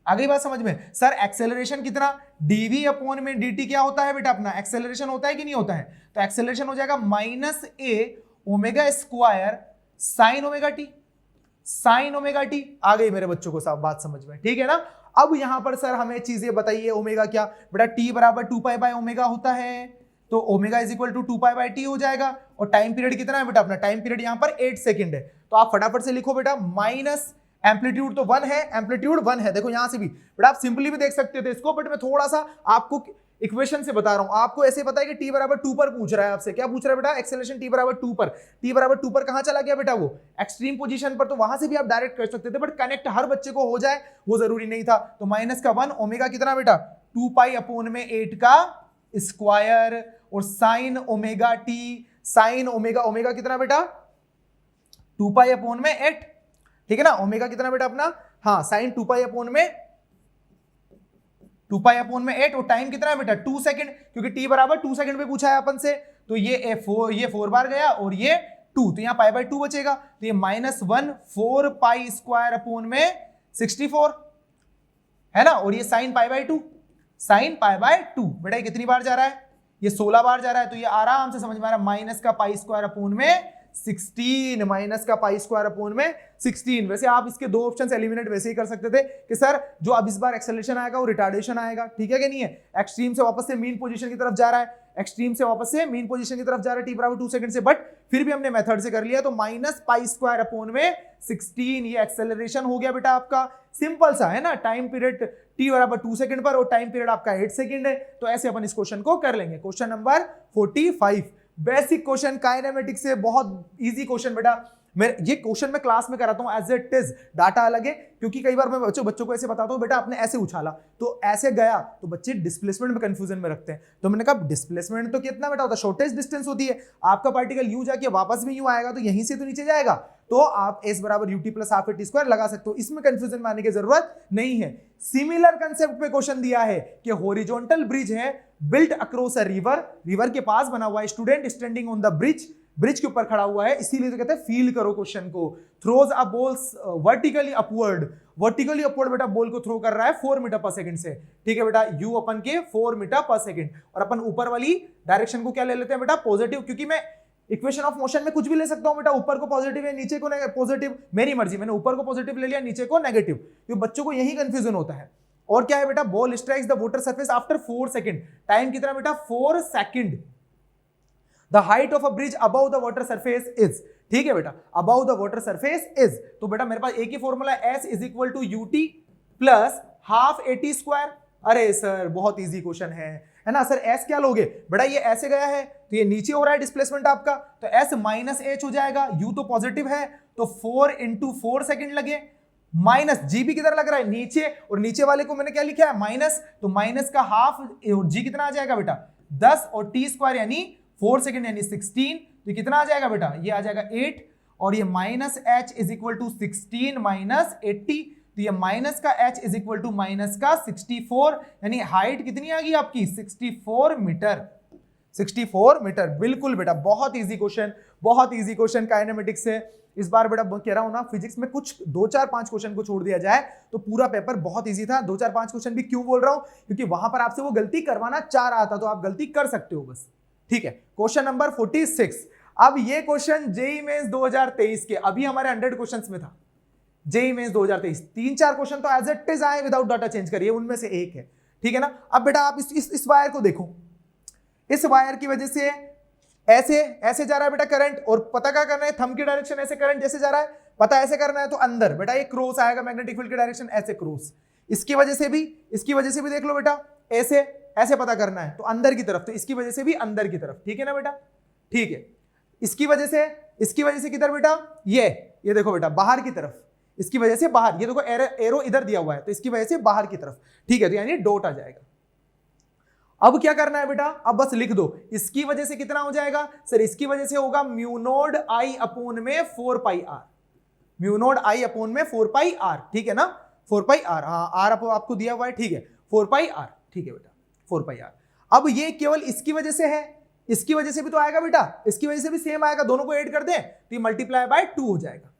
आ गई बात समझ में सर, एक्सेलरेशन कितना, dv अपॉन में dt क्या होता है बेटा अपना, एक्सेलरेशन होता है कि नहीं होता है, तो एक्सेलरेशन हो जाएगा minus a omega square sine omega t, sine omega t. आ गई मेरे बच्चों को सब बात समझ में, ठीक है ना। अब यहां पर सर हमें चीजें बताइए, ओमेगा क्या बेटा, t बराबर 2 पाई बाय ओमेगा होता है, तो omega is equal to 2 pi by T हो जाएगा, और टाइम पीरियड कितना है बेटा अपना, टाइम पीरियड यहां पर 8 सेकंड है, तो आप फटाफट से लिखो बेटा, माइनस एम्पलीट्यूड तो 1 है, एम्पलीट्यूड 1 है, देखो यहां से भी बेटा आप सिंपली भी देख सकते थे इसको, बट मैं थोड़ा सा आपको इक्वेशन से बता रहा हूं, आपको ऐसे पता है कि t बराबर 2 पर पूछ रहा है आपसे, क्या पूछ रहा है बेटा, एक्सेलरेशन t बराबर 2 पर, t बराबर 2 पर कहां चला गया बेटा, वो एक्सट्रीम पोजीशन पर, तो वहां से भी आप डायरेक्ट कर सकते थे, बट कनेक्ट हर बच्चे को हो जाए वो जरूरी नहीं था। तो माइनस का 1 ओमेगा कितना बेटा 2 पाई अपॉन में 8 का स्क्वायर, और sign omega t, sine omega, omega कितना बेटा 2 पाई अपॉन में 8, ठीक है ना, ओमेगा कितना बेटा अपना, हाँ साइन 2 पाई अपॉन में 2 पाई अपॉन में 8, और टाइम कितना है बेटा 2 सेकंड, क्योंकि t बराबर 2 सेकंड पे पूछा है अपन से, तो ये 4 बार गया और ये 2, तो यहाँ पाई बाय 2 बचेगा, तो ये माइनस 1 4 पाई स्क्वायर अपॉन में 64 है ना, और ये sine pi by 2, sine pi by 2 बेटा ये कितनी बार जा रहा है, ये 16 बार जा रहा है, तो ये आराम से समझ में आ रहा है, माइनस का पाई स्क्वायर अपॉन में 16, माइनस का पाई स्क्वायर अपॉन में 16। वैसे आप इसके दो ऑप्शंस एलिमिनेट वैसे ही कर सकते थे कि सर जो अब इस बार एक्सेलरेशन आएगा वो रिटार्डेशन आएगा, ठीक है कि नहीं है, एक्सट्रीम से वापस से मीन पोजीशन की तरफ जा रहा है, एक्सट्रीम से वापस से मीन पोजीशन की तरफ जा रहा है, t बराबर 2 सेकंड से, बट फिर भी हमने मेथड से कर लिया, तो माइनस पाई स्क्वायर अपॉन में 16 ये एक्सेलरेशन हो गया बेटा आपका, सिंपल सा है ना, टाइम पीरियड t बराबर 2 सेकंड पर और टाइम पीरियड आपका 8 सेकंड है, तो ऐसे अपन इस क्वेश्चन को कर लेंगे। Question number 45 basic question kinematics से, बहुत इजी क्वेश्चन बेटा, मैं ये क्वेश्चन मैं क्लास में कराता हूं एज इट इज, डाटा अलग है, क्योंकि कई बार मैं बच्चों को ऐसे बताता हूं बेटा आपने ऐसे उछाला तो ऐसे गया, तो बच्चे डिस्प्लेसमेंट में कंफ्यूजन में रखते हैं, तो मैंने कहा डिस्प्लेसमेंट तो कितना बेटा होता है, शॉर्टेस्ट डिस्टेंस होती है, आपका पार्टिकल यूं जाके वापस भी यूं आएगा, तो यहीं से तो नीचे जाएगा, तो आप s बराबर ut plus half T square लगा सकते हो, इसमें कंफ्यूजन में आने की जरूरत नहीं है। सिमिलर कंसेप्ट पे क्वेश्चन दिया है कि हॉरिजॉन्टल ब्रिज है built across a river, river के पास बना हुआ है, student standing on the bridge, bridge के ऊपर खड़ा हुआ है, इसीलिए तो कहते हैं फील करो क्वेश्चन को। Throws a ball vertically upward बेटा बॉल को थ्रो कर रहा है 4 मीटर पर सेकंड से, ठीक है बेटा, यू अपन के 4 मीटर पर सेकंड, और अपन ऊपर वाली डायरेक्शन को क्या ले लेते हैं बेटा, पॉजिटिव, क्योंकि मैं इक्वेशन ऑफ मोशन में कुछ भी ले सकता हूं बेटा, ऊपर को पॉजिटिव है नीचे को पॉजिटिव, मेरी मर्जी, मैंने ऊपर को पॉजिटिव ले लिया नीचे को नेगेटिव, क्योंकि बच्चों को यही कंफ्यूजन होता है। और क्या है बेटा, ball strikes the water surface after 4 second, time कितना बेटा 4 second. The height of a bridge above the water surface is, ठीक है बेटा, above the water surface is, तो बेटा मेरे पास एक ही फॉर्मूला है, S is equal to u t plus half AT square. अरे सर बहुत इजी क्वेश्चन है ना सर, S क्या लोगे बेटा, ये ऐसे गया है तो ये नीचे हो रहा है डिस्प्लेसमेंट आपका, तो S माइनस H हो जाएगा, U तो पॉजिटिव है तो 4 इंटू 4 सेकेंड लगे, माइनस G भी किधर लग रहा है नीचे, और नीचे वाले को मैंने क्या लिखा है माइनस, तो माइनस का हाफ और G कितना आ जाएगा बेटा 10 और T स्क्वायर यानी 4 सेकेंड यानी 16, तो कितना आ जाएगा बेटा, ये आ जाएगा 8, और ये minus H is equal to 16 minus 80, तो ये माइनस का H is equal to minus का 64, यानी हाइट कितनी आ गई आपकी 64 मीटर, 64 मीटर। बिल्कुल बेटा, बहुत इजी क्वेश्चन, बहुत इजी क्वेश्चन काइनेमेटिक्स से। इस बार बेटा कह रहा हूं ना, फिजिक्स में कुछ 2-4-5 क्वेश्चन को छोड़ दिया जाए तो पूरा पेपर बहुत इजी था। 2-4-5 क्वेश्चन भी क्यों बोल रहा हूं, क्योंकि वहां पर आपसे वो गलती करवाना चाह रहा था, तो आप गलती कर सकते हो बस, ठीक है। क्वेश्चन नंबर 46, अब ये क्वेश्चन जेईई मेंस 2023 के, अभी हमारे 100 क्वेश्चंस में था जेईई मेंस 2023, 3-4 क्वेश्चन तो एज इट इज आए विदाउट डाटा चेंज करिए, उनमें से एक है, ठीक है ना। अब बेटा आप इस वायर को देखो, इस वायर की वजह से ऐसे जा रहा है बेटा करंट, और पता क्या करना है, थंब की डायरेक्शन ऐसे करंट जैसे जा रहा है, पता ऐसे करना है तो अंदर बेटा ये क्रॉस आएगा, मैग्नेटिक फील्ड की डायरेक्शन ऐसे क्रॉस, इसकी वजह से भी देख लो बेटा, ऐसे पता करना है तो अंदर की तरफ, तो इसकी वजह से भी अंदर की तरफ, ठीक है ना बेटा, ठीक है। इसकी वजह से किधर बेटा, ये देखो बेटा बाहर की तरफ, इसकी वजह से बाहर, ये देखो एरो इधर दिया हुआ है तो इसकी वजह से बाहर की तरफ, ठीक है, तो यानी डॉट आ जाएगा। अब क्या करना है बेटा, अब बस लिख दो, इसकी वजह से कितना हो जाएगा सर, इसकी वजह से होगा म्यू नोड I अपोन में 4 पाई R, mu node I upon में 4 पाई R, ठीक है ना, 4 पाई R, हाँ R आपको दिया हुआ है, ठीक है, 4 पाई R, ठीक है बेटा 4 पाई R। अब ये केवल इसकी वजह से है, इसकी वजह से भी तो आएगा बेटा, इसकी वजह से भी सेम आएगा, दोनों को ऐड कर दें तो ये मल्टीप्लाई बाय 2 हो जाएगा,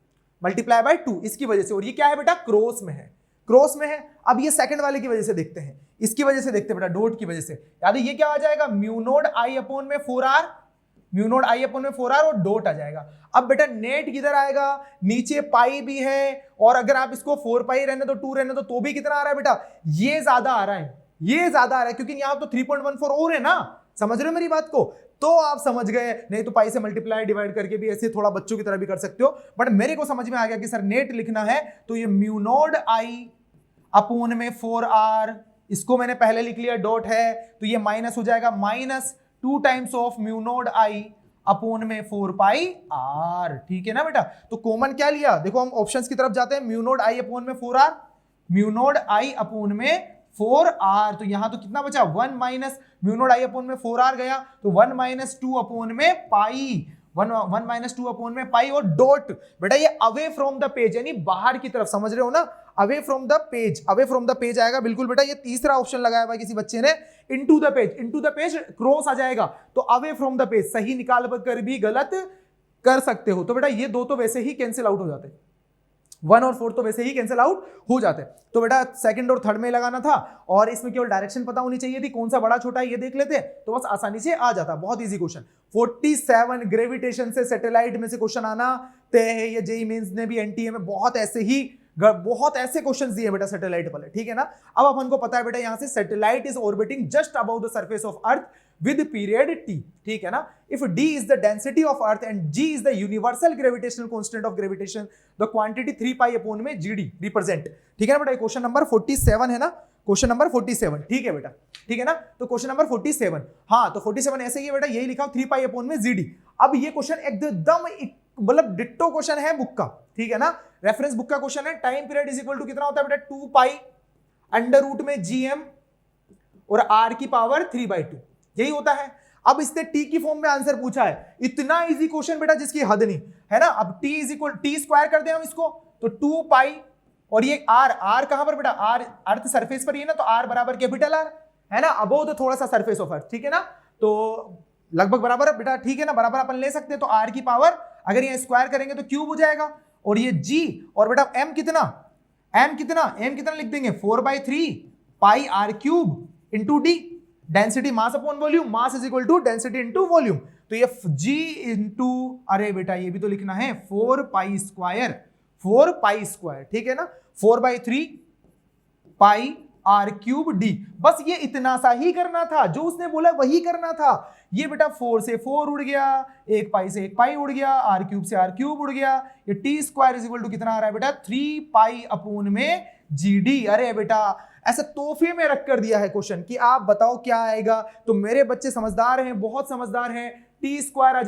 मल्टीप्लाई बाय 2 इसकी वजह से, और ये क्या है बेटा क्रॉस में है, क्रॉस में है। अब ये सेकंड वाले की वजह से देखते हैं, इसकी वजह से देखते हैं बेटा, डॉट की वजह से, याद है ये क्या आ जाएगा, म्यू नोड I अपोन में 4R, mu node I upon में 4R और डॉट आ जाएगा। अब बेटा नेट किधर आएगा, नीचे पाई भी है, और अगर आप इसको 4 पाई रहने दो 2 रहने दो तो भी कितना आ रहा है बेटा, ये ज्यादा आ रहा है, ये ज्यादा आ रहा है, क्योंकि यहां तो 3.14 और है ना, समझ रहे हो मेरी बात को, तो आप समझ गए, नहीं तो पाई से मल्टीप्लाई डिवाइड करके भी ऐसे थोड़ा बच्चों की तरह भी कर सकते हो, बट मेरे को समझ में आ गया कि सर नेट लिखना है तो ये म्यू नोड I अपोन में 4R, इसको मैंने पहले लिख लिया, डॉट है तो ये माइनस हो जाएगा, minus 2 times of mu node I upon में 4 पाई R, ठीक है ना बेटा। तो कॉमन क्या लिया, देखो हम ऑप्शंस की तरफ जाते हैं, म्यू नोड I अपोन में 4R, mu node I upon में 4R, तो यहां तो कितना बचा 1 minus mu node I upon में 4R गया, तो 1 माइनस 2 अपोन में पाई, 1 माइनस 2 अपोन में पाई, और डॉट बेटा ये अवे फ्रॉम द पेज यानी बाहर की तरफ, समझ रहे हो ना, away from the page, away from the page आएगा, बिल्कुल बेटा। ये तीसरा ऑप्शन लगाया हुआ किसी बच्चे ने, इनटू द पेज क्रॉस आ जाएगा, तो अवे फ्रॉम द पेज सही निकाल कर भी गलत कर सकते हो, तो बेटा ये दो तो वैसे ही कैंसिल आउट हो जाते हैं, 1 और 4 तो वैसे ही कैंसिल आउट हो जाते हैं, तो बेटा सेकंड और थर्ड में लगाना था, और इसमें केवल डायरेक्शन पता होनी चाहिए थी, कौन सा बड़ा छोटा है ये देख लेते तो बस आसानी से आ जाता, बहुत इजी क्वेश्चन। 47 ग्रेविटेशन से सैटेलाइट में से क्वेश्चन आना तय है, ये जेईई मेंस ने भी एनटीए में बहुत ऐसे क्वेश्चंस दिए बेटा सैटेलाइट वाले, ठीक है ना। अब अपन को पता है बेटा यहां से satellite is orbiting just about the surface of earth with period t, ठीक है ना। If d is the density of earth and g is the universal gravitational constant of gravitation, the quantity 3 pi upon में gd represent, ठीक है ना बेटा। क्वेश्चन नंबर 47 है ना, क्वेश्चन नंबर 47, ठीक है बेटा, ठीक है ना। तो क्वेश्चन नंबर 47, हाँ तो 47 ऐसे ही है बेटा, यही लिखा 3 pi upon में gd। अब ये क्वेश्चन एकदम मतलब डिट्टो क्वेश्चन है बुक का, ठीक है ना, रेफरेंस बुक का क्वेश्चन है। Time period is equal to कितना होता है बेटा 2 पाई अंडर रूट में gm और r की पावर 3/2, यही होता है। अब इसने टी की फॉर्म में आंसर पूछा है, इतना इजी क्वेश्चन बेटा जिसकी हद नहीं है ना। अब T is equal T square कर दें हम इसको, तो 2 पाई और ये r कहां पर बेटा, r अर्थ सरफेस पर ही है ना, तो r बराबर कैपिटल R है ना, अबोव द थोड़ा सा सरफेस ऑफ अर्थ, ठीक है ना। तो लगभग बराबर है बेटा, ठीक है ना, बराबर अपन ले सकते हैं। तो r की पावर अगर ये स्क्वायर करेंगे तो क्यूब हो जाएगा, और ये g, और बेटा m कितना लिख देंगे 4/3 pi r cube into d, density mass upon volume, mass is equal to density into volume. तो ये g इंटू, अरे बेटा ये भी तो लिखना है 4 पाई स्क्वायर, ठीक है ना, 4/3 पाई आर क्यूब डी। बस ये इतना सा ही करना था, जो उसने बोला वही करना था। ये बेटा 4 से 4 उड़ गया, 1 पाई से 1 पाई उड़ गया, आर क्यूब से आर क्यूब उड़ गया, ये T square is equal to कितना आ रहा है बेटा 3 पाई अपॉन में जी डी। अरे बेटा ऐसा तोहफे में रख कर दिया है क्वेश्चन कि आप बताओ क्या आएगा। तो मेरे बच्चे समझदार हैं, बहुत समझदार हैं, टी स्क्वायर आ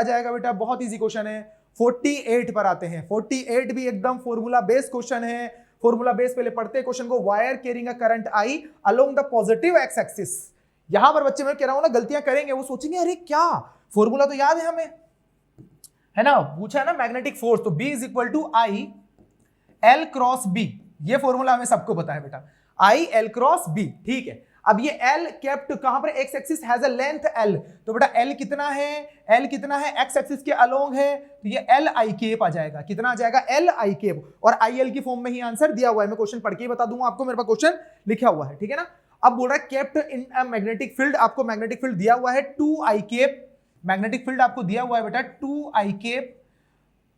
जाएगा बेटा, बहुत इजी क्वेश्चन है। 48 पर आते हैं, 48 भी एकदम फॉर्मूला बेस्ड क्वेश्चन है। फॉर्मूला बेस पहले पढ़ते हैं क्वेश्चन को। Wire carrying a current I along the positive x axis. यहां पर बच्चे मैं कह रहा हूं ना गलतियां करेंगे, वो सोचेंगे अरे क्या फॉर्मूला तो याद है हमें, है ना, पूछा है ना मैग्नेटिक फोर्स, तो B is equal to I L cross B. ये फॉर्मूला हमें सबको पता है बेटा, आई एल क्रॉस बी, ठीक है। अब ये L केप्ट कहां पर, x axis has a length L, तो बेटा L कितना है, एक्स एक्सिस के अलोंग है, तो ये L आई केप आ जाएगा। कितना आ जाएगा L आई केप, और IL की फॉर्म में ही आंसर दिया हुआ है। मैं क्वेश्चन पढ़ के ही बता दूंगा आपको, मेरे पास क्वेश्चन लिखा हुआ है, ठीक है ना। अब बोल रहा है kept in a magnetic field, आपको मैग्नेटिक फील्ड दिया हुआ है 2 आई केप, मैग्नेटिक फील्ड आपको दिया हुआ है बेटा 2 I cap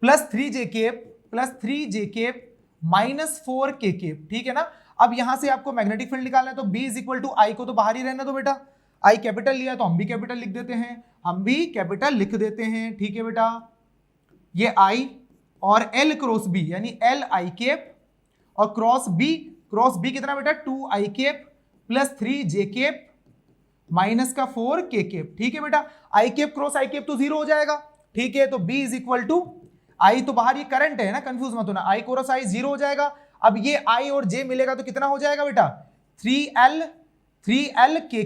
plus 3 J cap minus 4 K cap, ठीक है ना। अब यहां से आपको मैग्नेटिक फील्ड निकालना है, तो B इज इक्वल टू आई को तो बाहर ही रहने दो बेटा, आई कैपिटल लिया तो हम भी कैपिटल लिख देते हैं, ठीक है बेटा। ये I और L क्रॉस B यानी L आई केप, और क्रॉस B कितना बेटा 2 I cap plus 3 J cap minus का 4 के केप, ठीक है बेटा। I cap cross I cap तो 0 हो जाएगा, ठीक है। तो B is equal to I, तो बाहर ये करंट है ना, कंफ्यूज मत होना, आई क्रॉस आई 0 हो जाएगा। अब ये I और J मिलेगा तो कितना हो जाएगा बेटा 3L के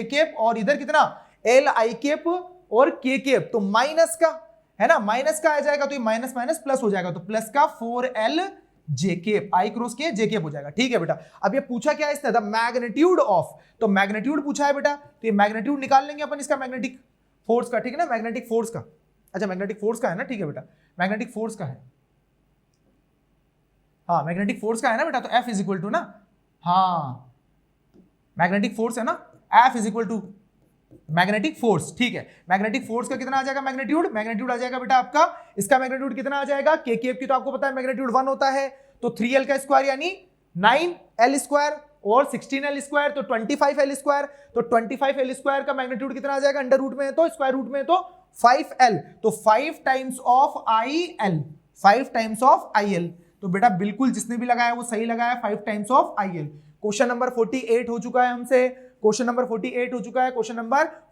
केप, और इधर कितना L आई केप और के केप, तो माइनस का है ना, माइनस का आ जाएगा, तो ये माइनस माइनस प्लस हो जाएगा, तो प्लस का 4L जे केप, आई क्रॉस के जे केप हो जाएगा, ठीक है बेटा। अब ये पूछा क्या है इसने, द मैग्नीट्यूड ऑफ, तो मैग्नीट्यूड पूछा है बेटा, तो ये मैग्नीट्यूड निकाल लेंगे अपन इसका, मैग्नेटिक फोर्स का, ठीक है ना, मैग्नेटिक फोर्स का, अच्छा मैग्नेटिक फोर्स का है ना, ठीक है बेटा, मैग्नेटिक फोर्स का है, हाँ मैग्नेटिक फोर्स का है ना बेटा, तो F इज इक्वल टू ना, हाँ मैग्नेटिक फोर्स है ना, F is equal to magnetic force, ठीक है। मैग्नेटिक फोर्स का कितना आ जाएगा मैग्नीट्यूड आ जाएगा बेटा आपका, इसका मैग्नीट्यूड कितना आ जाएगा, के केप की तो आपको पता है मैग्नीट्यूड 1 होता है, तो 3L का स्क्वायर यानी 9L स्क्वायर और 16L स्क्वायर, तो 25L स्क्वायर, तो 25L स्क्वायर का मैग्नीट्यूड कितना आ जाएगा, अंडर रूट में है तो स्क्वायर रूट में है तो 5L, तो 5 टाइम्स ऑफ IL, तो बेटा बिल्कुल जिसने भी लगाया वो सही लगाया, 5 times of IL। Question number 48 हो चुका है हमसे, क्वेश्चन नंबर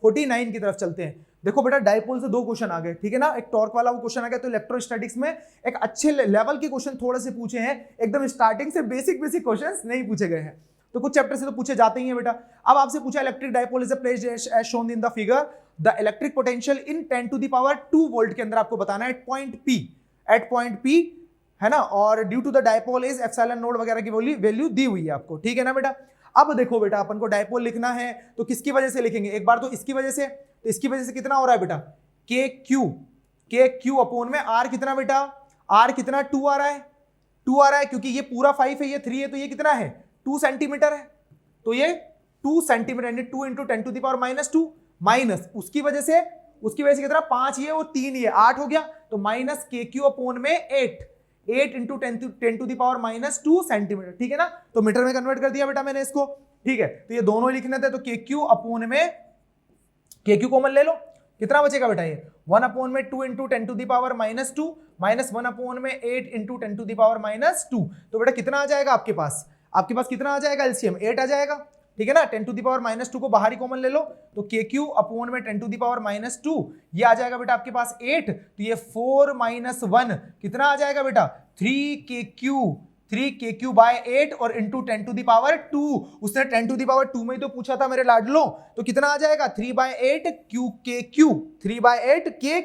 49 की तरफ चलते हैं। देखो बेटा डाइपोल से 2 क्वेश्चन आ गए, ठीक है ना, एक टॉर्क वाला वो क्वेश्चन आ गया, तो इलेक्ट्रोस्टैटिक्स में एक अच्छे लेवल के क्वेश्चन थोड़े से पूछे हैं, एकदम स्टार्टिंग से बेसिक क्वेश्चंस नहीं पूछे गए हैं, तो कुछ चैप्टर से तो पूछे जाते ही हैं बेटा। अब आपसे पूछा electric dipole is placed as shown in the figure, the electric potential in 10⁻² volt के अंदर आपको बताना है एट पॉइंट P है ना, और due to the dipole is epsilon nought वगैरह की वैल्यू दी हुई है आपको, ठीक है ना बेटा। अब देखो बेटा अपन को डाइपोल लिखना है तो किसकी वजह से लिखेंगे, एक बार तो इसकी वजह से, तो इसकी वजह से कितना हो रहा है बेटा के क्यू अपॉन में R कितना बेटा, R कितना 2 आ रहा है, क्योंकि ये पूरा 5 है, ये 3 है, तो ये कितना है 2 सेंटीमीटर है, तो ये 2 सेंटीमीटर यानी 2 × 10⁻², माइनस उसकी वजह से कितना 5 ये और 3 ये 8 हो गया, तो माइनस के क्यू अपॉन में 8 × 10⁻² सेंटीमीटर, ठीक है ना, तो मीटर में कन्वर्ट कर दिया बेटा मैंने इसको, ठीक है। तो ये दोनों लिखने थे, तो के क्यू अपॉन में के क्यू कॉमन ले लो, कितना बचेगा बेटा ये 1 अपॉन में 2 × 10⁻² माइनस 1 अपॉन में 8 × 10⁻², तो बेटा कितना आ जाएगा आपके पास कितना आ जाएगा एलसीएम 8 आ जाएगा, ठीक है ना। 10⁻² को बाहरी कॉमन ले लो, तो के क्यू अपॉन में 10⁻², ये आ जाएगा बेटा आपके पास 8, तो ये 4 - 1 कितना आ जाएगा बेटा 3 बाय 8 और इंटू 10⁻², उसने 10⁻² में ही तो पूछा था मेरे लाडलो, तो कितना आ जाएगा 3/8 के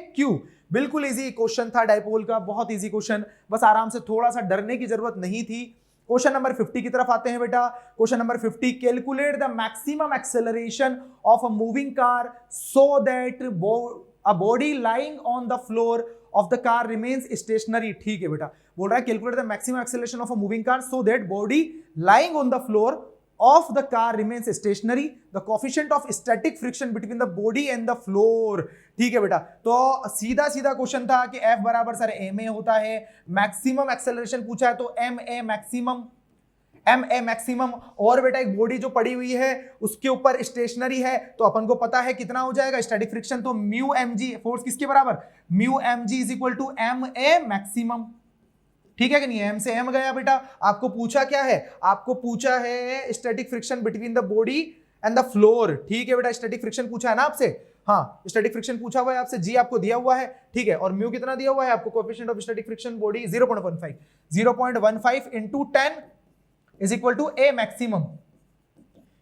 क्यू। बिल्कुल इजी क्वेश्चन था डाइपोल का, बहुत इजी क्वेश्चन, बस आराम से, थोड़ा सा डरने की जरूरत नहीं थी, क्वेश्चन नंबर 50 की तरफ आते हैं बेटा। Question number 50, calculate the maximum acceleration of a moving car so that a body lying on the floor of the car remains stationary. ठीक है बेटा, बोल रहा है calculate the maximum acceleration of a moving car so that body lying on the floor of the car remains stationary, the coefficient of static friction between the body and the floor। ठीक है बेटा, तो सीधा सीधा क्वेश्चन था कि F बराबर सर ma होता है, मैक्सिमम एक्सेलरेशन पूछा है तो ma मैक्सिमम, और बेटा एक बॉडी जो पड़ी हुई है उसके ऊपर स्टेशनरी है तो अपन को पता है कितना हो जाएगा स्टैटिक फ्रिक्शन, तो म्यू mg, फोर्स किसके बराबर, mu mg is equal to ma maximum. ठीक है कि नहीं, एम से एम गया बेटा। आपको पूछा क्या है, आपको पूछा है static friction between the body and the floor. ठीक है बेटा, स्टैटिक फ्रिक्शन पूछा है ना आपसे, हाँ स्टैटिक फ्रिक्शन पूछा हुआ है आपसे, जी आपको दिया हुआ है। ठीक है, और म्यू कितना दिया हुआ है आपको, coefficient of static friction body 0.15 into 10 is equal to A maximum.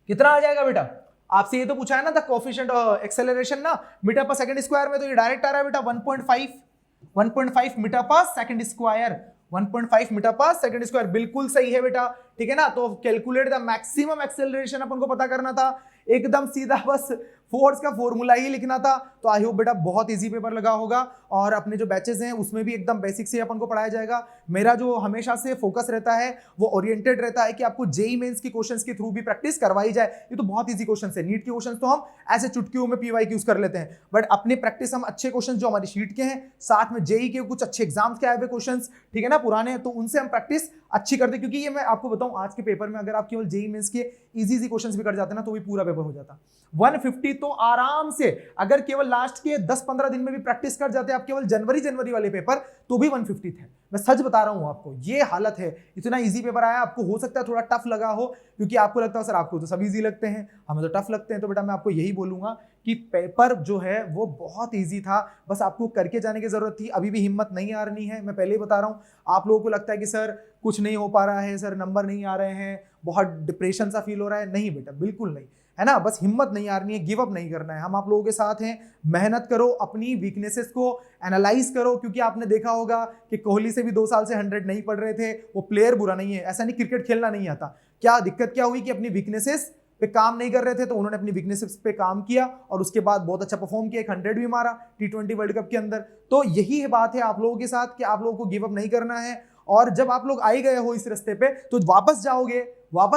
कितना आ जाएगा बेटा, आपसे ये तो पूछा है ना द कोएफिशिएंट एक्सेलरेशन ना मीटर पर सेकंड स्क्वायर में, तो ये डायरेक्ट आ रहा है बेटा 1.5 मीटर पर सेकंड स्क्वायर, 1.5 मीटर पर सेकंड स्क्वायर, बिल्कुल सही है बेटा। ठीक है ना, तो कैलकुलेट द मैक्सिमम एक्सेलरेशन अपन को पता करना था, एकदम सीधा बस फोर्स का फॉर्मूला ही लिखना था। तो आई होप बेटा बहुत इजी पेपर लगा होगा, और अपने जो बैचेस हैं उसमें भी एकदम बेसिक से अपन को पढ़ाया जाएगा। मेरा जो हमेशा से फोकस रहता है वो ओरिएंटेड रहता है कि आपको जेई मेंस की क्वेश्चंस के थ्रू भी प्रैक्टिस करवाई जाए। ये तो बहुत इजी क्वेश्चन है, नीट के क्वेश्चन तो हम ऐसे चुटकियों में पीवाईक्यूज कर लेते हैं, बट अपनी प्रैक्टिस हम अच्छे क्वेश्चन जो हमारी शीट के हैं, साथ में जेई के कुछ अच्छे एग्जाम्स के आए हुए क्वेश्चन, ठीक है ना, पुराने, तो उनसे हम प्रैक्टिस अच्छी करते, क्योंकि ये मैं आपको बताऊं आज के पेपर में अगर आप केवल जेई मेंस के इजी क्वेश्चंस भी कर जाते ना तो भी पूरा पेपर हो जाता। 150 तो आराम से, अगर केवल लास्ट के 10-15 दिन में भी प्रैक्टिस कर जाते आप केवल जनवरी वाले पेपर, तो भी 150 थे। मैं सच बता रहा हूं आपको, ये हालत है, इतना इजी पेपर आया। आपको हो सकता है थोड़ा टफ लगा हो, क्योंकि आपको लगता है सर आपको तो सब इजी लगते हैं, हमें तो टफ लगते हैं, तो बेटा मैं आपको यही बोलूंगा कि पेपर जो है वो बहुत इजी था, बस आपको करके जाने की जरूरत थी। अभी भी हिम्मत नहीं हारनी है, मैं पहले ही बता रहा हूं। आप लोगों को लगता है कि सर कुछ नहीं हो पा रहा है, सर नंबर नहीं आ रहे हैं, बहुत डिप्रेशन सा फील हो रहा है, नहीं बेटा बिल्कुल नहीं, है ना, बस हिम्मत नहीं हारनी है, गिव अप नहीं करना है। हम आप लोगों के साथ हैं, मेहनत करो, अपनी वीकनेसेस को एनालाइज करो, क्योंकि आपने देखा होगा कि कोहली से भी 2 साल से 100 नहीं पढ़ रहे थे, वो प्लेयर बुरा नहीं है, ऐसा नहीं क्रिकेट खेलना नहीं आता। क्या दिक्कत क्या हुई कि अपनी वीकनेसेस पे काम नहीं कर रहे थे, तो उन्होंने अपनी वीकनेसेस पे काम किया और उसके बाद बहुत अच्छा परफॉर्म किया, 100 भी मारा T20 वर्ल्ड कप के अंदर। तो यही बात है आप लोगों के साथ कि आप लोगों को गिव अप नहीं करना है, और जब आप लोग आई गए हो इस रास्ते पे तो वापस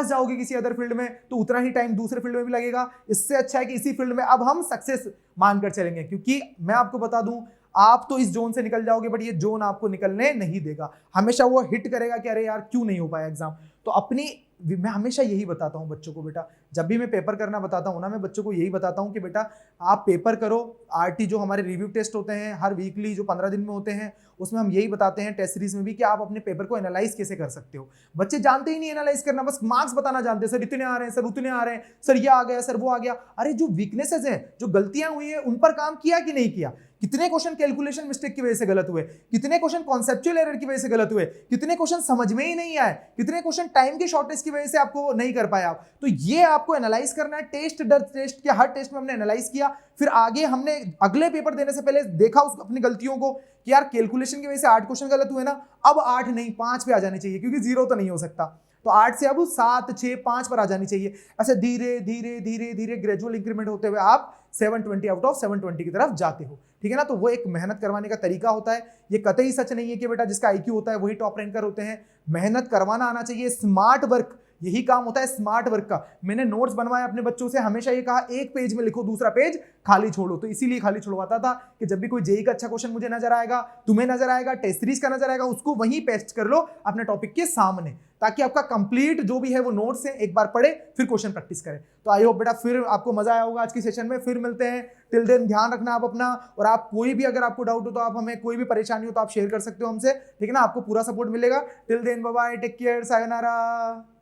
जाओगे किसी अदर फील्ड में, तो उतना ही टाइम दूसरे फील्ड में भी लगेगा। इससे अच्छा है कि इसी फील्ड में अब हम सक्सेस मानकर चलेंगे, क्योंकि मैं आपको बता दूं, आप तो इस जोन से निकल जाओगे, बट ये जोन आपको निकलने नहीं देगा, हमेशा वो हिट करेगा कि अरे यार क्यों नहीं हो पाया एग्जाम। तो मैं हमेशा यही बताता हूं बच्चों को, बेटा जब भी मैं पेपर करना बताता हूं ना, मैं बच्चों को यही बताता हूं कि बेटा आप पेपर करो। आरटी जो हमारे रिव्यू टेस्ट होते हैं हर वीकली, जो 15 दिन में होते हैं, उसमें हम यही बताते हैं टेस्ट सीरीज में भी कि आप अपने पेपर को एनालाइज कैसे कर सकते हो। बच्चे जानते ही नहीं एनालाइज करना, बस मार्क्स बताना जानते हैं, सर इतने आ रहे हैं, सर उतने आ रहे हैं, सर ये आ गया, सर वो आ गया। अरे जो वीकनेसेस हैं, जो गलतियां हुई है, उन पर काम किया कि नहीं किया। कितने क्वेश्चन कैलकुलेशन मिस्टेक की वजह से गलत हुए, कितने क्वेश्चन कॉन्सेप्चुअल एरर की वजह से गलत हुए, कितने क्वेश्चन समझ में ही नहीं आए, कितने क्वेश्चन टाइम की शॉर्टेज की वजह से आपको नहीं कर पाए आप। तो ये आपको एनालाइज करना है, टेस्ट दर टेस्ट के हर टेस्ट में हमने एनालाइज किया, फिर आगे हमने अगले पेपर देने से पहले देखा उस अपनी गलतियों को कि यार कैलकुलेशन की वजह से 8 क्वेश्चन गलत हुए ना, अब 8 नहीं 5 पे आ जाने चाहिए, क्योंकि 0 तो नहीं हो सकता, तो 8 से अब 7, 6, 5 पर आ जानी चाहिए। ऐसे धीरे धीरे धीरे धीरे ग्रेजुअल इंक्रीमेंट होते हुए आप 720 आउट ऑफ 720 की तरफ जाते हो, ठीक है ना। तो वो एक मेहनत करवाने का तरीका होता है। ये कतई सच नहीं है कि बेटा जिसका IQ होता है वही टॉप रैंकर होते हैं। मेहनत करवाना आना चाहिए, स्मार्ट वर्क, यही काम होता है स्मार्ट वर्क का। मैंने नोट्स बनवाए अपने बच्चों से, हमेशा ये कहा एक पेज में लिखो, दूसरा पेज खाली छोड़ो, तो इसीलिए खाली छोड़वाता था कि जब भी कोई जेई का अच्छा क्वेश्चन मुझे नजर आएगा, तुम्हें नजर आएगा, टेस्ट सीरीज का नजर आएगा, उसको वहीं पेस्ट कर लो अपने टॉपिक के सामने, ताकि आपका कंप्लीट जो भी है वो नोट्स है एक बार पढ़े फिर क्वेश्चन प्रैक्टिस करें। तो आई होप बेटा फिर आपको मजा आया होगा आज की सेशन में, फिर मिलते हैं। टिल देन ध्यान रखना आप अपना, और आप कोई भी अगर आपको डाउट हो तो आप हमें, कोई भी परेशानी हो तो आप शेयर कर सकते हो हमसे, ठीक है ना, आपको पूरा सपोर्ट मिलेगा। Till then bye bye, take care, sayonara.